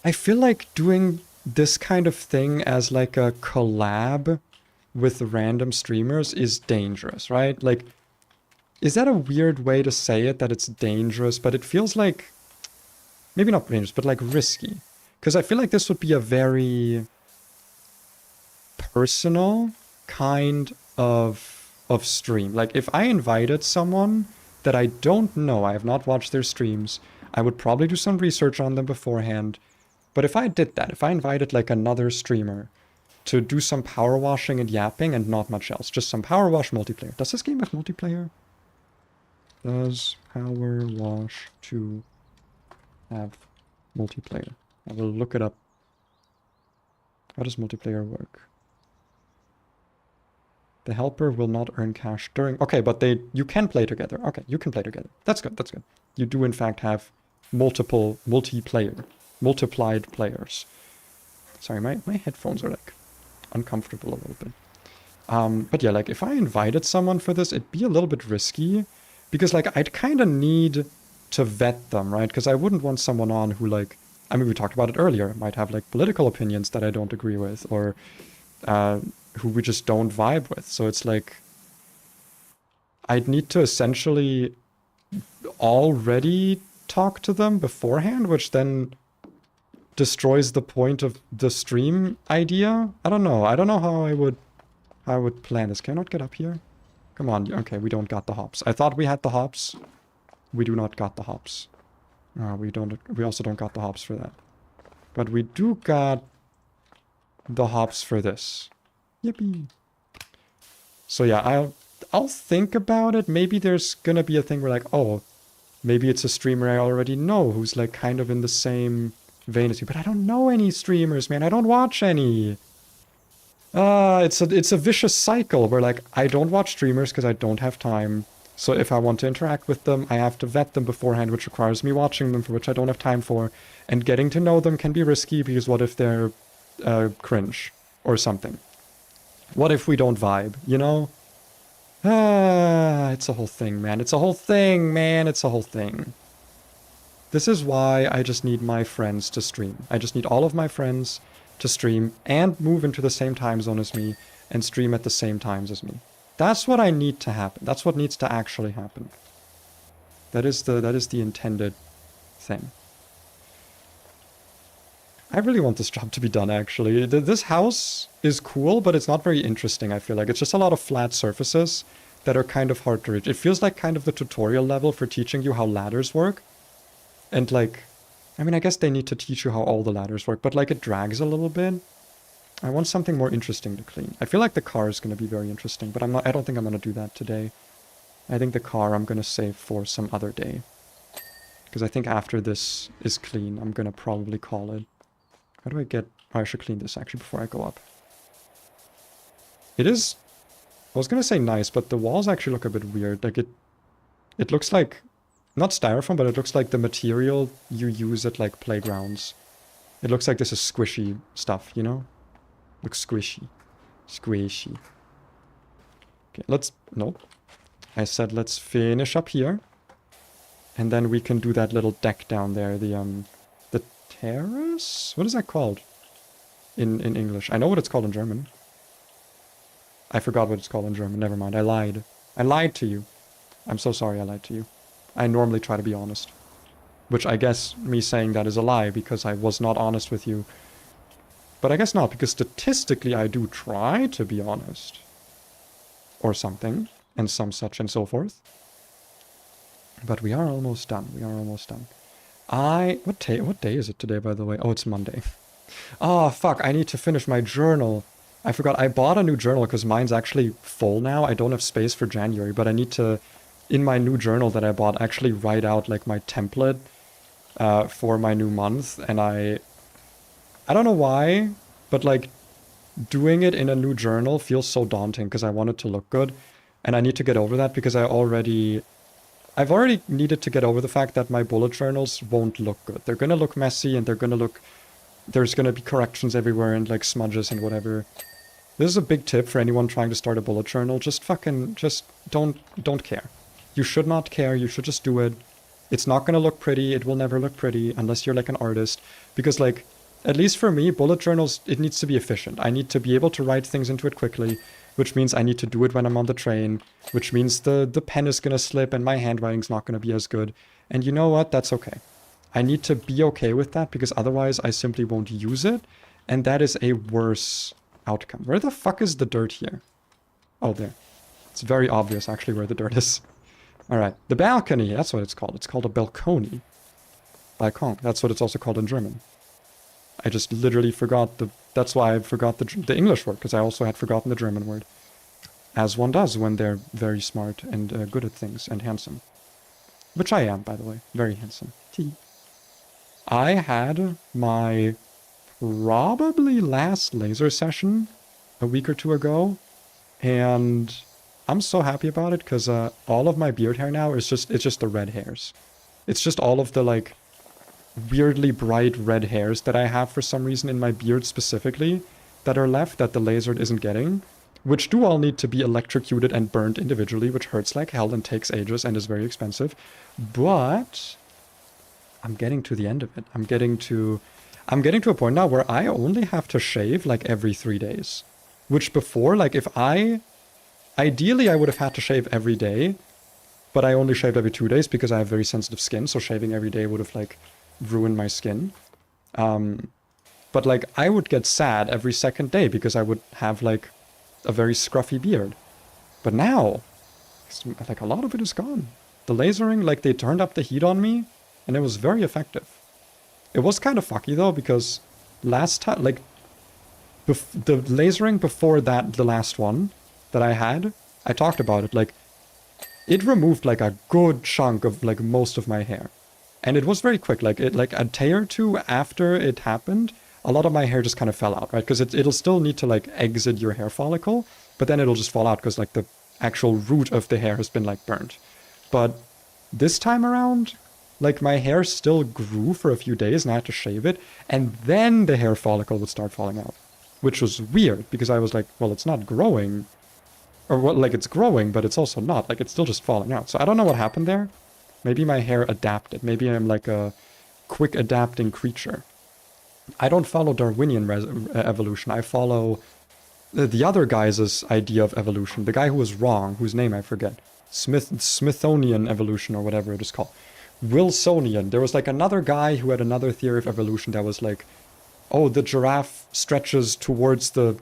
I feel like doing this kind of thing as like a collab with random streamers is dangerous, right? Like, is that a weird way to say it, that it's dangerous? But it feels like, maybe not dangerous, but like risky. Because I feel like this would be a very personal kind of stream. Like if I invited someone that I don't know, I have not watched their streams, I would probably do some research on them beforehand. But if I did that, if I invited like another streamer to do some power washing and yapping and not much else, just some power wash multiplayer. Does this game have multiplayer? Does Power Wash 2 have multiplayer? I will look it up. How does multiplayer work? The helper will not earn cash during... Okay, but you can play together. Okay, you can play together. That's good, that's good. You do in fact have multiplied players. Sorry, my headphones are like uncomfortable a little bit. But yeah, like if I invited someone for this, it'd be a little bit risky because like I'd kind of need to vet them, right? Because I wouldn't want someone on who like, I mean, we talked about it earlier, might have like political opinions that I don't agree with or who we just don't vibe with. So it's like, I'd need to essentially already talk to them beforehand, which then destroys the point of the stream idea. I don't know. I don't know how I would plan this. Can I not get up here? Come on. Okay, we don't got the hops. I thought we had the hops. We do not got the hops. We also don't got the hops for that. But we do got the hops for this. Yippee. So yeah, I'll think about it. Maybe there's gonna be a thing where like, oh, maybe it's a streamer I already know who's like kind of in the same vein as you. But I don't know any streamers, man. I don't watch any. It's a vicious cycle where like I don't watch streamers because I don't have time. So if I want to interact with them, I have to vet them beforehand, which requires me watching them, for which I don't have time for. And getting to know them can be risky because what if they're cringe or something? What if we don't vibe, you know? It's a whole thing, man. It's a whole thing, man. It's a whole thing. This is why I just need my friends to stream. I just need all of my friends to stream and move into the same time zone as me and stream at the same times as me. That's what I need to happen. That's what needs to actually happen. That is the intended thing. I really want this job to be done, actually. This house is cool, but it's not very interesting, I feel like. It's just a lot of flat surfaces that are kind of hard to reach. It feels like kind of the tutorial level for teaching you how ladders work. And like, I mean, I guess they need to teach you how all the ladders work, but like it drags a little bit. I want something more interesting to clean. I feel like the car is going to be very interesting, but I don't think I'm going to do that today. I think the car I'm going to save for some other day. Because I think after this is clean, I'm going to probably call it. How do I get... Oh, I should clean this actually before I go up. It is... I was going to say nice, but the walls actually look a bit weird. Like it looks like... Not styrofoam, but it looks like the material you use at like playgrounds. It looks like this is squishy stuff, you know? Looks squishy. Squishy. Okay, let's... Nope. I said let's finish up here. And then we can do that little deck down there. The terrace? What is that called? In English. I know what it's called in German. I forgot what it's called in German. Never mind. I lied. I lied to you. I'm so sorry I lied to you. I normally try to be honest. Which I guess me saying that is a lie because I was not honest with you. But I guess not, because statistically I do try to be honest. Or something. And some such and so forth. But we are almost done. We are almost done. What day is it today, by the way? Oh, it's Monday. Oh, fuck. I need to finish my journal. I forgot. I bought a new journal because mine's actually full now. I don't have space for January, but I need to, in my new journal that I bought, actually write out like my template for my new month. And I don't know why, but like doing it in a new journal feels so daunting because I want it to look good. And I need to get over that because I've already needed to get over the fact that my bullet journals won't look good. They're gonna look messy and there's gonna be corrections everywhere and like smudges and whatever. This is a big tip for anyone trying to start a bullet journal. Just don't care. You should not care. You should just do it. It's not gonna look pretty. It will never look pretty unless you're like an artist. Because like, at least for me, bullet journals, it needs to be efficient. I need to be able to write things into it quickly, which means I need to do it when I'm on the train, which means the pen is going to slip and my handwriting's not going to be as good. And you know what? That's okay. I need to be okay with that because otherwise I simply won't use it. And that is a worse outcome. Where the fuck is the dirt here? Oh, there. It's very obvious actually where the dirt is. All right. The balcony. That's what it's called. It's called a balcony. Balkon. That's what it's also called in German. I just literally forgot that's why I forgot the English word, because I also had forgotten the German word. As one does when they're very smart and good at things and handsome. Which I am, by the way. Very handsome. I had my probably last laser session a week or two ago. And I'm so happy about it because all of my beard hair now is it's just the red hairs. It's just all of the like weirdly bright red hairs that I have for some reason in my beard specifically that are left that the laser isn't getting, which do all need to be electrocuted and burned individually, which hurts like hell and takes ages and is very expensive. But I'm getting to the end of it. I'm getting to a point now where I only have to shave like every 3 days. Which before, like ideally I would have had to shave every day, but I only shaved every 2 days because I have very sensitive skin, so shaving every day would have like ruined my skin. But like I would get sad every second day because I would have like a very scruffy beard. But now, like a lot of it is gone. The lasering, like they turned up the heat on me, and it was very effective. It was kind of fucky though, because last time, like, the lasering before that, the last one that I had, I talked about it, like, it removed like a good chunk of like most of my hair. And it was very quick, like a day or two after it happened, a lot of my hair just kind of fell out, right? Because it'll still need to like exit your hair follicle, but then it'll just fall out because like the actual root of the hair has been like burnt. But this time around, like my hair still grew for a few days and I had to shave it, and then the hair follicle would start falling out, which was weird because I was like, well, it's not growing, or what, like it's growing, but it's also not, like it's still just falling out. So I don't know what happened there. Maybe my hair adapted. Maybe I'm like a quick adapting creature. I don't follow Darwinian evolution. I follow the other guy's idea of evolution. The guy who was wrong, whose name I forget. Smithsonian evolution or whatever it is called. Wilsonian. There was like another guy who had another theory of evolution that was like, oh, the giraffe stretches towards the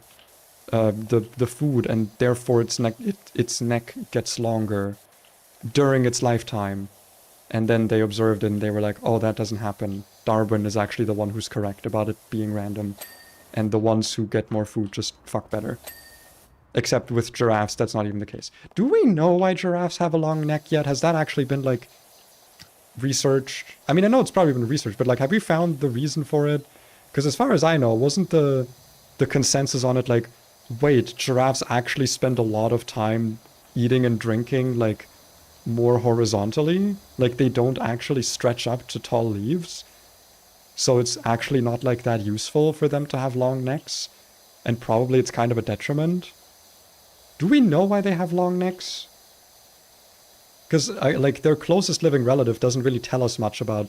food and therefore its neck gets longer during its lifetime. And then they observed it and they were like, oh, that doesn't happen. Darwin is actually the one who's correct about it being random. And the ones who get more food just fuck better. Except with giraffes, that's not even the case. Do we know why giraffes have a long neck yet? Has that actually been, like, researched? I mean, I know it's probably been researched, but, like, have we found the reason for it? Because as far as I know, wasn't the consensus on it, like, wait, giraffes actually spend a lot of time eating and drinking, like, more horizontally? Like, they don't actually stretch up to tall leaves? So it's actually not, like, that useful for them to have long necks? And probably it's kind of a detriment? Do we know why they have long necks? Because, like, their closest living relative doesn't really tell us much about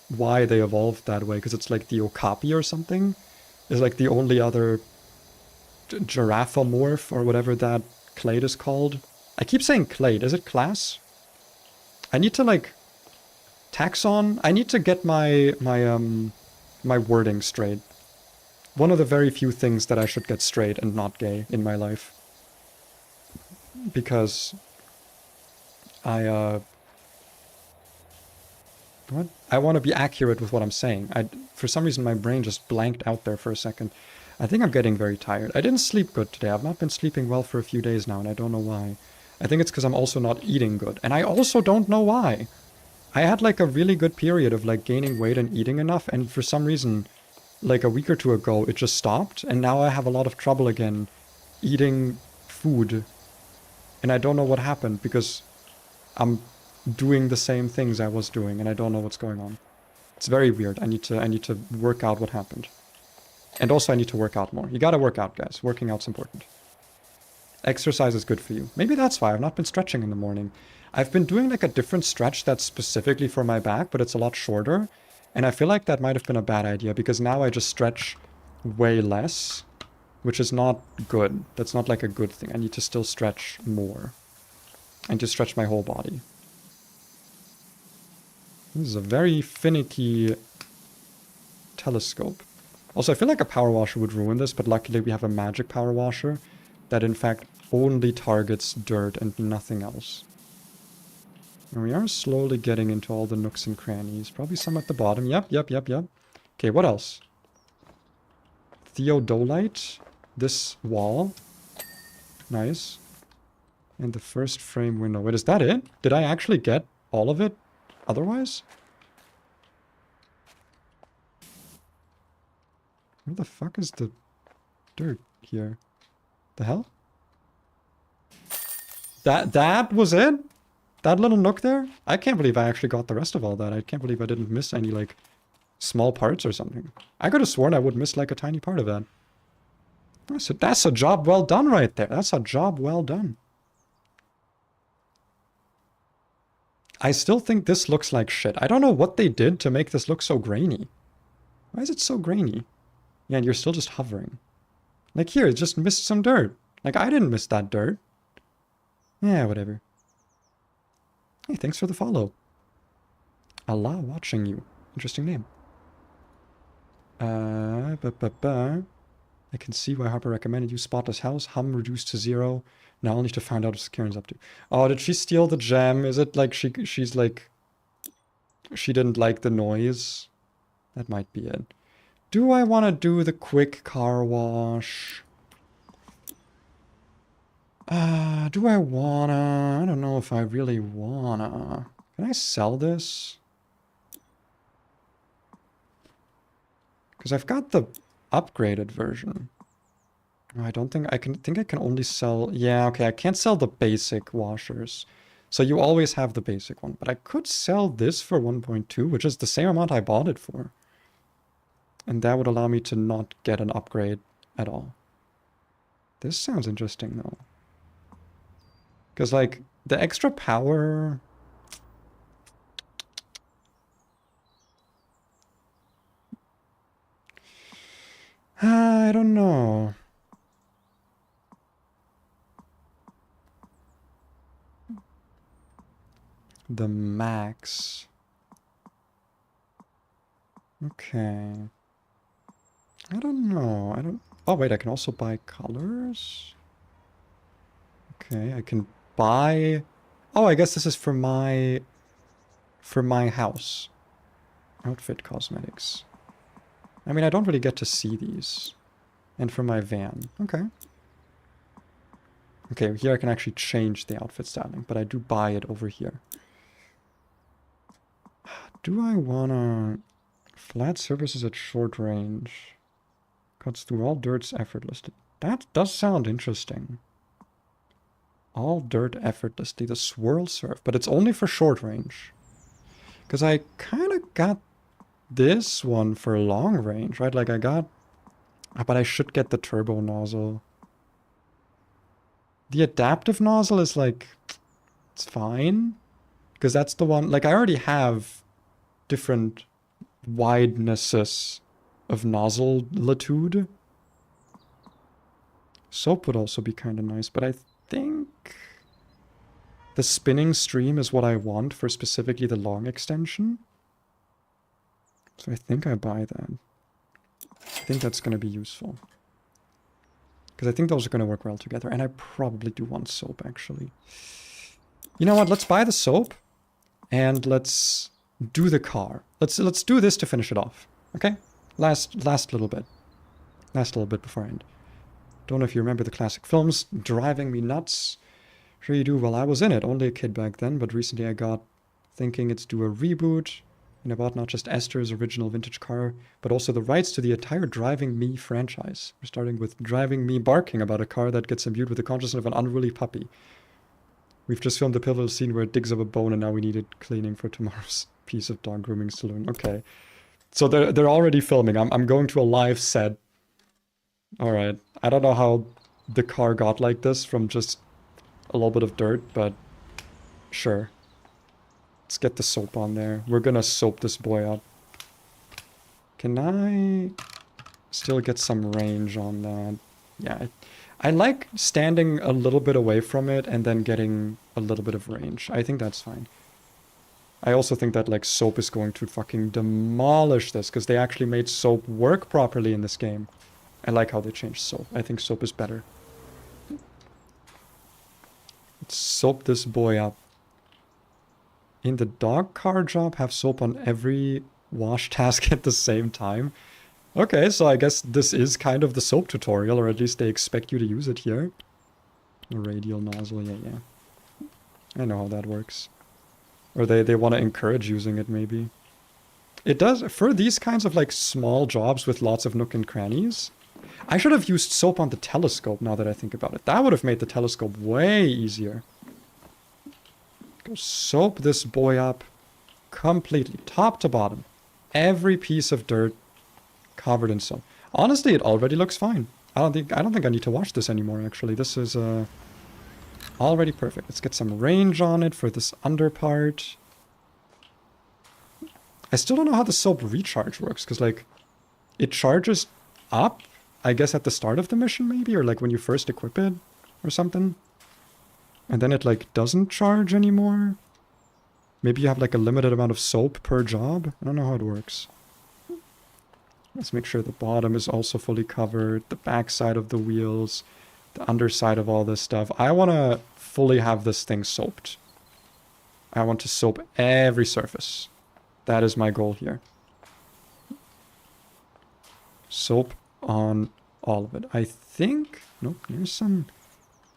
why they evolved that way, because it's like the okapi or something is like the only other giraffomorph or whatever that clade is called. I keep saying clade. Is it class? I need to, like, taxon. I need to get my wording straight. One of the very few things that I should get straight and not gay in my life. Because I want to be accurate with what I'm saying. For some reason my brain just blanked out there for a second. I think I'm getting very tired. I didn't sleep good today. I've not been sleeping well for a few days now, and I don't know why. I think it's because I'm also not eating good. And I also don't know why. I had like a really good period of like gaining weight and eating enough, and for some reason, like a week or two ago, it just stopped, and now I have a lot of trouble again eating food. And I don't know what happened, because I'm doing the same things I was doing, and I don't know what's going on. It's very weird. I need to work out what happened. And also I need to work out more. You gotta work out, guys. Working out's important. Exercise is good for you. Maybe that's why I've not been stretching in the morning. I've been doing like a different stretch that's specifically for my back, but it's a lot shorter. And I feel like that might have been a bad idea, because now I just stretch way less, which is not good. That's not like a good thing. I need to still stretch more. And to stretch my whole body. This is a very finicky telescope. Also, I feel like a power washer would ruin this, but luckily we have a magic power washer that in fact only targets dirt and nothing else. And we are slowly getting into all the nooks and crannies. Probably some at the bottom. Yep. Okay, what else? Theodolite. This wall. Nice. And the first frame window. Wait, is that it? Did I actually get all of it otherwise? Where the fuck is the dirt here? The hell? That was it? That little nook there? I can't believe I actually got the rest of all that. I can't believe I didn't miss any, like, small parts or something. I could have sworn I would miss, like, a tiny part of that. That's a job well done right there. That's a job well done. I still think this looks like shit. I don't know what they did to make this look so grainy. Why is it so grainy? Yeah, and you're still just hovering. Like here, it just missed some dirt. Like I didn't miss that dirt. Yeah, whatever. Hey, thanks for the follow. Allah watching you. Interesting name. I can see why Harper recommended you. Spotless house, hum reduced to 0. Now I'll need to find out what Karen's up to. Oh, did she steal the gem? Is it like she's like... She didn't like the noise? That might be it. Do I want to do the quick car wash? Do I wanna? I don't know if I really wanna. Can I sell this? Because I've got the upgraded version. I don't think I can only sell... Yeah, okay, I can't sell the basic washers. So you always have the basic one. But I could sell this for 1.2, which is the same amount I bought it for. And that would allow me to not get an upgrade at all. This sounds interesting, though. Because, like, the extra power... I don't know. The max. Okay. I don't know. I don't... Oh, wait, I can also buy colors? Okay, I can buy... Oh, I guess this is for my... For my house. Outfit cosmetics. I mean, I don't really get to see these. And for my van. Okay. Okay, here I can actually change the outfit styling, but I do buy it over here. Do I wanna... Flat surfaces at short range. Cuts through all dirts effortlessly. That does sound interesting. All dirt effortlessly. The swirl surf. But it's only for short range. Because I kind of got this one for long range, right? Like I got... But I should get the turbo nozzle. The adaptive nozzle is like... It's fine. Because that's the one... Like I already have different widenesses of nozzle latude. Soap would also be kind of nice, but I think the spinning stream is what I want for specifically the long extension. So I think I buy that. I think that's going to be useful. Because I think those are going to work well together. And I probably do want soap, actually. You know what? Let's buy the soap. And let's do the car. Let's do this to finish it off. Okay? Last little bit. Last little bit before I end. Don't know if you remember the classic films. Driving Me Nuts. Sure you do. Well, I was in it. Only a kid back then. But recently I got thinking it's due a reboot. And I bought not just Esther's original vintage car, but also the rights to the entire Driving Me franchise. We're starting with Driving Me barking about a car that gets imbued with the consciousness of an unruly puppy. We've just filmed the pivotal scene where it digs up a bone and now we need it cleaning for tomorrow's piece of dog grooming saloon. Okay. So they're already filming. I'm going to a live set. Alright. I don't know how the car got like this from just a little bit of dirt, but sure. Let's get the soap on there. We're gonna soap this boy up. Can I still get some range on that? Yeah, I like standing a little bit away from it and then getting a little bit of range. I think that's fine. I also think that like soap is going to fucking demolish this because they actually made soap work properly in this game. I like how they changed soap. I think soap is better. Let's soap this boy up. In the dog car job, have soap on every wash task at the same time. Okay, so I guess this is kind of the soap tutorial, or at least they expect you to use it here. The radial nozzle, yeah. I know how that works. Or they want to encourage using it, maybe. It does, for these kinds of like small jobs with lots of nook and crannies. I should have used soap on the telescope now that I think about it. That would have made the telescope way easier. Go soap this boy up completely, top to bottom. Every piece of dirt covered in soap. Honestly, it already looks fine. I don't think I need to wash this anymore, actually. This is already perfect. Let's get some range on it for this under part. I still don't know how the soap recharge works, because, like, it charges up, I guess, at the start of the mission, maybe? Or, like, when you first equip it or something? And then it, like, doesn't charge anymore? Maybe you have, like, a limited amount of soap per job? I don't know how it works. Let's make sure the bottom is also fully covered, the back side of the wheels, the underside of all this stuff. I want to fully have this thing soaped. I want to soap every surface. That is my goal here. Soap on all of it. I think... Nope, there's some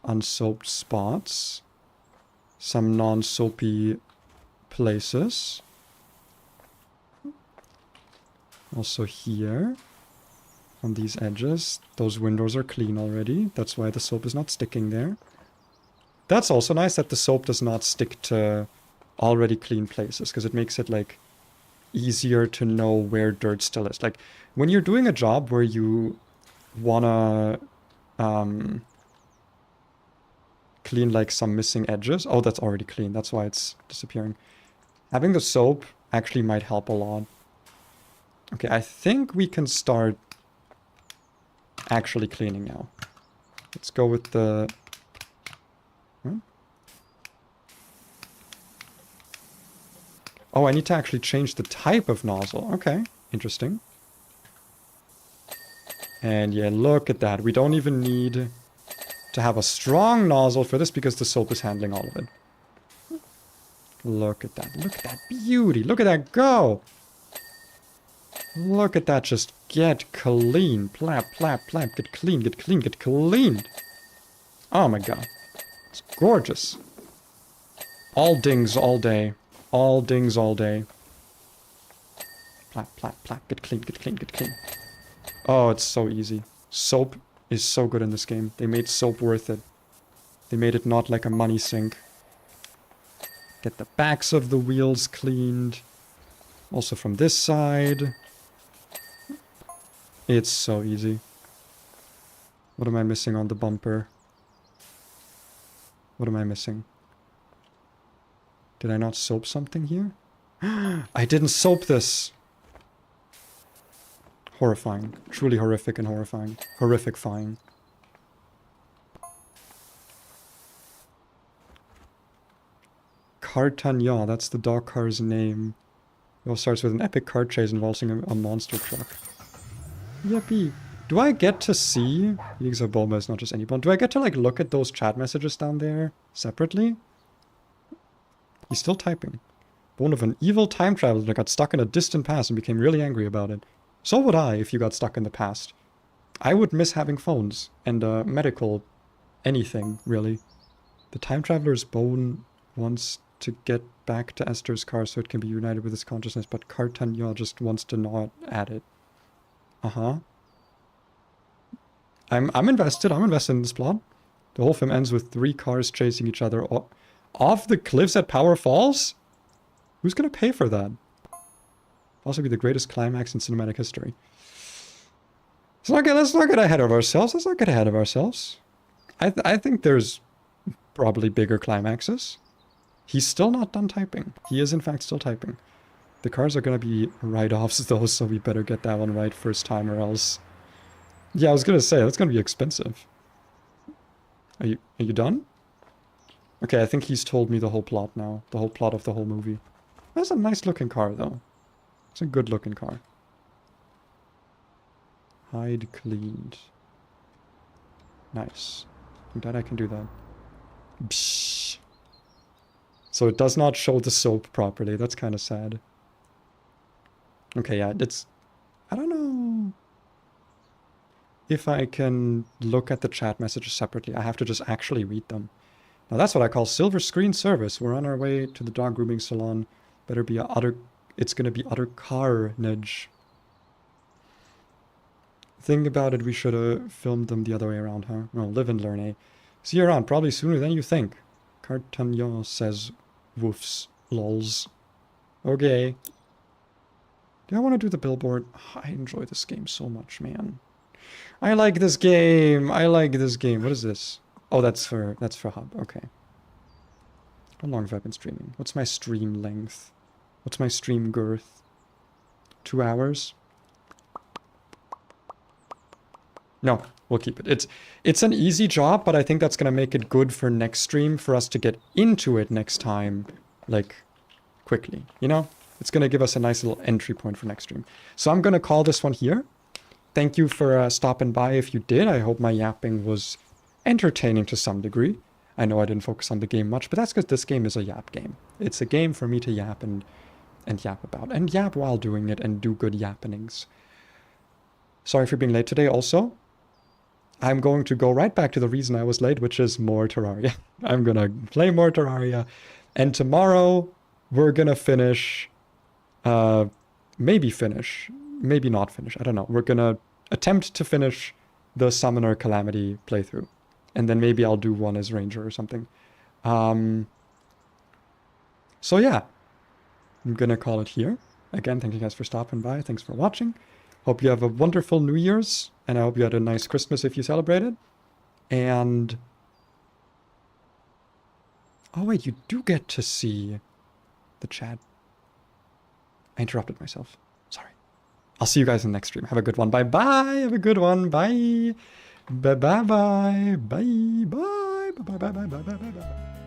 unsoaped spots. Some non-soapy places. Also here. On these edges. Those windows are clean already. That's why the soap is not sticking there. That's also nice that the soap does not stick to already clean places, because it makes it, like, easier to know where dirt still is. Like, when you're doing a job where you wanna clean, like, some missing edges. Oh, that's already clean. That's why it's disappearing. Having the soap actually might help a lot. Okay, I think we can start actually cleaning now. Let's go with the... Huh? Oh, I need to actually change the type of nozzle. Okay, interesting. And yeah, look at that. We don't even need to have a strong nozzle for this because the soap is handling all of it. Look at that. Look at that beauty. Look at that go. Look at that just get clean. Plap, plap, plap. Get clean, get clean, get cleaned. Oh my god. It's gorgeous. All dings all day. All dings all day. Plap, plap, plap. Get clean, get clean, get clean. Oh, it's so easy. Soap is so good in this game. They made soap worth it. They made it not like a money sink. Get the backs of the wheels cleaned. Also from this side. It's so easy. What am I missing on the bumper? What am I missing? Did I not soap something here? I didn't soap this! Horrifying. Truly horrific and horrifying. Horrific-fying. Cartagnan, that's the dog car's name. It all starts with an epic car chase involving a monster truck. Yippee. Do I get to see... Because a Bulma is not just any Bulma. Do I get to, like, look at those chat messages down there separately? He's still typing. Born of an evil time traveler that got stuck in a distant past and became really angry about it. So would I if you got stuck in the past. I would miss having phones and medical anything, really. The time traveler's bone wants to get back to Esther's car so it can be united with his consciousness, but Cartagnan just wants to gnaw at it. Uh-huh. I'm invested. I'm invested in this plot. The whole film ends with 3 cars chasing each other off the cliffs at Power Falls? Who's gonna pay for that? Possibly the greatest climax in cinematic history. Let's not get ahead of ourselves. Let's not get ahead of ourselves. I think there's probably bigger climaxes. He's still not done typing. He is in fact still typing. The cars are gonna be write-offs though, so we better get that one right first time or else... Yeah, I was gonna say, that's gonna be expensive. Are you done? Okay, I think he's told me the whole plot now. The whole plot of the whole movie. That's a nice looking car though. It's a good looking car. Hide cleaned. Nice. I'm glad I can do that. Psh. So it does not show the soap properly. That's kind of sad. Okay, yeah, it's... I don't know if I can look at the chat messages separately. I have to just actually read them. Now that's what I call silver screen service. We're on our way to the dog grooming salon. Better be it's gonna be utter carnage. Think about it, we should have filmed them the other way around, huh? Well, live and learn, eh? See you around, probably sooner than you think. Cartagnan says Woofs. Lols. Okay. Do I want to do the billboard? I enjoy this game so much, man. I like this game. I like this game. What is this? Oh, that's for Hub. Okay. How long have I been streaming? What's my stream length? What's my stream girth? 2 hours? No, we'll keep it. It's an easy job, but I think that's gonna make it good for next stream for us to get into it next time, like, quickly, you know? It's gonna give us a nice little entry point for next stream. So I'm gonna call this one here. Thank you for stopping by if you did. I hope my yapping was entertaining to some degree. I know I didn't focus on the game much, but that's because this game is a yap game. It's a game for me to yap and yap about. And yap while doing it and do good yappenings. Sorry for being late today also. I'm going to go right back to the reason I was late, which is more Terraria. I'm gonna play more Terraria. And tomorrow, we're gonna finish... maybe finish. Maybe not finish. I don't know. We're gonna attempt to finish the Summoner Calamity playthrough. And then maybe I'll do one as Ranger or something. So yeah. I'm gonna call it here. Again, thank you guys for stopping by. Thanks for watching. Hope you have a wonderful New Year's. And I hope you had a nice Christmas if you celebrated. And... oh wait, you do get to see the chat. I interrupted myself. Sorry. I'll see you guys in the next stream. Have a good one. Bye-bye. Have a good one. Bye. Bye-bye-bye. Bye. Bye. Bye-bye-bye-bye-bye-bye.